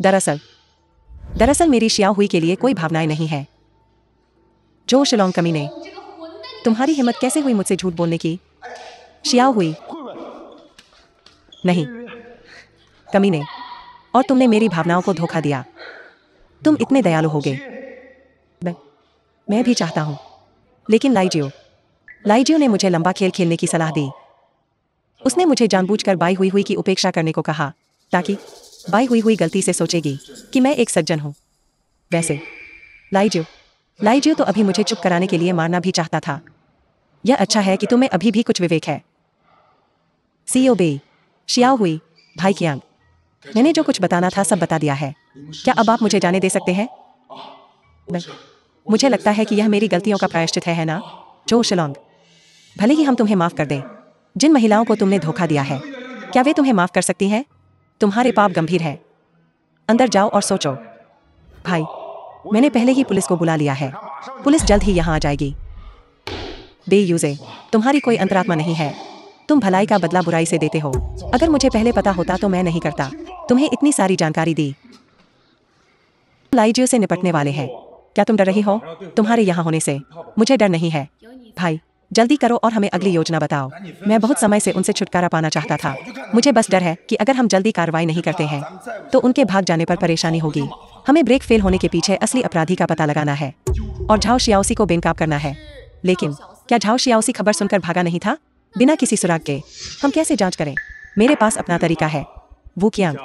दरअसल मेरी शियाओ हुई के लिए कोई भावनाएं नहीं है। जो शिलोंग कमीने, तुम्हारी हिम्मत कैसे हुई मुझसे झूठ बोलने की? शियाओ हुई नहीं, कमीने, और तुमने मेरी भावनाओं को धोखा दिया। तुम इतने दयालु होगे, मैं भी चाहता हूं। लेकिन लाइजियो, लाइजियो ने मुझे लंबा खेल खेलने की सलाह दी। उसने मुझे जानबूझकर बाई हुई की उपेक्षा करने को कहा, ताकि बाई हुई गलती से सोचेगी कि मैं एक सज्जन हूँ। वैसे लाइजियो तो अभी मुझे चुप कराने के लिए मारना भी चाहता था। यह अच्छा है कि तुम्हें अभी भी कुछ विवेक है। सीओ बे, शियाओ हुई, भाई कियांग, मैंने जो कुछ बताना था सब बता दिया है। क्या अब आप मुझे जाने दे सकते हैं? मुझे लगता है कि यह मेरी गलतियों का प्रायश्चित है ना, जो शिलोंग? भले ही हम तुम्हें माफ कर दें। जिन महिलाओं को तुमने धोखा दिया है, क्या वे तुम्हें माफ कर सकती हैं? तुम्हारे पाप गंभीर है। अंदर जाओ और सोचो। भाई, मैंने पहले ही पुलिस को बुला लिया है। पुलिस जल्द ही यहाँ आ जाएगी। बेयूजे, तुम्हारी कोई अंतरात्मा नहीं है। तुम भलाई का बदला बुराई से देते हो। अगर मुझे पहले पता होता तो मैं नहीं करता। तुम्हें इतनी सारी जानकारी दी। लाइजियो से निपटने वाले हैं। क्या तुम डर रही हो तुम्हारे यहाँ होने से? मुझे डर नहीं है। भाई, जल्दी करो और हमें अगली योजना बताओ। मैं बहुत समय से उनसे छुटकारा पाना चाहता था। मुझे बस डर है कि अगर हम जल्दी कार्रवाई नहीं करते हैं तो उनके भाग जाने पर परेशानी होगी। हमें ब्रेक फेल होने के पीछे असली अपराधी का पता लगाना है और झाओ शियाओसी को बेनकाब करना है। लेकिन क्या झाओ शियाओसी खबर सुनकर भागा नहीं था बिना किसी सुराग के? हम कैसे जांच करें? मेरे पास अपना तरीका है। वू कियांग,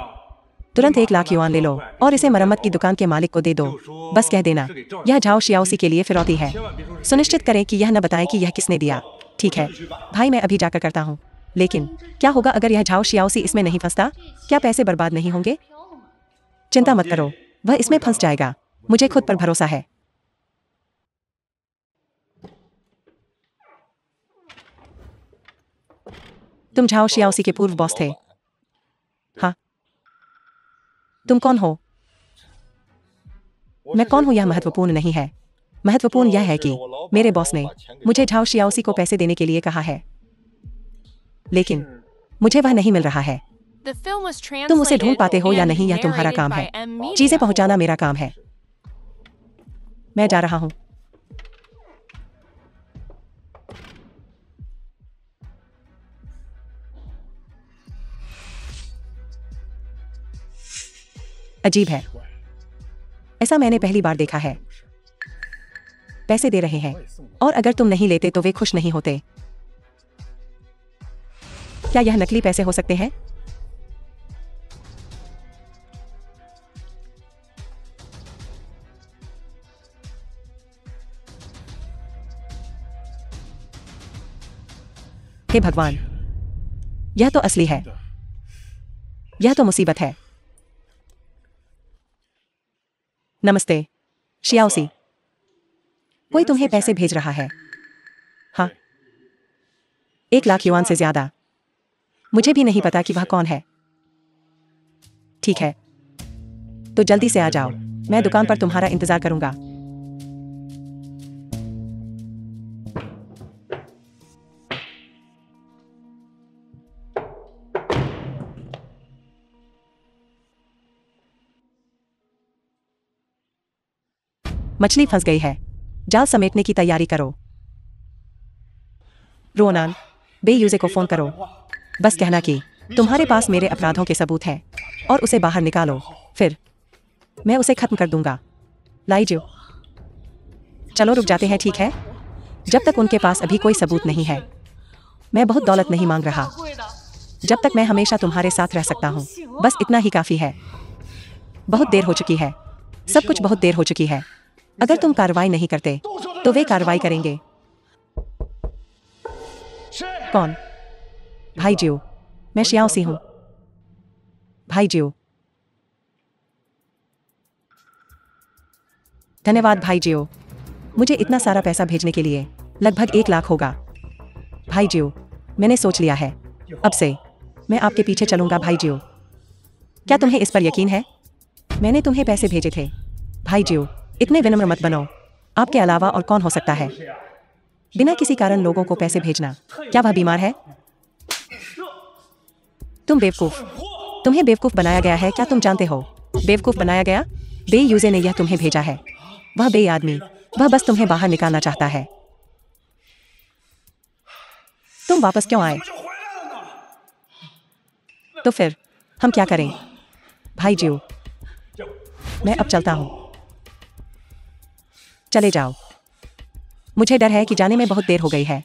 तुरंत 1 लाख युआन ले लो और इसे मरम्मत की दुकान के मालिक को दे दो। बस कह देना यह झाओ शियाओसी के लिए फिरौती है। सुनिश्चित करें कि यह न बताएं कि यह किसने दिया। ठीक है भाई, मैं अभी जाकर करता हूँ। लेकिन क्या होगा अगर यह झाओ शियाओसी इसमें नहीं फंसता? क्या पैसे बर्बाद नहीं होंगे? चिंता मत करो, वह इसमें फंस जाएगा। मुझे खुद पर भरोसा है। तुम झाओ शियाओसी के पूर्व बॉस थे? हाँ। तुम कौन हो? मैं कौन हूं यह महत्वपूर्ण नहीं है। महत्वपूर्ण यह है कि मेरे बॉस ने मुझे झाओ शियाओसी को पैसे देने के लिए कहा है, लेकिन मुझे वह नहीं मिल रहा है। The film was तुम उसे ढूंढ translated पाते हो या and नहीं, यह तुम्हारा narrated काम by है। M Media. चीजें पहुंचाना मेरा काम है। मैं जा रहा हूं। अजीब है, ऐसा मैंने पहली बार देखा है। पैसे दे रहे हैं और अगर तुम नहीं लेते तो वे खुश नहीं होते। क्या यह नकली पैसे हो सकते हैं? हे भगवान, यह तो असली है। यह तो मुसीबत है। नमस्ते शियाओसी, कोई तुम्हें पैसे भेज रहा है? हाँ, 1 लाख युआन से ज्यादा। मुझे भी नहीं पता कि वह कौन है। ठीक है, तो जल्दी से आ जाओ। मैं दुकान पर तुम्हारा इंतजार करूंगा। मछली फंस गई है। जाल समेटने की तैयारी करो। रोनान, बेयूजे को फोन करो। बस कहना कि तुम्हारे पास मेरे अपराधों के सबूत हैं और उसे बाहर निकालो। फिर मैं उसे खत्म कर दूंगा। लाइजियो, चलो रुक जाते हैं, ठीक है? जब तक उनके पास अभी कोई सबूत नहीं है। मैं बहुत दौलत नहीं मांग रहा। जब तक मैं हमेशा तुम्हारे साथ रह सकता हूँ, बस इतना ही काफी है। बहुत देर हो चुकी है। सब कुछ बहुत देर हो चुकी है। अगर तुम कार्रवाई नहीं करते तो वे कार्रवाई करेंगे। कौन? भाई जियो, मैं शियाओसी हूं। भाई जियो, धन्यवाद भाई जियो, मुझे इतना सारा पैसा भेजने के लिए। लगभग 1 लाख होगा। भाई जियो, मैंने सोच लिया है, अब से मैं आपके पीछे चलूंगा। भाई जियो, क्या तुम्हें इस पर यकीन है? मैंने तुम्हें पैसे भेजे थे। भाई जियो, इतने विनम्र मत बनो। आपके अलावा और कौन हो सकता है? बिना किसी कारण लोगों को पैसे भेजना, क्या वह बीमार है? तुम बेवकूफ, तुम्हें बेवकूफ बनाया गया है। क्या तुम जानते हो? बेवकूफ बनाया गया? बेयूजे ने यह तुम्हें भेजा है। वह बे आदमी, वह बस तुम्हें बाहर निकालना चाहता है। तुम वापस क्यों आए? तो फिर हम क्या करें? भाई जियो, मैं अब चलता हूं। चले जाओ। मुझे डर है कि जाने में बहुत देर हो गई है।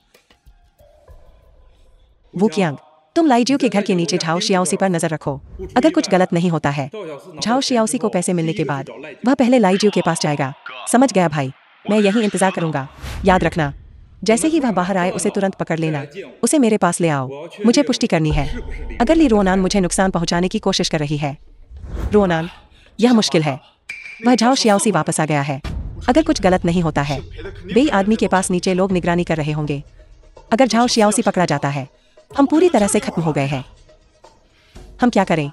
वू कियांग, तुम लाइजियो के घर के नीचे झाओ शियाओसी पर नजर रखो। अगर कुछ गलत नहीं होता है, झाओ शियाओसी को पैसे मिलने के बाद वह पहले लाइजियो के पास जाएगा। समझ गया भाई, मैं यहीं इंतजार करूंगा। याद रखना, जैसे ही वह बाहर आए उसे तुरंत पकड़ लेना, उसे मेरे पास ले आओ। मुझे पुष्टि करनी है अगर ली रोनान मुझे नुकसान पहुंचाने की कोशिश कर रही है। रोनान, यह मुश्किल है। वह झाओ शियाओसी वापस आ गया है। अगर कुछ गलत नहीं होता है, बेई आदमी के पास नीचे लोग निगरानी कर रहे होंगे। अगर झाओ शियाओसी पकड़ा जाता है, हम पूरी तरह से खत्म हो गए हैं। हम क्या करें?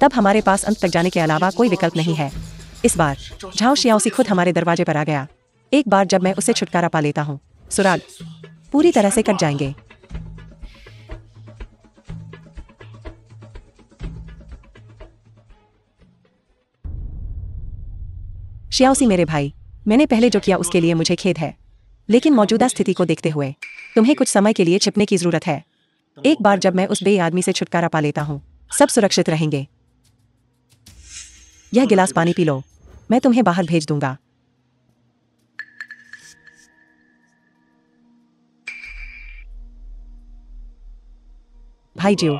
तब हमारे पास अंत तक जाने के अलावा कोई विकल्प नहीं है। इस बार झाओ शियाओसी खुद हमारे दरवाजे पर आ गया। एक बार जब मैं उससे छुटकारा पा लेता हूँ, सुराग पूरी तरह से कट जाएंगे। शियाओसी मेरे भाई, मैंने पहले जो किया उसके लिए मुझे खेद है, लेकिन मौजूदा स्थिति को देखते हुए तुम्हें कुछ समय के लिए छिपने की जरूरत है। एक बार जब मैं उस बेई आदमी से छुटकारा पा लेता हूँ, सब सुरक्षित रहेंगे। यह गिलास पानी पी लो, मैं तुम्हें बाहर भेज दूंगा। भाई जियो,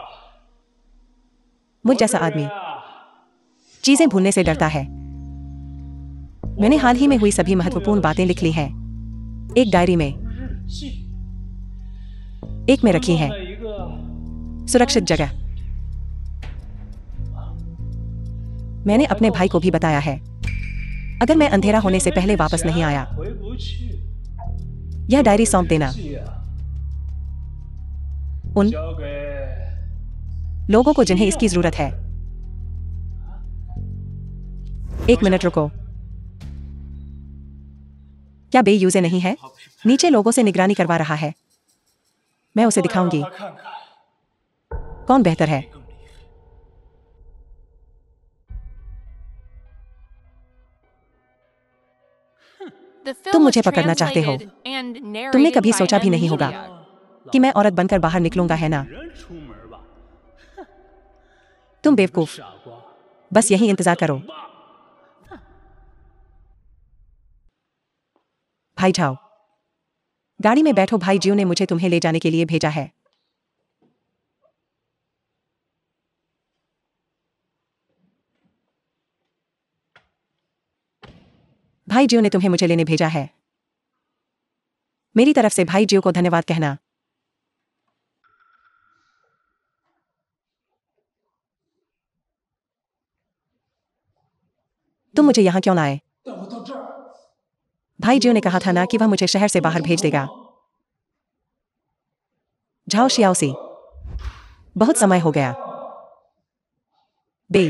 मुझ जैसा आदमी चीजें भूलने से डरता है। मैंने हाल ही में हुई सभी महत्वपूर्ण बातें लिख ली हैं, एक डायरी में, एक में रखी हैं, सुरक्षित जगह। मैंने अपने भाई को भी बताया है, अगर मैं अंधेरा होने से पहले वापस नहीं आया, यह डायरी सौंप देना उन लोगों को जिन्हें इसकी जरूरत है। एक मिनट रुको, क्या बेई यूज़े नहीं है? नीचे लोगों से निगरानी करवा रहा है। मैं उसे दिखाऊंगी कौन बेहतर है। तुम मुझे पकड़ना चाहते हो। तुमने कभी सोचा भी नहीं होगा कि मैं औरत बनकर बाहर निकलूंगा, है ना? तुम बेवकूफ, बस यही इंतजार करो। भाई जाओ, गाड़ी में बैठो। भाई जियो ने मुझे तुम्हें ले जाने के लिए भेजा है। भाई जियो ने तुम्हें मुझे लेने भेजा है। मेरी तरफ से भाई जियो को धन्यवाद कहना। तुम मुझे यहां क्यों लाए? भाई जियो ने कहा था ना कि वह मुझे शहर से बाहर भेज देगा। झाओ शियाओसी, बहुत समय हो गया। बे,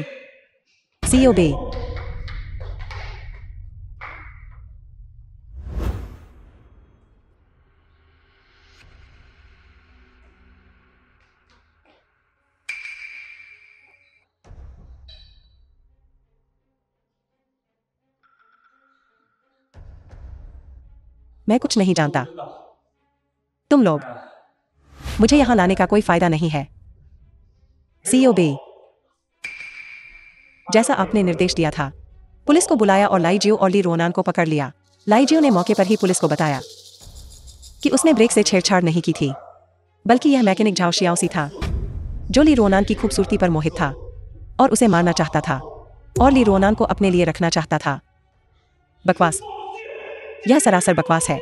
सीओ बे, मैं कुछ नहीं जानता। तुम लोग, मुझे यहां लाने का कोई फायदा नहीं है। सीओ बे, जैसा आपने निर्देश दिया था, पुलिस को बुलाया और लाइजियो और ली रोनान को पकड़ लिया। लाइजियो ने मौके पर ही पुलिस को बताया कि उसने ब्रेक से छेड़छाड़ नहीं की थी, बल्कि यह मैकेनिक झाओ शियाओसी था जो ली रोनान की खूबसूरती पर मोहित था और उसे मारना चाहता था और ली रोनान को अपने लिए रखना चाहता था। बकवास, यह सरासर बकवास है।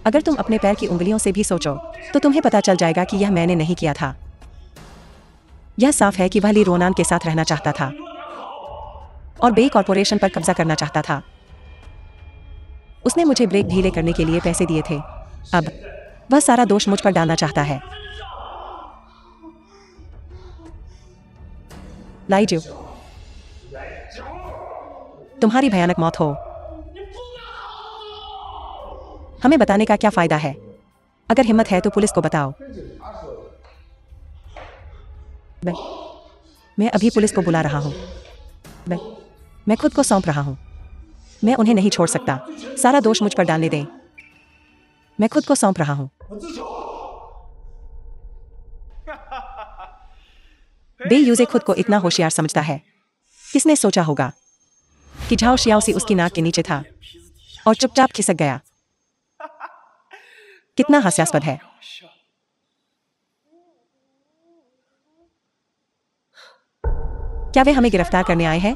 अगर तुम अपने पैर की उंगलियों से भी सोचो तो तुम्हें पता चल जाएगा कि यह मैंने नहीं किया था। यह साफ है कि वह ली रोनान के साथ रहना चाहता था और बेई कॉर्पोरेशन पर कब्जा करना चाहता था। उसने मुझे ब्रेक ढीले करने के लिए पैसे दिए थे। अब वह सारा दोष मुझ पर डालना चाहता है। लाइजियो, तुम्हारी भयानक मौत हो। हमें बताने का क्या फायदा है? अगर हिम्मत है तो पुलिस को बताओ। मैं अभी पुलिस को बुला रहा हूँ। मैं खुद को सौंप रहा हूँ। मैं उन्हें नहीं छोड़ सकता। सारा दोष मुझ पर डालने दें। मैं खुद को सौंप रहा हूँ। बेयूजे खुद को इतना होशियार समझता है। किसने सोचा होगा कि झाओ शियाओसी उसकी नाक के नीचे था और चुपचाप खिसक गया। कितना हास्यास्पद है। क्या वे हमें गिरफ्तार करने आए हैं?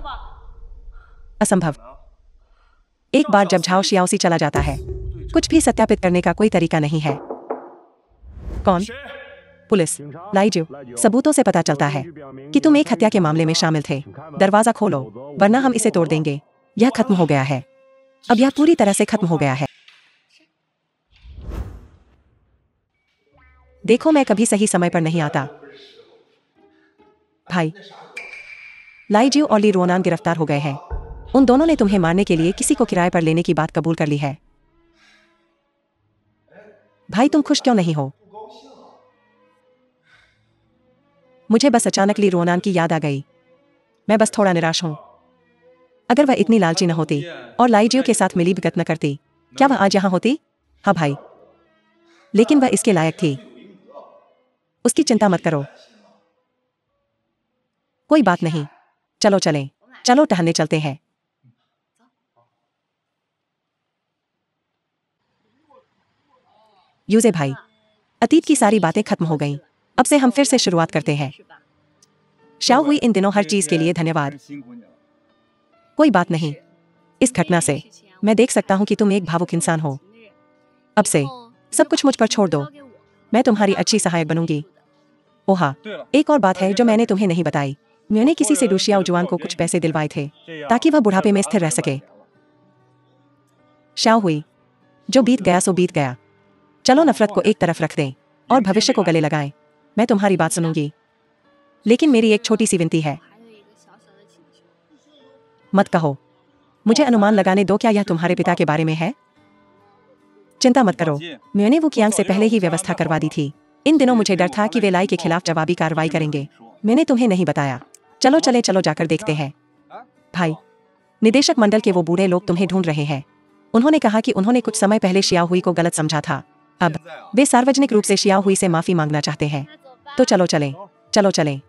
असंभव। एक बार जब झाओ शियाओसी चला जाता है, कुछ भी सत्यापित करने का कोई तरीका नहीं है। कौन? पुलिस। लाइजू, सबूतों से पता चलता है कि तुम एक हत्या के मामले में शामिल थे। दरवाजा खोलो, वरना हम इसे तोड़ देंगे। यह खत्म हो गया है। अब यह पूरी तरह से खत्म हो गया है। देखो, मैं कभी सही समय पर नहीं आता। भाई, लाइजू और ली रोनान गिरफ्तार हो गए हैं। उन दोनों ने तुम्हें मारने के लिए किसी को किराए पर लेने की बात कबूल कर ली है। भाई, तुम खुश क्यों नहीं हो? मुझे बस अचानक ली रोनान की याद आ गई। मैं बस थोड़ा निराश हूं। अगर वह इतनी लालची न होती और लाइजियो के साथ मिली भगत न करती, क्या वह आज यहां होती? हाँ भाई, लेकिन वह इसके लायक थी। उसकी चिंता मत करो। कोई बात नहीं। चलो चलें। चलो टहलने चलते हैं। यूजे भाई, अतीत की सारी बातें खत्म हो गईं। अब से हम फिर से शुरुआत करते हैं। शाओ हुई, इन दिनों हर चीज के लिए धन्यवाद। कोई बात नहीं। इस घटना से मैं देख सकता हूं कि तुम एक भावुक इंसान हो। अब से सब कुछ मुझ पर छोड़ दो। मैं तुम्हारी अच्छी सहायक बनूंगी। ओहा, एक और बात है जो मैंने तुम्हें नहीं बताई। मैंने किसी से डूशियाओ जुआन को कुछ पैसे दिलवाए थे ताकि वह बुढ़ापे में स्थिर रह सके। शाओ हुई, जो बीत गया सो बीत गया। चलो नफरत को एक तरफ रख दें और भविष्य को गले लगाएं। मैं तुम्हारी बात सुनूंगी, लेकिन मेरी एक छोटी सी विनती है। मत कहो। मुझे अनुमान लगाने दो, क्या यह तुम्हारे पिता के बारे में है? चिंता मत करो, मैंने वो कियांग से पहले ही व्यवस्था करवा दी थी। इन दिनों मुझे डर था कि वे लाई के खिलाफ जवाबी कार्रवाई करेंगे। मैंने तुम्हें नहीं बताया। चलो चले, चलो जाकर देखते हैं। भाई, निदेशक मंडल के वो बूढ़े लोग तुम्हें ढूंढ रहे हैं। उन्होंने कहा कि उन्होंने कुछ समय पहले शियाओ हुई को गलत समझा था। अब वे सार्वजनिक रूप से शियाओ हुई से माफी मांगना चाहते हैं। तो चलो चलें। चलो चलें।